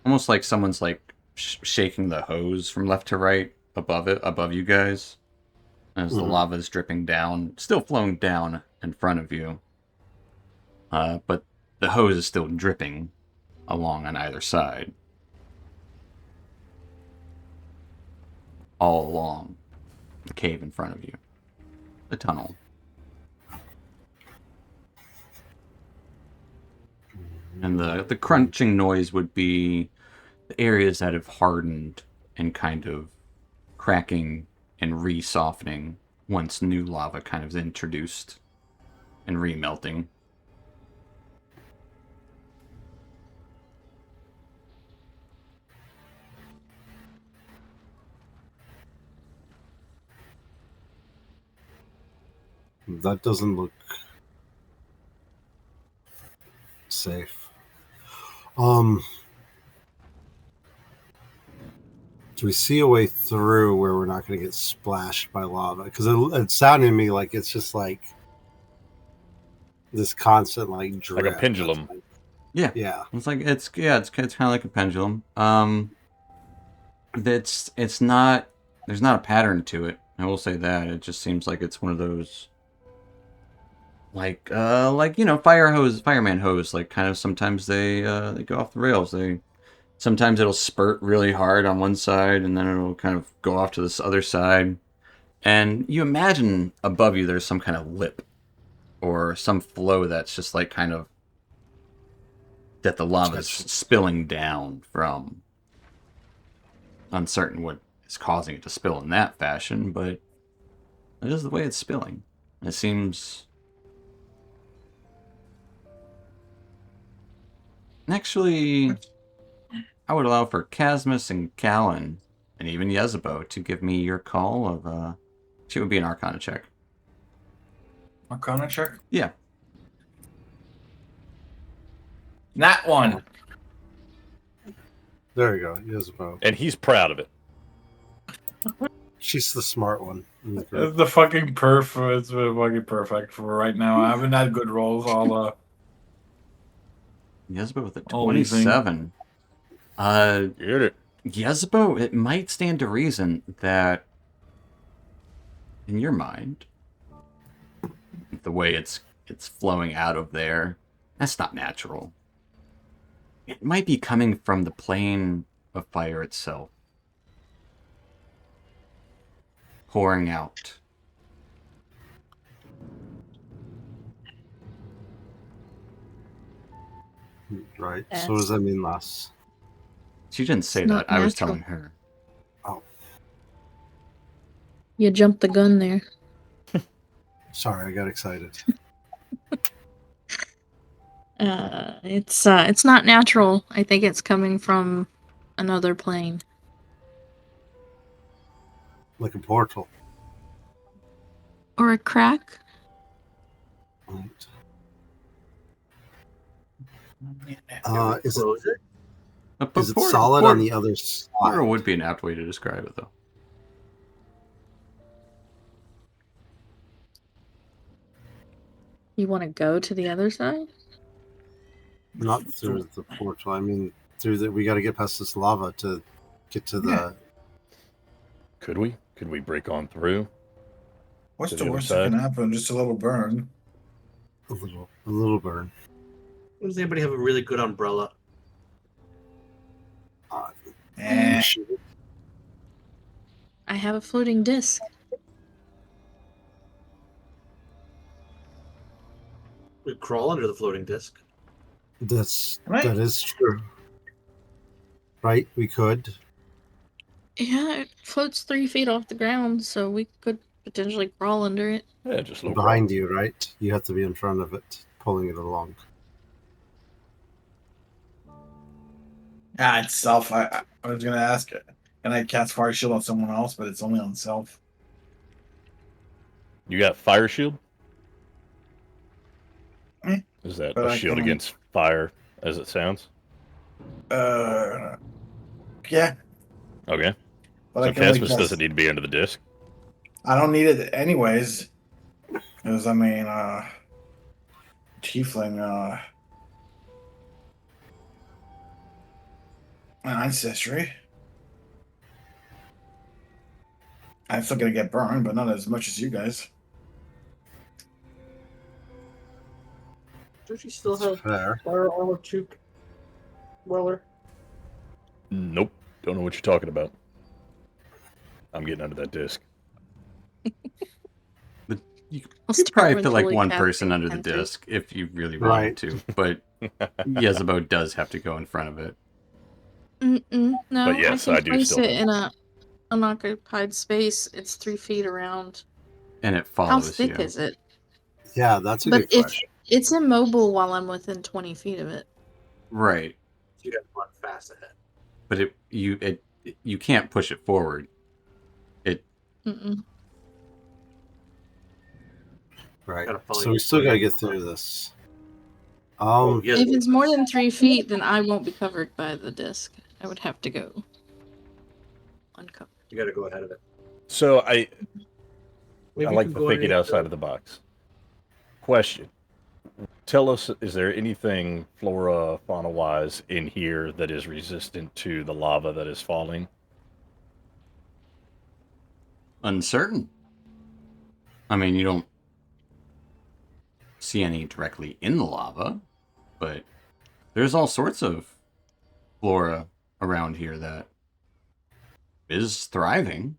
almost like someone's like shaking the hose from left to right above you guys, as the lava is dripping down, still flowing down in front of you. But the hose is still dripping along on either side. All along the cave in front of you. The tunnel. And the crunching noise would be the areas that have hardened and kind of cracking and re-softening once new lava kind of is introduced and remelting. That doesn't look safe. Do we see a way through where we're not going to get splashed by lava? Because it sounded to me like it's just like this constant like drip. Like a pendulum. Yeah. Yeah. It's kind of like a pendulum. It's not, there's not a pattern to it. I will say that. It just seems like it's one of those like fireman hose, like kind of sometimes they go off the rails. They Sometimes it'll spurt really hard on one side, and then it'll kind of go off to this other side. And you imagine above you there's some kind of lip or some flow that's just like kind of that the lava's spilling down from. Uncertain what is causing it to spill in that fashion, but it is the way it's spilling. It seems... Actually, I would allow for Casmus and Callan, and even Yezebo, to give me your call of, she would be an Arcana check. Arcana check? Yeah. That one. There you go. Yezebo. And he's proud of it. She's the smart one. In the It's group. the fucking perfect. It's the fucking perfect for right now. I haven't had good rolls. I'll Yezebo with a Only thing- 27. Get it. Yezebo, it might stand to reason that, in your mind, the way it's flowing out of there, that's not natural. It might be coming from the plane of fire itself. Pouring out. Right. So what does that mean, Lass? She didn't say It's that. not I was natural. telling her. You jumped the gun there. Sorry, I got excited. It's not natural. I think it's coming from another plane. Like a portal. Or a crack. Right. Close Is it. it solid on the other side? Portal would be an apt way to describe it, though. You want to go to the other side? Not through the portal. I mean, through the. We got to get past this lava to get to the. Could we? Could we break on through? What's To the the other worst that side? can happen? Just a little burn. A little burn. Does anybody have a really good umbrella? Eh. I have a floating disc. We crawl under the floating disc. Right. That is true. Right, we could. Yeah, it floats 3 feet off the ground, so we could potentially crawl under it. Yeah, just a little Behind you, right? You have to be in front of it, pulling it along. It's self. I was gonna ask it. Can I cast fire shield on someone else? But it's only on self. You got fire shield? Eh, Is that but a I shield can- against fire, as it sounds? Yeah. Okay. But So I can only Casmus cast- doesn't need to be under the disc. I don't need it anyways. Because I mean, tiefling, ancestry. I'm still gonna get burned, but not as much as you guys. Does she still That's have fair. fire armor too? Weller? Nope. Don't know what you're talking about. I'm getting under that disc. You I'll could start probably with fit like fully one casting person under the Enter. disc if you really Right. wanted to, but Yezebo does have to go in front of it. No, But yes, I I can do place still it have- in a unoccupied space. It's 3 feet around. And it How follows thick you. is it? Yeah, that's a But good question. it's immobile while I'm within 20 feet of it. Right. You got to run fast ahead. But you can't push it forward. Mm-mm. Right. Gotta follow So you. we still gotta get through this. Oh, yes. If it's more than 3 feet, then I won't be covered by the disc. I would have to go uncovered. You got to go ahead of it. So I Maybe you like can the go thinking underneath outside of the box. Question. Tell us, is there anything flora, fauna-wise in here that is resistant to the lava that is falling? Uncertain. I mean, you don't see any directly in the lava, but there's all sorts of flora around here that is thriving.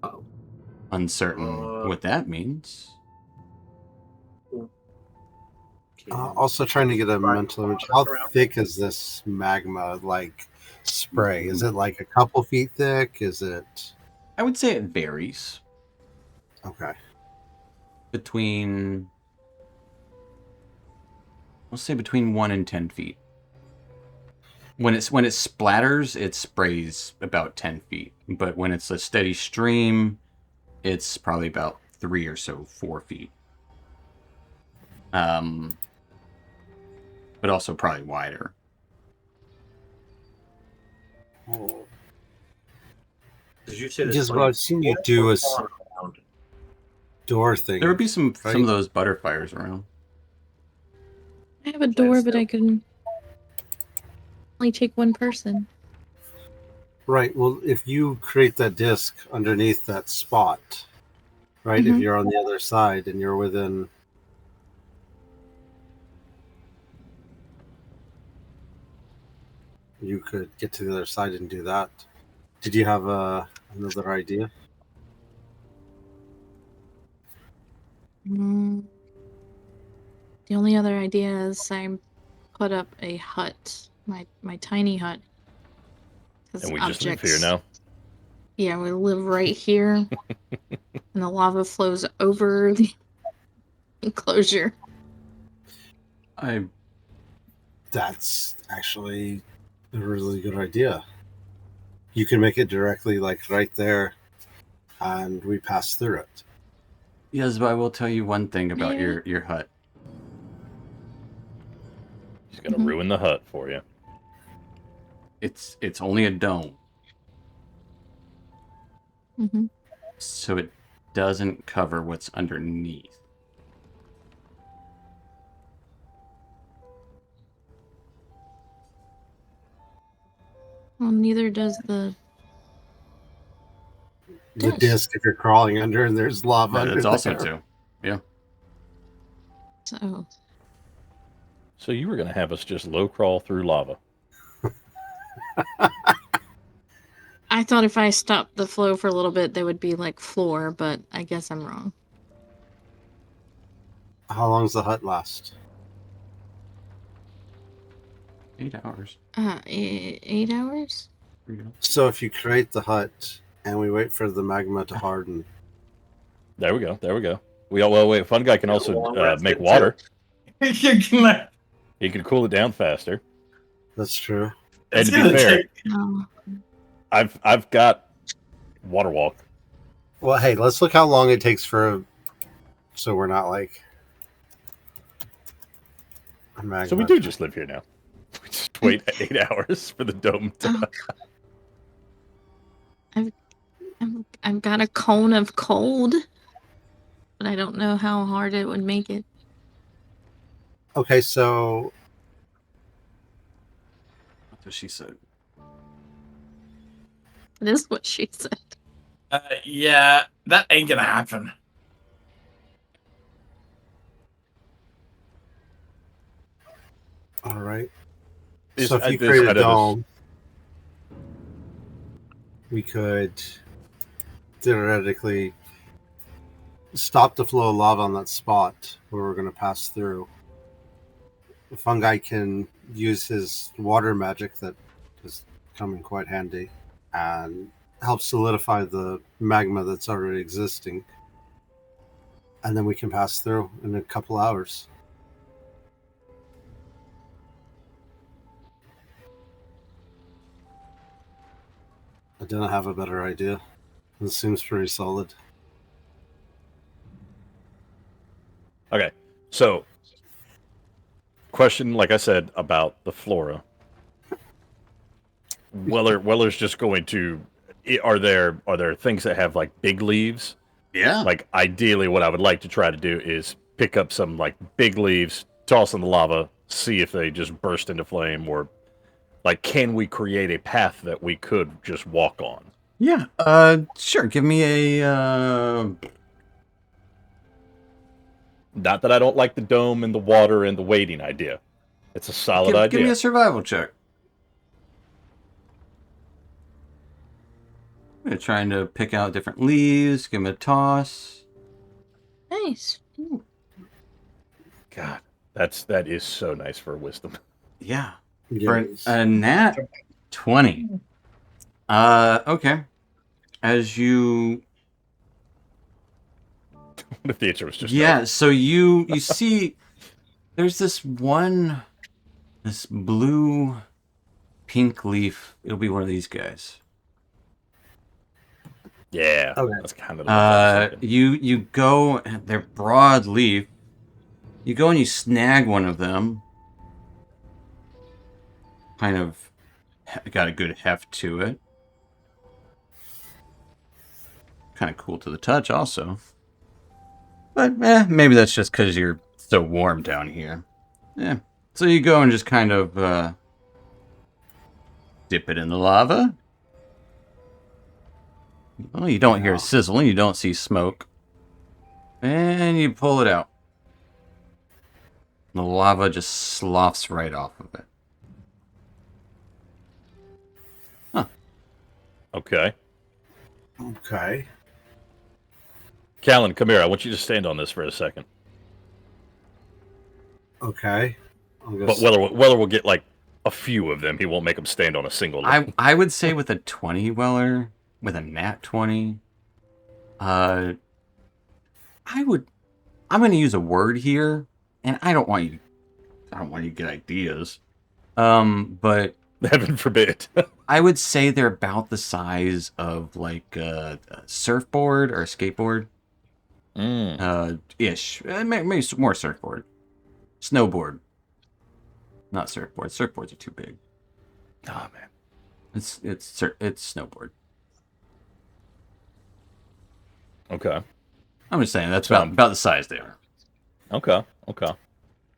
Oh. Uncertain what that means. Also trying to get a mental image. How thick is this magma like spray? Is it like a couple feet thick? Is it? I would say it varies Okay. between, we'll say between 1 and 10 feet. When it splatters, it sprays about 10 feet. But when it's a steady stream, it's probably about 3 or so, 4 feet. But also probably wider. Oh. Did you say this? Just what I've seen you do is door thing. There would be some right? of those butterflies around. I have a door, but I can only take one person. Right. Well, if you create that disc underneath that spot, right? If Mhm. you're on the other side and you're within. You could get to the other side and do that. Did you have another idea? The only other idea is I put up a hut, my tiny hut. 'Cause And we just live here objects- now. Yeah, we live right here, and the lava flows over the enclosure. That's actually a really good idea. You can make it directly like right there, and we pass through it. Yes, but I will tell you one thing about Yeah. your hut. He's gonna Mhm. ruin the hut for you. It's only a dome, Mm-hmm. so it doesn't cover what's underneath. Well, neither does the. The Disc. disc, if you're crawling under and there's lava under That's also there. too. Yeah. So So you were gonna have us just low crawl through lava. I thought if I stopped the flow for a little bit, they would be like floor, but I guess I'm wrong. How long does the hut last? 8 hours. 8 hours? There you go. So if you create the hut and we wait for the magma to harden, There we go. There we go. Well, wait. Fun guy can also long rest make too. water. You can- He can cool it down faster. that's true. And it's to be gonna fair, take- No. I've got water walk. Well, hey, let's look how long it takes for. So we're not like. a magma. So we do just live here now. We just wait 8 hours for the dome to. I've got a cone of cold, but I don't know how hard it would make it. Okay, so That's what she said. That is what she said. yeah, that ain't gonna happen. all right. Is- So if you this- create I a know this- dome, we could theoretically stop the flow of lava on that spot where we're going to pass through. The fungi can use his water magic that has come in quite handy and help solidify the magma that's already existing. And then we can pass through in a couple hours. I didn't have a better idea. This seems pretty solid. Okay, so question, like I said, about the flora. Weller's just going to. Are there things that have like big leaves? Yeah. Like ideally, what I would like to try to do is pick up some like big leaves, toss in the lava, see if they just burst into flame, or like can we create a path that we could just walk on? Yeah. Sure. Give me a. Not that I don't like the dome and the water and the waiting idea. It's a solid Give idea. me a survival check. We're trying to pick out different leaves, give them a toss. Nice. God, that is so nice for wisdom. Yeah. For Yes. a nat 20. Okay. As you... What if the answer was just Yeah, no? so you see there's this blue pink leaf. It'll be one of these guys. Yeah, Okay. that's kind of what I was thinking. You go, they're broad leaf. You go and you snag one of them. Kind of got a good heft to it. Kind of cool to the touch also. But maybe that's just because you're so warm down here. Yeah. So you go and just kind of dip it in the lava. Well, you don't hear sizzling, you don't see smoke. And you pull it out. The lava just sloughs right off of it. Huh. Okay. Okay. Callan, come here. I want you to stand on this for a second. Okay. But Weller will get like a few of them. He won't make them stand on a single one. I would say with a 20 Weller, with a nat 20, I'm going to use a word here, and I don't want you to get ideas. But Heaven forbid. I would say they're about the size of like a surfboard or a skateboard. Ish. Maybe more surfboard. Snowboard. Not surfboard. Surfboards are too big. Oh man. It's snowboard. Okay. I'm just saying that's about the size they are. Okay.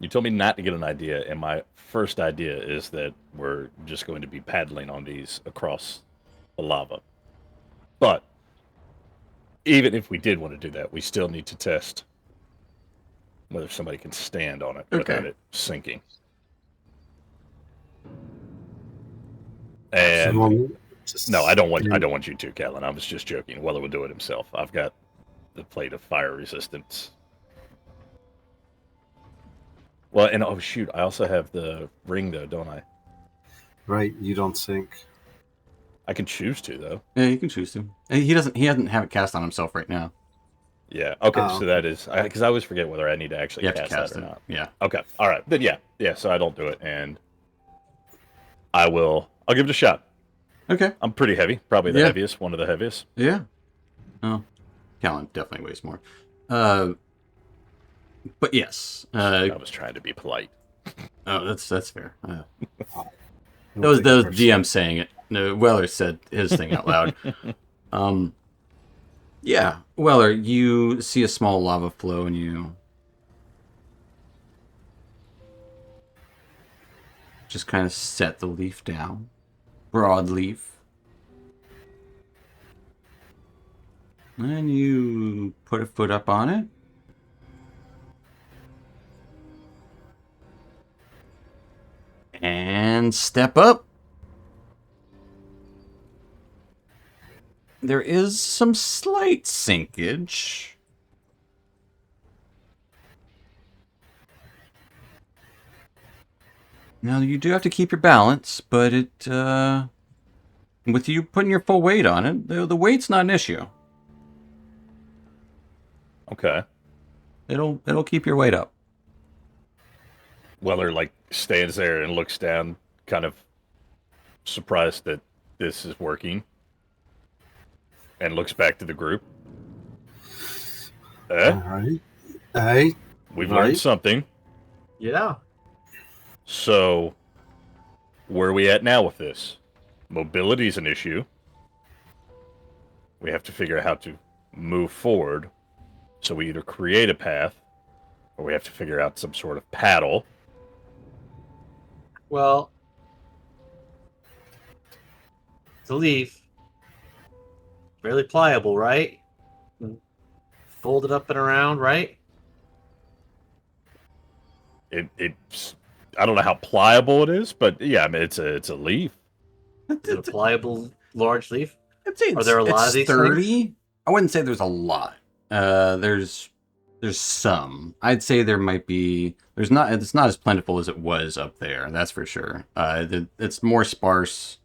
You told me not to get an idea, and my first idea is that we're just going to be paddling on these across the lava. But even if we did want to do that, we still need to test whether somebody can stand on it without it sinking. And no, I don't want you to, Callan. I was just joking. Weller will do it himself. I've got the plate of fire resistance. Well, and oh shoot, I also have the ring though, don't I? Right, you don't sink. I can choose to though. Yeah, you can choose to. He doesn't have it cast on himself right now. Yeah. Okay. So that is because I always forget whether I need to actually cast that or not. Yeah. Okay. All right. Then yeah. So I don't do it, and I'll give it a shot. Okay. I'm pretty heavy, probably the heaviest, one of the heaviest. Yeah. Oh, Callan definitely weighs more. But yes. I was trying to be polite. Oh, that's fair. That was GM saying it. No, Weller said his thing out loud. Yeah, Weller, you see a small lava flow and you just kind of set the leaf down. Broad leaf. And you put a foot up on it. And step up. There is some slight sinkage. Now, you do have to keep your balance, but with you putting your full weight on it, the weight's not an issue. Okay. It'll keep your weight up. Weller stands there and looks down, kind of surprised that this is working, and looks back to the group. All right. Hey. We've learned something. Yeah. So, where are we at now with this? Mobility is an issue. We have to figure out how to move forward. So we either create a path, or we have to figure out some sort of paddle. Well, it's a leaf. Fairly pliable, right? Fold it up and around, right? It's I don't know how pliable it is, but yeah, I mean it's a leaf. Is it a pliable large leaf? I'd say Are there a lot of these sturdy. I wouldn't say there's a lot. There's some. I'd say there might be. There's not. It's not as plentiful as it was up there. That's for sure. It's more sparse.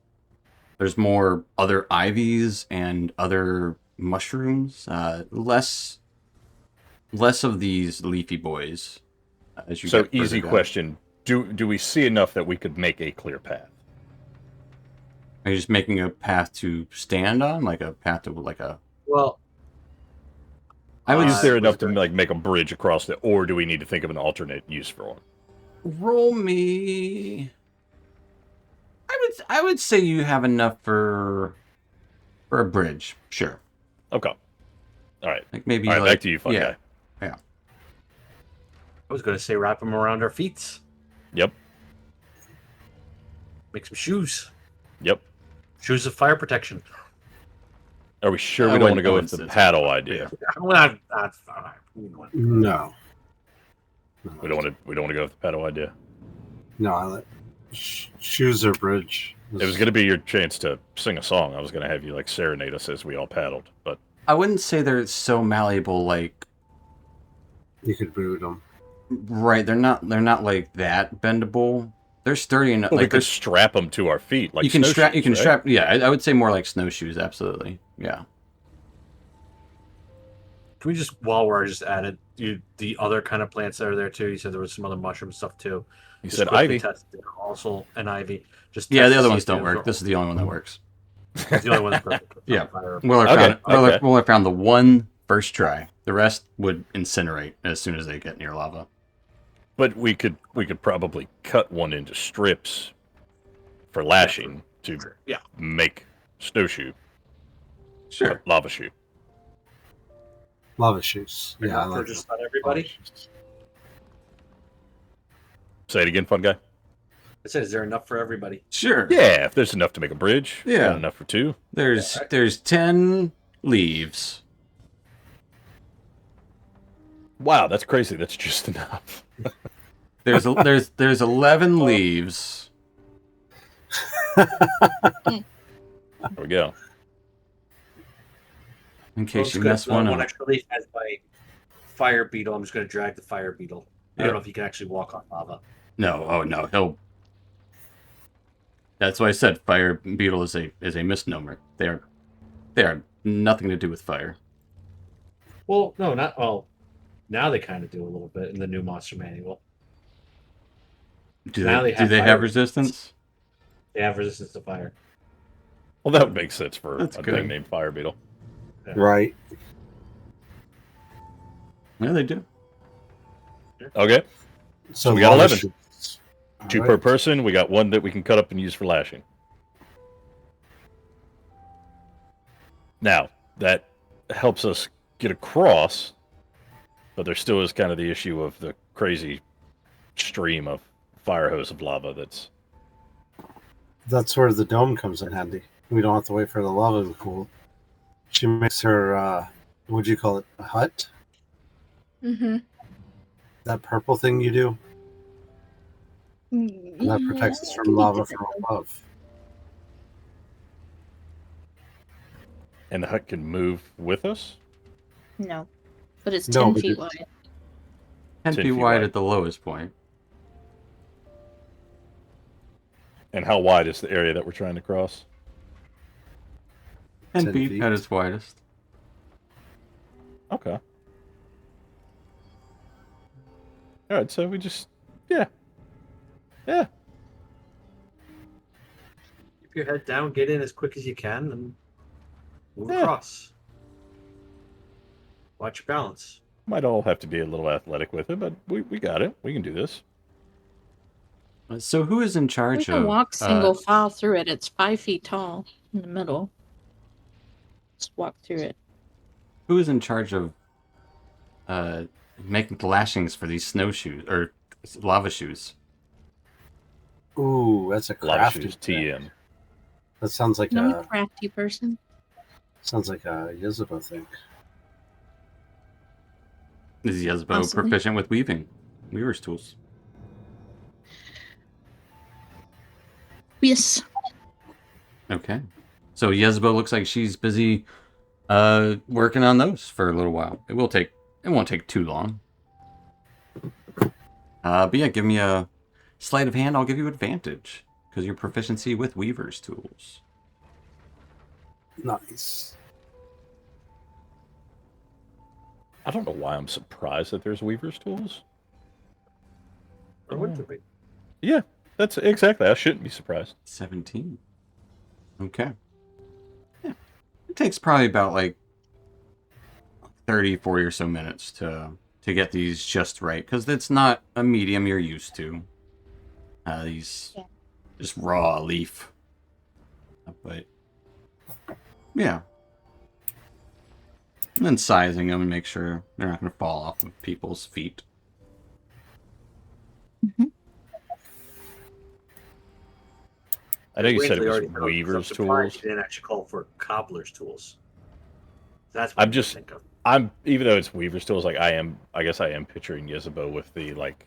There's more other ivies and other mushrooms. Less of these leafy boys. As you So get further easy down. question: Do we see enough that we could make a clear path? Are you just making a path to stand on, like a path to like a? Well, I would Is there was enough to good. like make a bridge across it, or do we need to think of an alternate use for one? roll me. I would say you have enough for a bridge. Sure. Okay. All right. Like maybe All right. like, Back to you, fun guy. I was going to say wrap them around our feet. Yep. Make some shoes. Yep. Shoes of fire protection. Are we sure I we don't want to wouldn't- I go wouldn't with the say so. paddle idea? No. We don't want to go with the paddle idea. No, shoes or bridge. It was going to be your chance to sing a song. I was going to have you like serenade us as we all paddled, but I wouldn't say they're so malleable. Like You could boot them. right, they're not like that bendable. They're sturdy enough. well, we Like could they're strap them to our feet like you can strap. You can snowshoes, right? strap. Yeah, I would say more like snowshoes. Absolutely. Yeah. Can we just, while we're just at it, the other kind of plants that are there too? You said there was some other mushroom stuff too. You Just said quickly ivy. test it. Also an ivy. Just Yeah, test the to other see ones if don't there's work. This is the only one that works. the only one that's perfect. Yeah. Fire. Mueller Okay, found okay. Mueller found the one first try. The rest would incinerate as soon as they get near lava. But we could probably cut one into strips for lashing to Yeah. make snowshoe, Sure. lava shoe. Lava shoes. Yeah, I For like just them. about everybody. Lava shoes. Say it again, fun guy. I said, is there enough for everybody? Sure. Yeah, if there's enough to make a bridge, we Yeah. got enough for two. There's Yeah, right. there's 10 leaves. Wow, that's crazy. That's just enough. There's 11 leaves. There we go. In case Well, you good. miss one One up. extra leaf as my fire beetle. I'm just going to drag the fire beetle. I Yeah. don't know if you can actually walk on lava. No, oh no, he'll. That's why I said fire beetle is a misnomer. They are nothing to do with fire. Well, no, not well. Now they kind of do a little bit in the new monster manual. Do Now they they have do they fire have resistance. resistance? They have resistance to fire. Well, that would make sense for That's a good. thing named Fire Beetle. Right. Yeah, they do. Okay, So we got lava 11. shoes. All two right. per person. We got one that we can cut up and use for lashing. Now, that helps us get across, but there still is kind of the issue of the crazy stream of fire hose of lava that's... That's where the dome comes in handy. We don't have to wait for the lava to cool. She makes her, what'd you call it, a hut? Mm-hmm. That purple thing you do? And that protects us from lava from above. And the hut can move with us? No, but it's No, 10 but feet it- wide. 10 feet wide at the lowest point. And how wide is the area that we're trying to cross? 10 10 feet feet. at its widest. Okay. All right, so we just... Yeah. Yeah. Keep your head down, get in as quick as you can, and move Yeah. across. Watch your balance. Might all have to be a little athletic with it, but we got it. We can do this. So who is in We charge can of walk single file through it. It's 5 feet tall in the middle. Just walk through it. who is in charge of making the lashings for these snowshoes or lava shoes? Ooh, that's a Lava crafty shoes, thing. TM. That sounds like No a crafty person. Yezebo thing. Is Yezbo Possibly. proficient with weaving? Weaver's tools. Yes. Okay. So Yezbo looks like she's busy working on those for a little while. It won't take too long. But yeah, give me a sleight of hand. I'll give you advantage because your proficiency with Weaver's tools. Nice. I don't know why I'm surprised that there's Weaver's tools. Or would there be? Yeah, that's exactly. I shouldn't be surprised. 17. Okay. Yeah. It takes probably about like 30, 40 or so minutes to get these just right because it's not a medium you're used to. These just raw leaf. But yeah. And then sizing them and make sure they're not going to fall off of people's feet. I know you said it Weirdly, was already covered, Weaver's I'm surprised tools. You didn't actually call for cobbler's tools. That's what I'm just, think of. even though it's Weaver's tools, like I guess I am picturing Yezebo with the like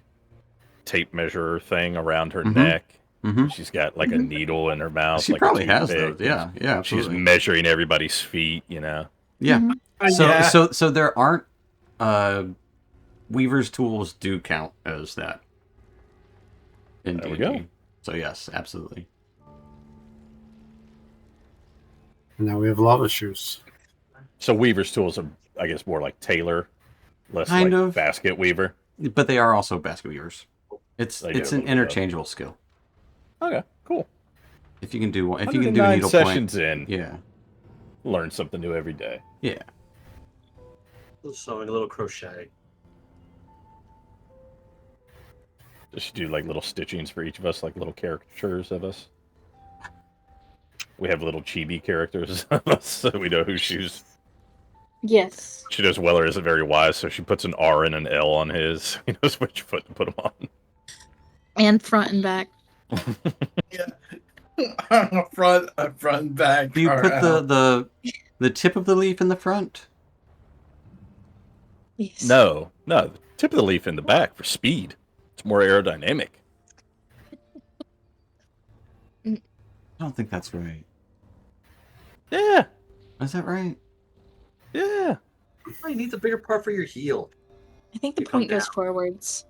tape measure thing around her neck. Mm-hmm. She's got like a needle in her mouth. She like probably a has toothpick, those. Yeah, yeah, She's absolutely. measuring everybody's feet, you know. Yeah. Mhm. So there aren't Weaver's tools do count as that. In There we D&D. go. So yes, absolutely. And now we have lava shoes. So Weaver's tools are, I guess, more like tailor, less Kind like of. basket weaver. But they are also basket weavers. It's They do a an little bit of- interchangeable skill. Okay, cool. If you can do one, if you can do 109 needlepoint, sessions in, yeah, learn something new every day. yeah. A little sewing, a little crochet. Just do like little stitchings for each of us, like little caricatures of us. We have little chibi characters of us, so we know who she's. Yes. She knows Weller isn't very wise, so she puts an R and an L on his. He knows which foot to put him on. And front and back. front and back. Do you or put out. the tip of the leaf in the front? Yes. No, the tip of the leaf in the back for speed. It's more aerodynamic. I don't think that's right. Yeah, Is that right? yeah. Oh, you need the bigger part for your heel. I think the You come point goes down. forwards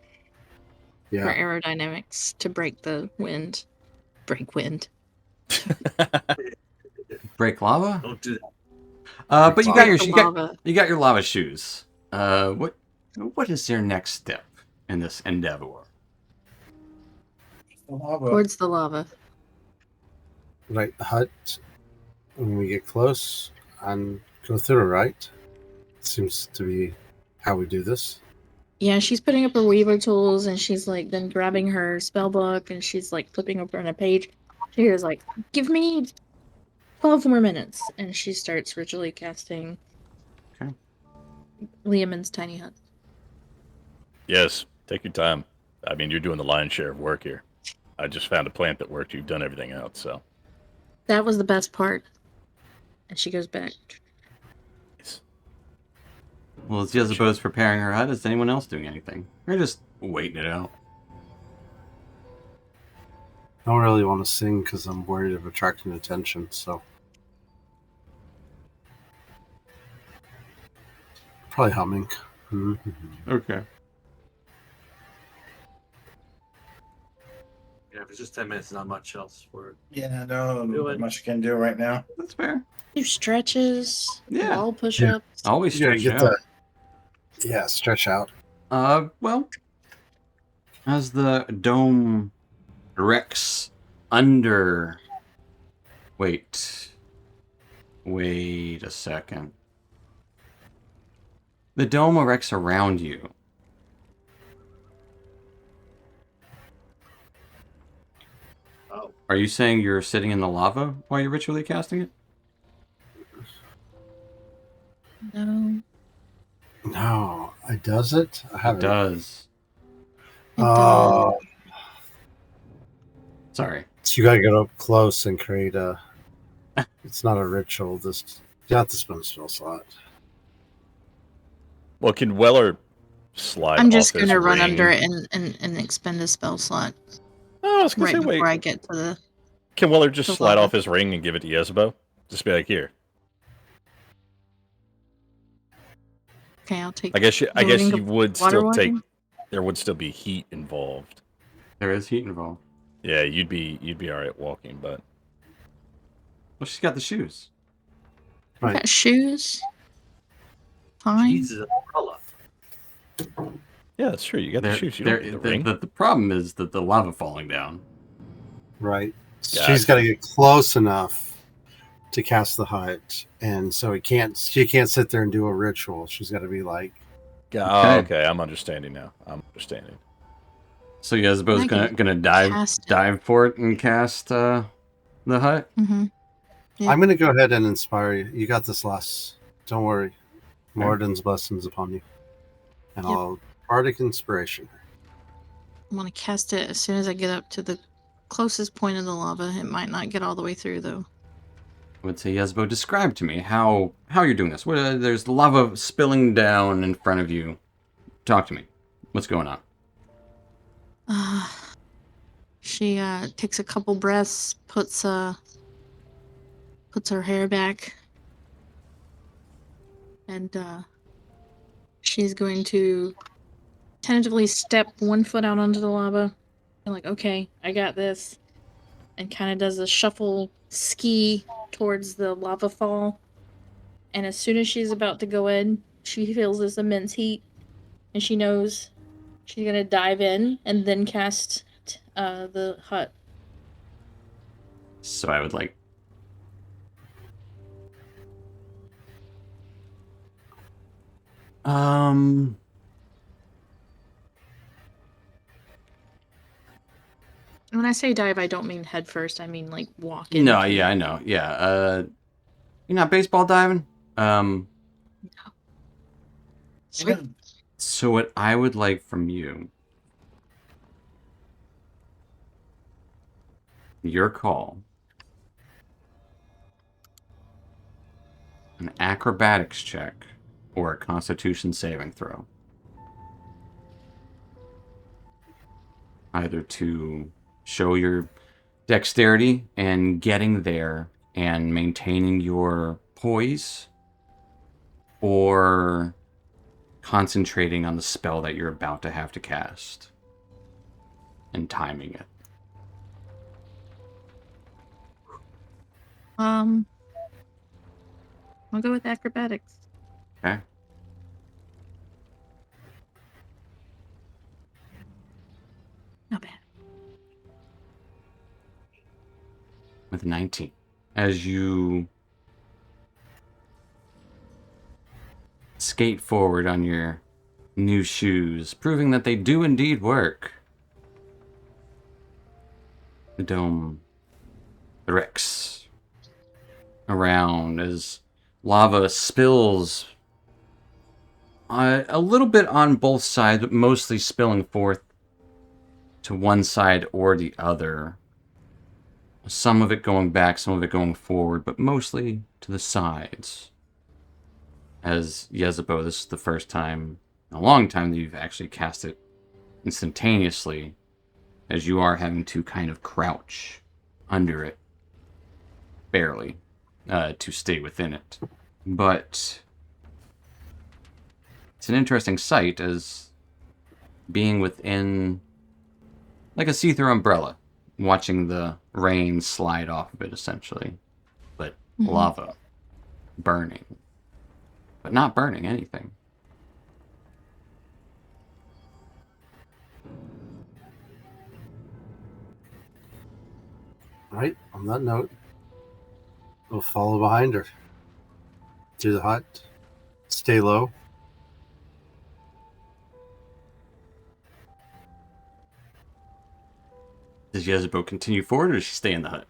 for Yeah. aerodynamics to break the wind. Break wind. Break lava? Don't do that. But you got Break the you lava. got your lava shoes. What is your next step in this endeavor? Lava. Towards the lava. Right, the hut. When we get close and go through, right? Seems to be how we do this. Yeah, she's putting up her weaver tools and she's like then grabbing her spell book and she's like flipping over on a page. She hears like, give me 12 more minutes. And she starts ritually casting Okay. Liamon's tiny hut. Yes, take your time. I mean, you're doing the lion's share of work here. I just found a plant that worked. You've done everything else, so. That was the best part. And she goes back. Well, as Yezebo's preparing her hut, is anyone else doing anything? Or just waiting it out? I don't really want to sing because I'm worried of attracting attention, so. Probably humming. Okay. Yeah, if it's just 10 minutes, not much else for it. Yeah, no, Do it. not much I can do right now. That's fair. Do stretches. Yeah. Wall push-ups. Always You gotta stretch get out. the. Yeah, stretch out. Well, as the dome erects under. Wait a second. The dome erects around you. Oh, Are you saying you're sitting in the lava while you're ritually casting it? No. No, it does it? I It haven't. does. It Oh, Sorry. so you gotta get up close and create a. It's not a ritual. This you have to spend a spell slot. Well, can Weller slide I'm just off his gonna run ring? under it and expend a spell slot Oh, I was gonna right say, before wait. I get to the. Can Weller just The slide lava. off his ring and give it to Yezbo? Just be like, here. Okay, I'll take. I guess the ring you of would water still take. walking. There would still be heat involved. There is heat involved. Yeah, you'd be all right walking, but Well, she's got the shoes. I Right. got shoes. Fine. Jesus, umbrella. yeah, that's true. You got the shoes. You don't need the ring. The problem is that the lava falling down. Right. Gotcha. She's got to get close enough to cast the hut, and so she can't sit there and do a ritual. She's got to be like, Okay, I'm understanding now. I'm understanding. So Yezbo's I can gonna cast it. dive for it and cast the hut. Mm-hmm. Yeah. I'm going to go ahead and inspire you. You got this, Lass. Don't worry. Morden's blessings upon you. And Yep. I'll bardic inspiration. I'm gonna cast it as soon as I get up to the closest point of the lava. It might not get all the way through though. I would say, Yezbo, describe to me how you're doing this. There's lava spilling down in front of you. Talk to me. What's going on? She takes a couple breaths, puts her hair back, and she's going to tentatively step one foot out onto the lava. And like, okay, I got this. And kind of does a shuffle ski towards the lava fall. And as soon as she's about to go in, she feels this immense heat. And she knows she's going to dive in and then cast the hut. So I would like. When I say dive, I don't mean head first. I mean like walk in. No, yeah, I know. Yeah. You're not baseball diving? Sweet. So what I would like from you, your call, an acrobatics check or a constitution saving throw. Either to show your dexterity and getting there and maintaining your poise, or concentrating on the spell that you're about to have to cast and timing it. I'll go with acrobatics. Okay. Not bad. With 19. As you skate forward on your new shoes, proving that they do indeed work. The dome thricks around as lava spills a little bit on both sides, but mostly spilling forth to one side or the other. Some of it going back, some of it going forward, but mostly to the sides. As Yezebo, this is the first time in a long time that you've actually cast it instantaneously, as you are having to kind of crouch under it, barely, to stay within it. But it's an interesting sight as being within, like a see-through umbrella, watching the rain slide off of it, essentially. But lava burning. But not burning anything. Right, on that note, we'll follow behind her to the hut. Stay low. Does Yezebo continue forward, or does she stay in the hut?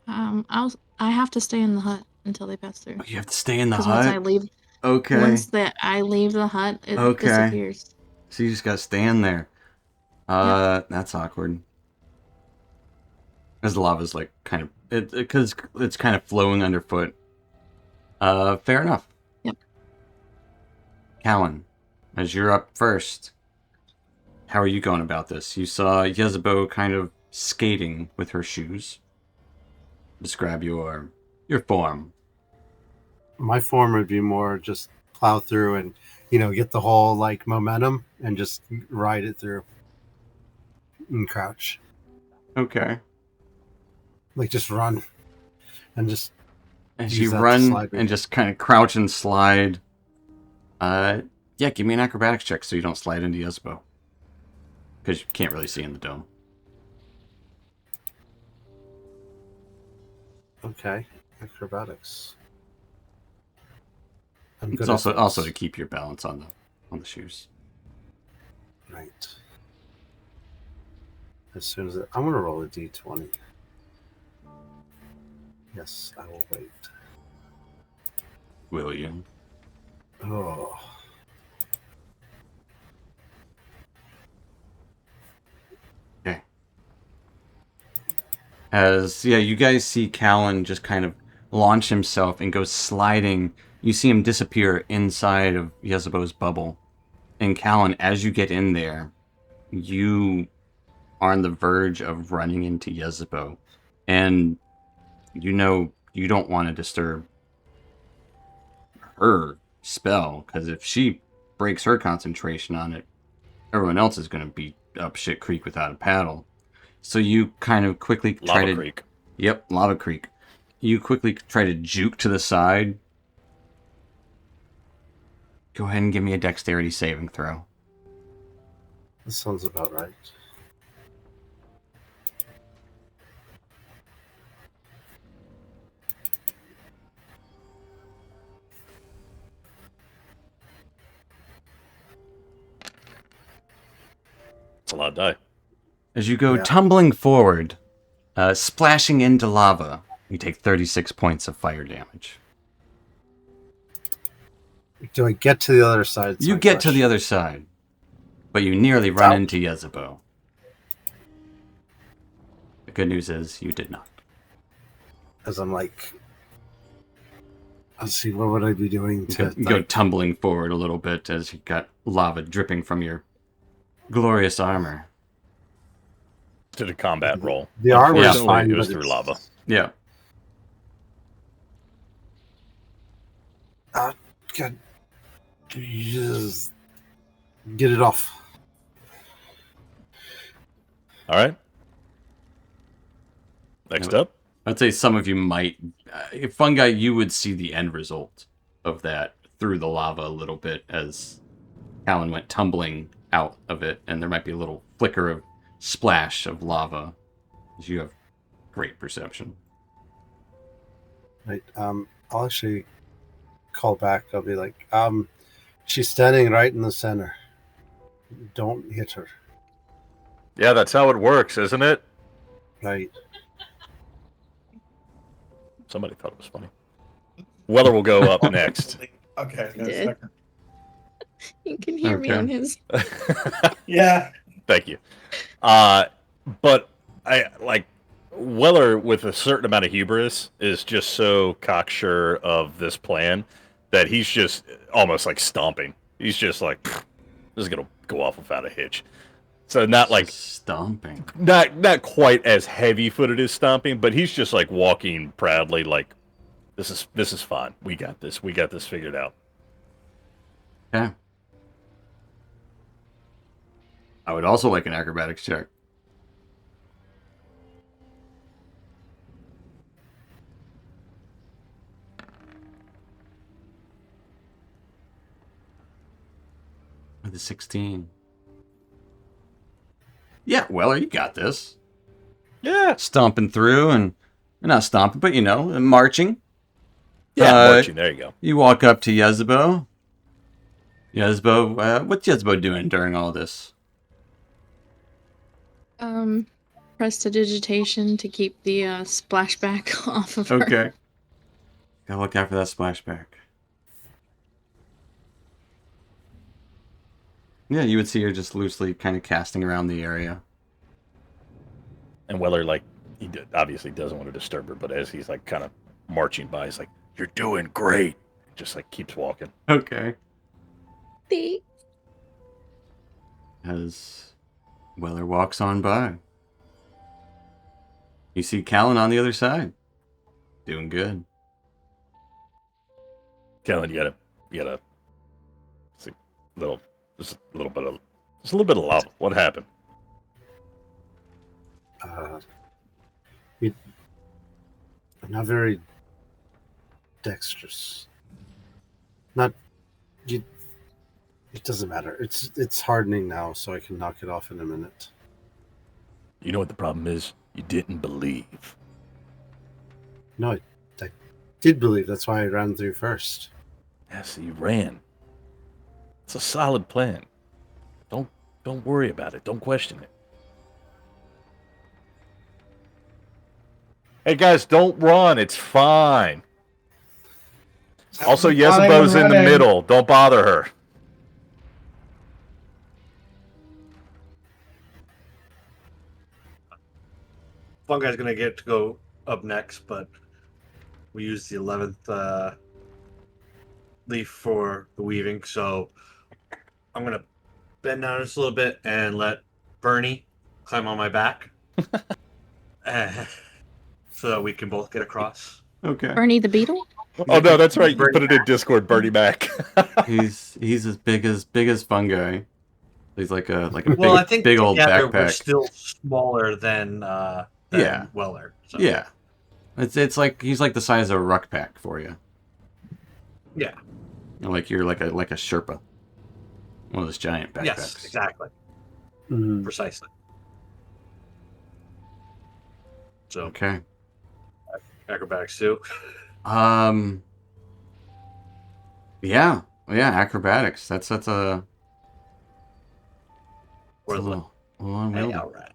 I have to stay in the hut until they pass through. Oh, you have to stay in the Because hut? once I leave, Okay. once that I leave the hut, it Okay. disappears. So you just gotta stand there. That's awkward. As the lava's like kind of, because it's kind of flowing underfoot. Fair enough. Yep. Callan, as you're up first, how are you going about this? You saw Yezebo kind of skating with her shoes. Describe your form. My form would be more just plow through and, get the whole like momentum and just ride it through and crouch. Okay. Like just run and just As use you that to run slide me. and just kind of crouch and slide. Yeah, give me an acrobatics check so you don't slide into Yesbo. Because you can't really see in the dome. Okay, acrobatics. I'm good It's at those. also to keep your balance on the shoes. Right. As soon as I'm gonna roll a d20. Yes, I will wait. Will you? Oh, Okay. As you guys see Callan just kind of launch himself and go sliding. You see him disappear inside of Yezebo's bubble. And Callan, as you get in there, you are on the verge of running into Yezebo. And you don't want to disturb her spell, because if she breaks her concentration on it, everyone else is going to be up shit creek without a paddle. So you kind of quickly try Lava to... Creek. Yep, Lava Creek. You quickly try to juke to the side. Go ahead and give me a dexterity saving throw. this sounds about right. It's a lot of die. As you go Yeah. tumbling forward, splashing into lava, you take 36 points of fire damage. Do I get to the other side? You get to the other side, but you nearly run into Yezebo. The good news is you did not. As I'm like, let's see, what would I be doing to You go tumbling forward a little bit as you got lava dripping from your glorious armor. Did a combat roll. The armor is Unfortunately, fine, it was but through it's- lava. Yeah. God, you just get it off. All right. Next up. I'd say some of you might... if Fungi, you would see the end result of that through the lava a little bit as Callan went tumbling out of it, and there might be a little flicker of splash of lava as you have great perception. Right. I'll actually call back. I'll be like, she's standing right in the center. Don't hit her. Yeah, that's how it works, isn't it? Right. Somebody thought it was funny. Weather will go up next. Okay. He did. second. You can hear me Okay. on his. Yeah. Thank you. But I like Weller with a certain amount of hubris is just so cocksure of this plan that he's just almost like stomping. He's just like, this is gonna go off without a hitch. So not like Stomping. not quite as heavy footed as stomping, but he's just like walking proudly, like this is fine. We got this. We got this figured out. Yeah. I would also like an acrobatics check. With a 16. Yeah, Weller, you got this. Yeah. Stomping through and not stomping, but marching. Yeah, marching. There you go. You walk up to Yezebo. Yezebo, what's Yezebo doing during all this? Prestidigitation to keep the splashback off of her. Okay. Gotta look out for that splashback. Yeah, you would see her just loosely kind of casting around the area. And Weller, like, obviously doesn't want to disturb her, but as he's like kind of marching by, he's like, "You're doing great." Just like keeps walking. Okay. Thanks. As Weller walks on by. You see Callan on the other side. Doing good. Kellen, you gotta, just a little bit of lava. What happened? I'm not very dexterous. Not you. It doesn't matter. It's hardening now, so I can knock it off in a minute. You know what the problem is? You didn't believe. No, I did believe. That's why I ran through first. Yes, you ran. It's a solid plan. Don't worry about it. Don't question it. Hey guys, don't run. It's fine. Also, I'm not Yezebo's even in the running. middle. Don't bother her. Fungi's gonna get to go up next, but we use the 11th leaf for the weaving, so I'm gonna bend down just a little bit and let Bernie climb on my back, so that we can both get across. Okay. Bernie the Beetle? Oh no, that's right. You Bernie put it in Discord, Bernie Mac. He's as big as fungi. He's like a Well, I think big old together we're backpack. still smaller than Yeah. Weller. So. Yeah. It's like he's like the size of a ruck pack for you. Yeah. Like you're like a Sherpa. One of those giant backpacks. Yes, exactly. Mm. Precisely. So Okay. acrobatics too. Yeah. Acrobatics. That's a Or it's a the little unwieldy. all right.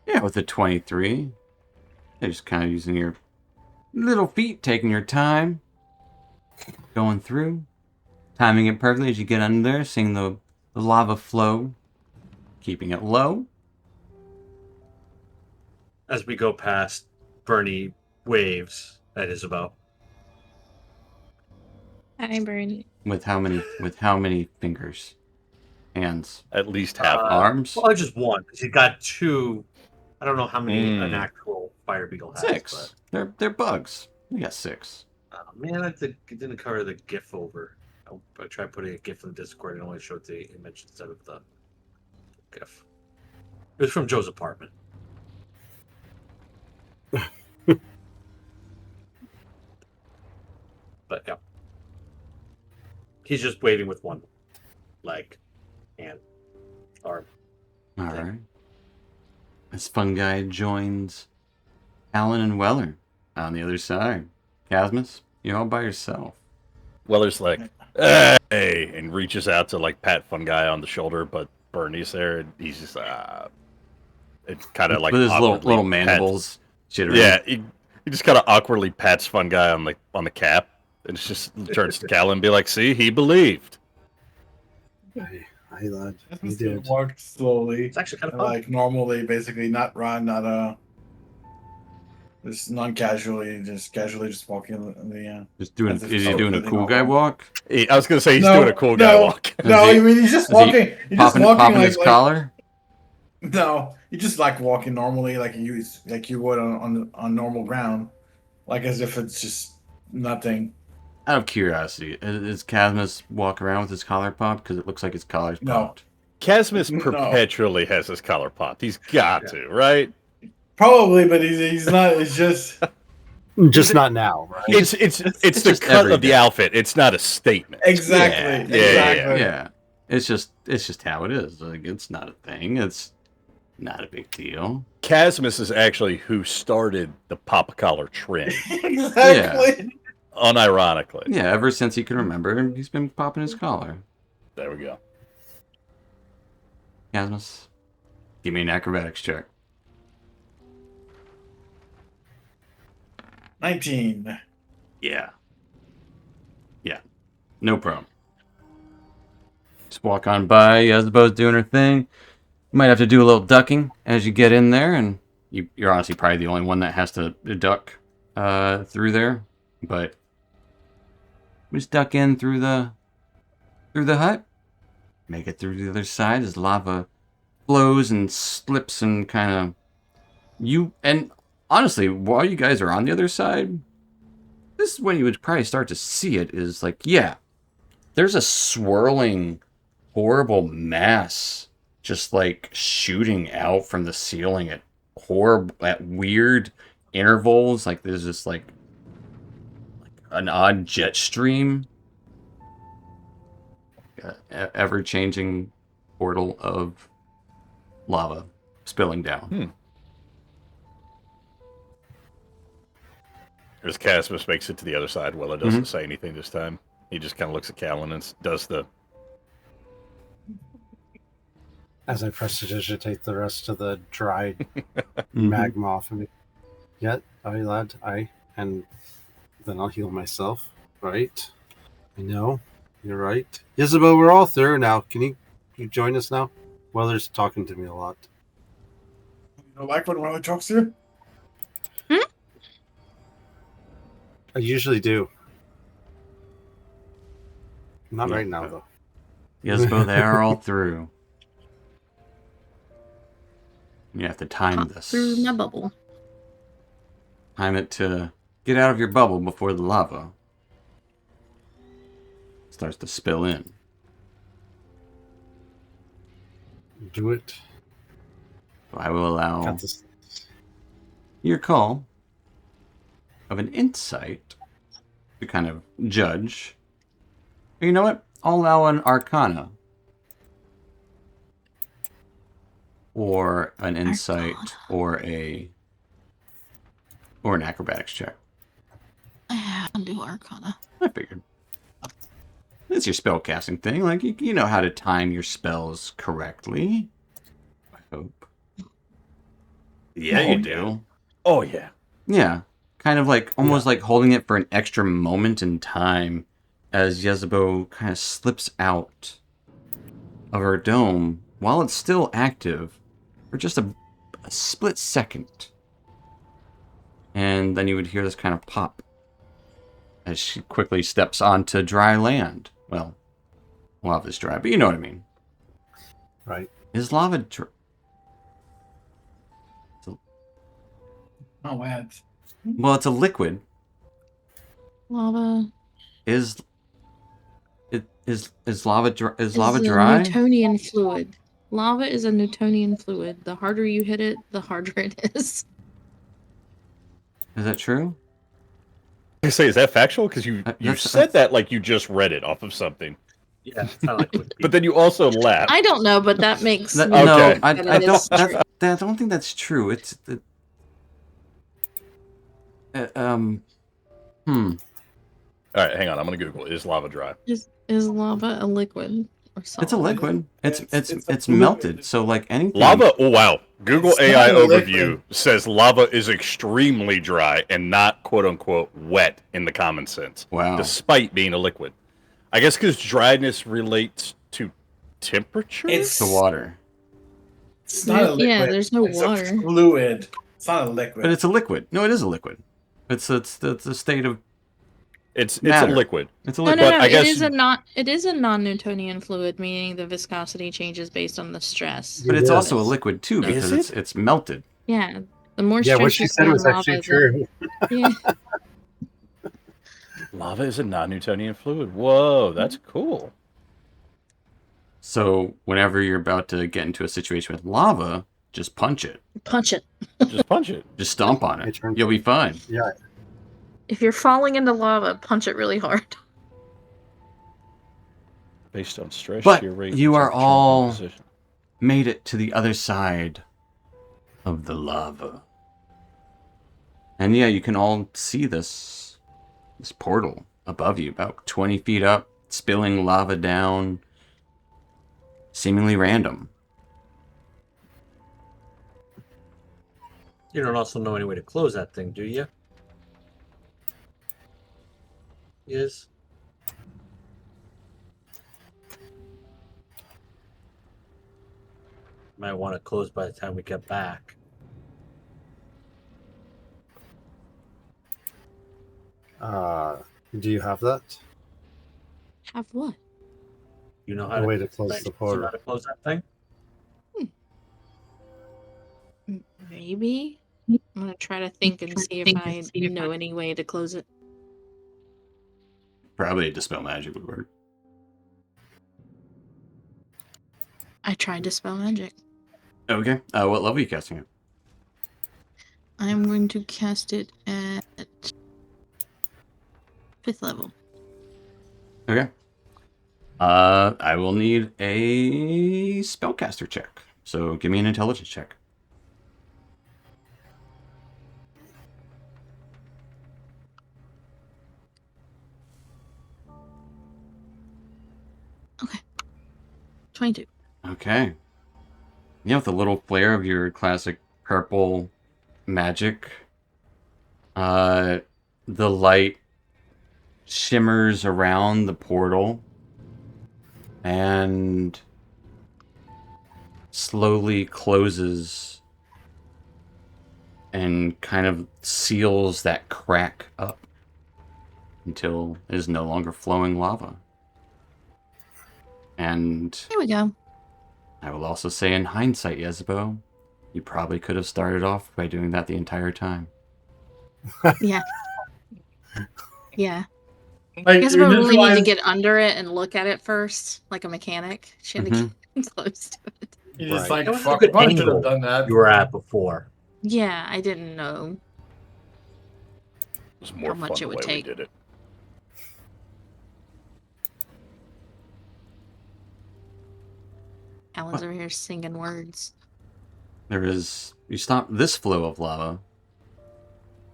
Yeah, with a 23. You're just kind of using your little feet, taking your time, going through, timing it perfectly as you get under there, seeing the lava flow, keeping it low. As we go past, Bernie waves at Isabel. Hi, Bernie. With how many fingers? Hands? At least half. Arms? Well, just one. Because he got two. I don't know how many an actual fire beetle has. 6. They're bugs. They got 6. But, man, it didn't cover the GIF over. I tried putting a GIF in the Discord and only showed the image instead of the GIF. It was from Joe's apartment. But yeah. He's just waving with one leg, hand, arm. All right. This fungi joins Alan and Weller on the other side. Casmus, you're all by yourself. Weller's like, hey, and reaches out to like pat Fungi on the shoulder, but Bernie's there, and he's just it's kind of like with his little awkwardly mandibles. pats- Yeah, he just kind of awkwardly pats Fungi on the cap, and it's just turns to Cal and be like, "See, he believed." Hi, lad. You He did. walked slowly, It's actually kind of fun. like normally, basically not run, not just non-casually, just casually, just walking in the. Just doing. As if Is he so, doing a really cool not guy wrong. walk? I was gonna say he's doing a cool guy walk. No, Is he- I mean he's just is he walking. You're just walking Popping like, his collar. No, you just like walking normally, like you would on normal ground, like as if it's just nothing. Out of curiosity, does Casmus walk around with his collar popped? Because it looks like his collar's No. popped. Casmus No. perpetually has his collar popped. He's got to, right? Probably, but he's not. It's just Just not now, right? It's the just cut every of the day. outfit. It's not a statement. exactly, Yeah. exactly. Yeah, it's just how it is. Like it's not a thing. It's not a big deal. Casmus is actually who started the pop collar trend, Exactly. unironically. Yeah, ever since he can remember, he's been popping his collar. There we go. Casmus, give me an acrobatics check. 19. Yeah. No problem. Just walk on by. Yezebo's doing her thing. You might have to do a little ducking as you get in there, and you're honestly probably the only one that has to duck through there. But just duck in through the hut. Make it through the other side as lava flows and slips and kind of And honestly, while you guys are on the other side, this is when you would probably start to see it. Is like, yeah, there's a swirling, horrible mass just like shooting out from the ceiling at weird intervals. Like there's just like an odd jet stream, ever changing portal of lava spilling down. As Casmus makes it to the other side, Willa doesn't say anything this time. He just kind of looks at Callan and does the... As I prestidigitate the rest of the dried magma off of me. Yeah, aye, lad, aye. And then I'll heal myself. Right. I know. You're right. Isabel, we're all through now. Can you join us now? Weller's talking to me a lot. You don't like when Weller talks to you? I usually do. Not right now, though. Yes, but they are all through. You have to time this. Through my bubble. Time it to get out of your bubble before the lava starts to spill in. Do it. So I will allow your call of an insight to kind of judge. You know what? I'll allow an arcana. Or an insight or an acrobatics check. I'll do arcana. I figured. It's your spell casting thing. Like, you know how to time your spells correctly. I hope. Yeah, you do. Oh, yeah. Yeah. Kind of like, almost like holding it for an extra moment in time as Yezebo kind of slips out of her dome while it's still active for just a split second. And then you would hear this kind of pop as she quickly steps onto dry land. Well, lava's dry, but you know what I mean. Right. Is lava dry? Oh, wow. Well, it's a liquid. Lava. Is lava dry? Is lava a dry? Newtonian fluid. Lava is a Newtonian fluid. The harder you hit it, the harder it is. Is that true? I say, is that factual? Because you said that like you just read it off of something. Yeah, it's kind of like. But then you also laughed. I don't know, but that makes me No, Okay. I that it don't. is true. I don't think that's true. It's All right, hang on. I'm gonna Google. Is lava dry? Is lava a liquid or solid? It's a liquid. It's a melted. liquid. So like anything. Lava. Oh wow. Google It's AI not a overview liquid. says lava is extremely dry and not quote unquote wet in the common sense. Wow. Despite being a liquid. I guess because dryness relates to temperature. It's The water. It's not a liquid. Yeah, there's no it's water. A fluid. It's not a liquid. But it's a liquid. No, it is a liquid. It's a state of It's matter. a liquid. It's a No, liquid. no, But no. I guess- It is a non-Newtonian fluid, meaning the viscosity changes based on the stress. But it's Yeah. also a liquid too because Is it's melted. Yeah, the more Yeah, stress what she you said put was on actually lava, true. Yeah. Lava is a non-Newtonian fluid. Whoa, that's cool. So whenever you're about to get into a situation with lava, just punch it. Punch it. Just punch it. Just stomp on My it. turn. You'll be fine. Yeah. If you're falling into lava, punch it really hard. Based on stress, But shear rate, you are temperature, and all- composition. Made it to the other side of the lava. And yeah, you can all see this portal above you, about 20 feet up, spilling lava down, seemingly random. You don't also know any way to close that thing, do you? Yes. Might want to close by the time we get back. Do you have that? Have what? You know how A to way to close like, the you know portal. how to close that thing? Maybe. I'm gonna try to think and see if I know any way to close it. Probably dispel magic would work. I tried to spell magic. Okay. What level are you casting it? I'm going to cast it at 5th level. Okay. I will need a spellcaster check. So give me an intelligence check. Okay. 22. Okay. Yeah, with a little flare of your classic purple magic, the light shimmers around the portal and slowly closes and kind of seals that crack up until it is no longer flowing lava. And Here we go. I will also say, in hindsight, Yezebo, you probably could have started off by doing that the entire time. Yeah. Yeah. Like, I guess we really need to initialize- get under it and look at it first, like a mechanic. She had to get close to it. You just Right. like, That was a fuck, good I should angle have done that. you were at before. Yeah, I didn't know. It was more How much fun it the would way take. we did it. Alan's over here singing words. You stop this flow of lava.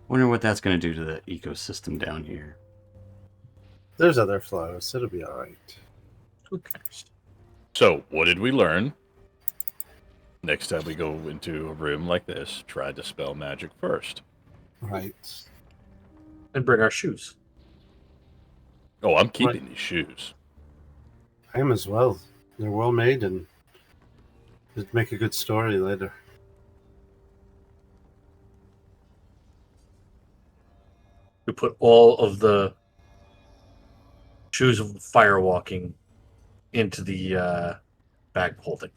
Wonder what that's going to do to the ecosystem down here. There's other flows. It'll be all right. Who cares? So, what did we learn? Next time we go into a room like this, try to spell magic first. Right. And bring our shoes. Oh, I'm keeping these shoes. I am as well. They're well made and it'd make a good story later. We put all of the shoes of firewalking into the bag holding.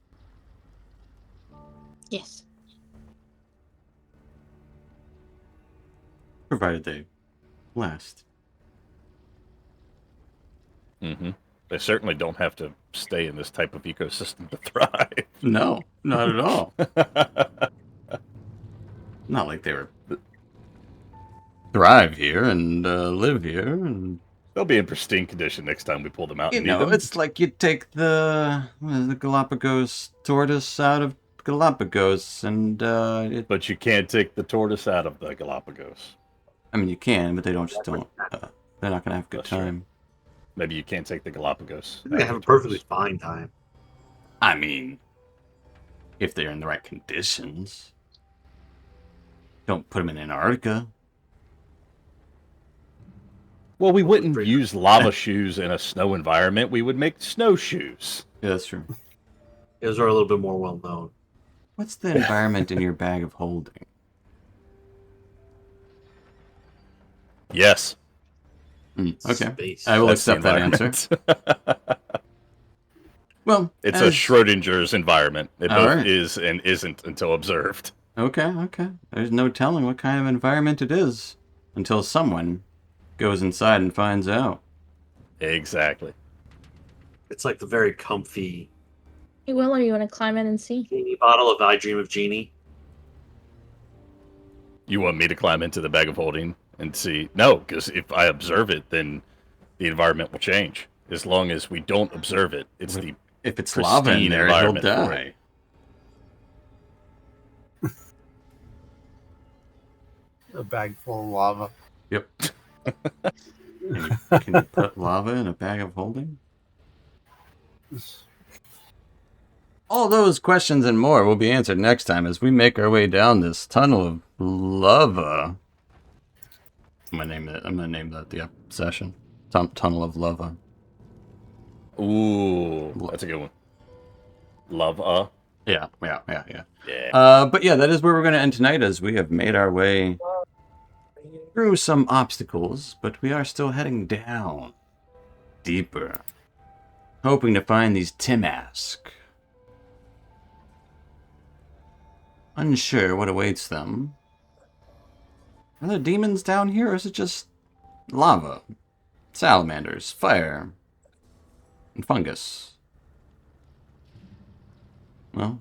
Yes. Provided they last. Mm-hmm. They certainly don't have to stay in this type of ecosystem to thrive. No, not at all. Not like they were thrive here and live here. And They'll be in pristine condition next time we pull them out you and need know, them. it's like you take the Galapagos tortoise out of Galapagos, and But you can't take the tortoise out of the Galapagos. I mean, you can, but they don't just don't. They're not gonna have a good That's true. time. Maybe you can't take the Galapagos. They out have of a the perfectly tortoise. fine time. I mean, if they're in the right conditions. Don't put them in Antarctica. Well, we wouldn't use lava shoes in a snow environment. We would make snowshoes. Yeah, that's true. Those are a little bit more well known. What's the environment in your bag of holding? Yes. Okay. Space. I will That's the accept that answer. environment. Well, It's a Schrodinger's environment. It All both right. is and isn't until observed. Okay. There's no telling what kind of environment it is until someone goes inside and finds out. Exactly. It's like the very comfy Hey, Willow, you want to climb in and see? genie bottle of I Dream of Genie. You want me to climb into the bag of holding and see? No, because if I observe it, then the environment will change. As long as we don't observe it, it's the If it's lava in pristine there, he'll environment for die. A bag full of lava. Yep. Can you put lava in a bag of holding? All those questions and more will be answered next time as we make our way down this tunnel of lava. I'm gonna name that the session. Tunnel of lava. Ooh, that's a good one. Lava. Yeah. Yeah. But yeah, that is where we're going to end tonight as we have made our way through some obstacles, but we are still heading down, deeper, hoping to find these Timask. Unsure what awaits them, Are there demons down here, or is it just lava, salamanders, fire, and fungus? Well,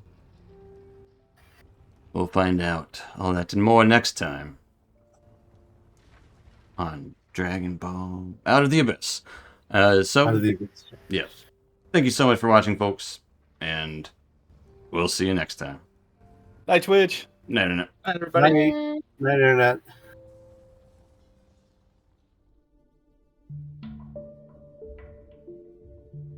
we'll find out all that and more next time on Dragon Ball Out of the Abyss. Out of the Yes. Thank you so much for watching, folks, and we'll see you next time. Night, Twitch. No. Everybody. Night, internet.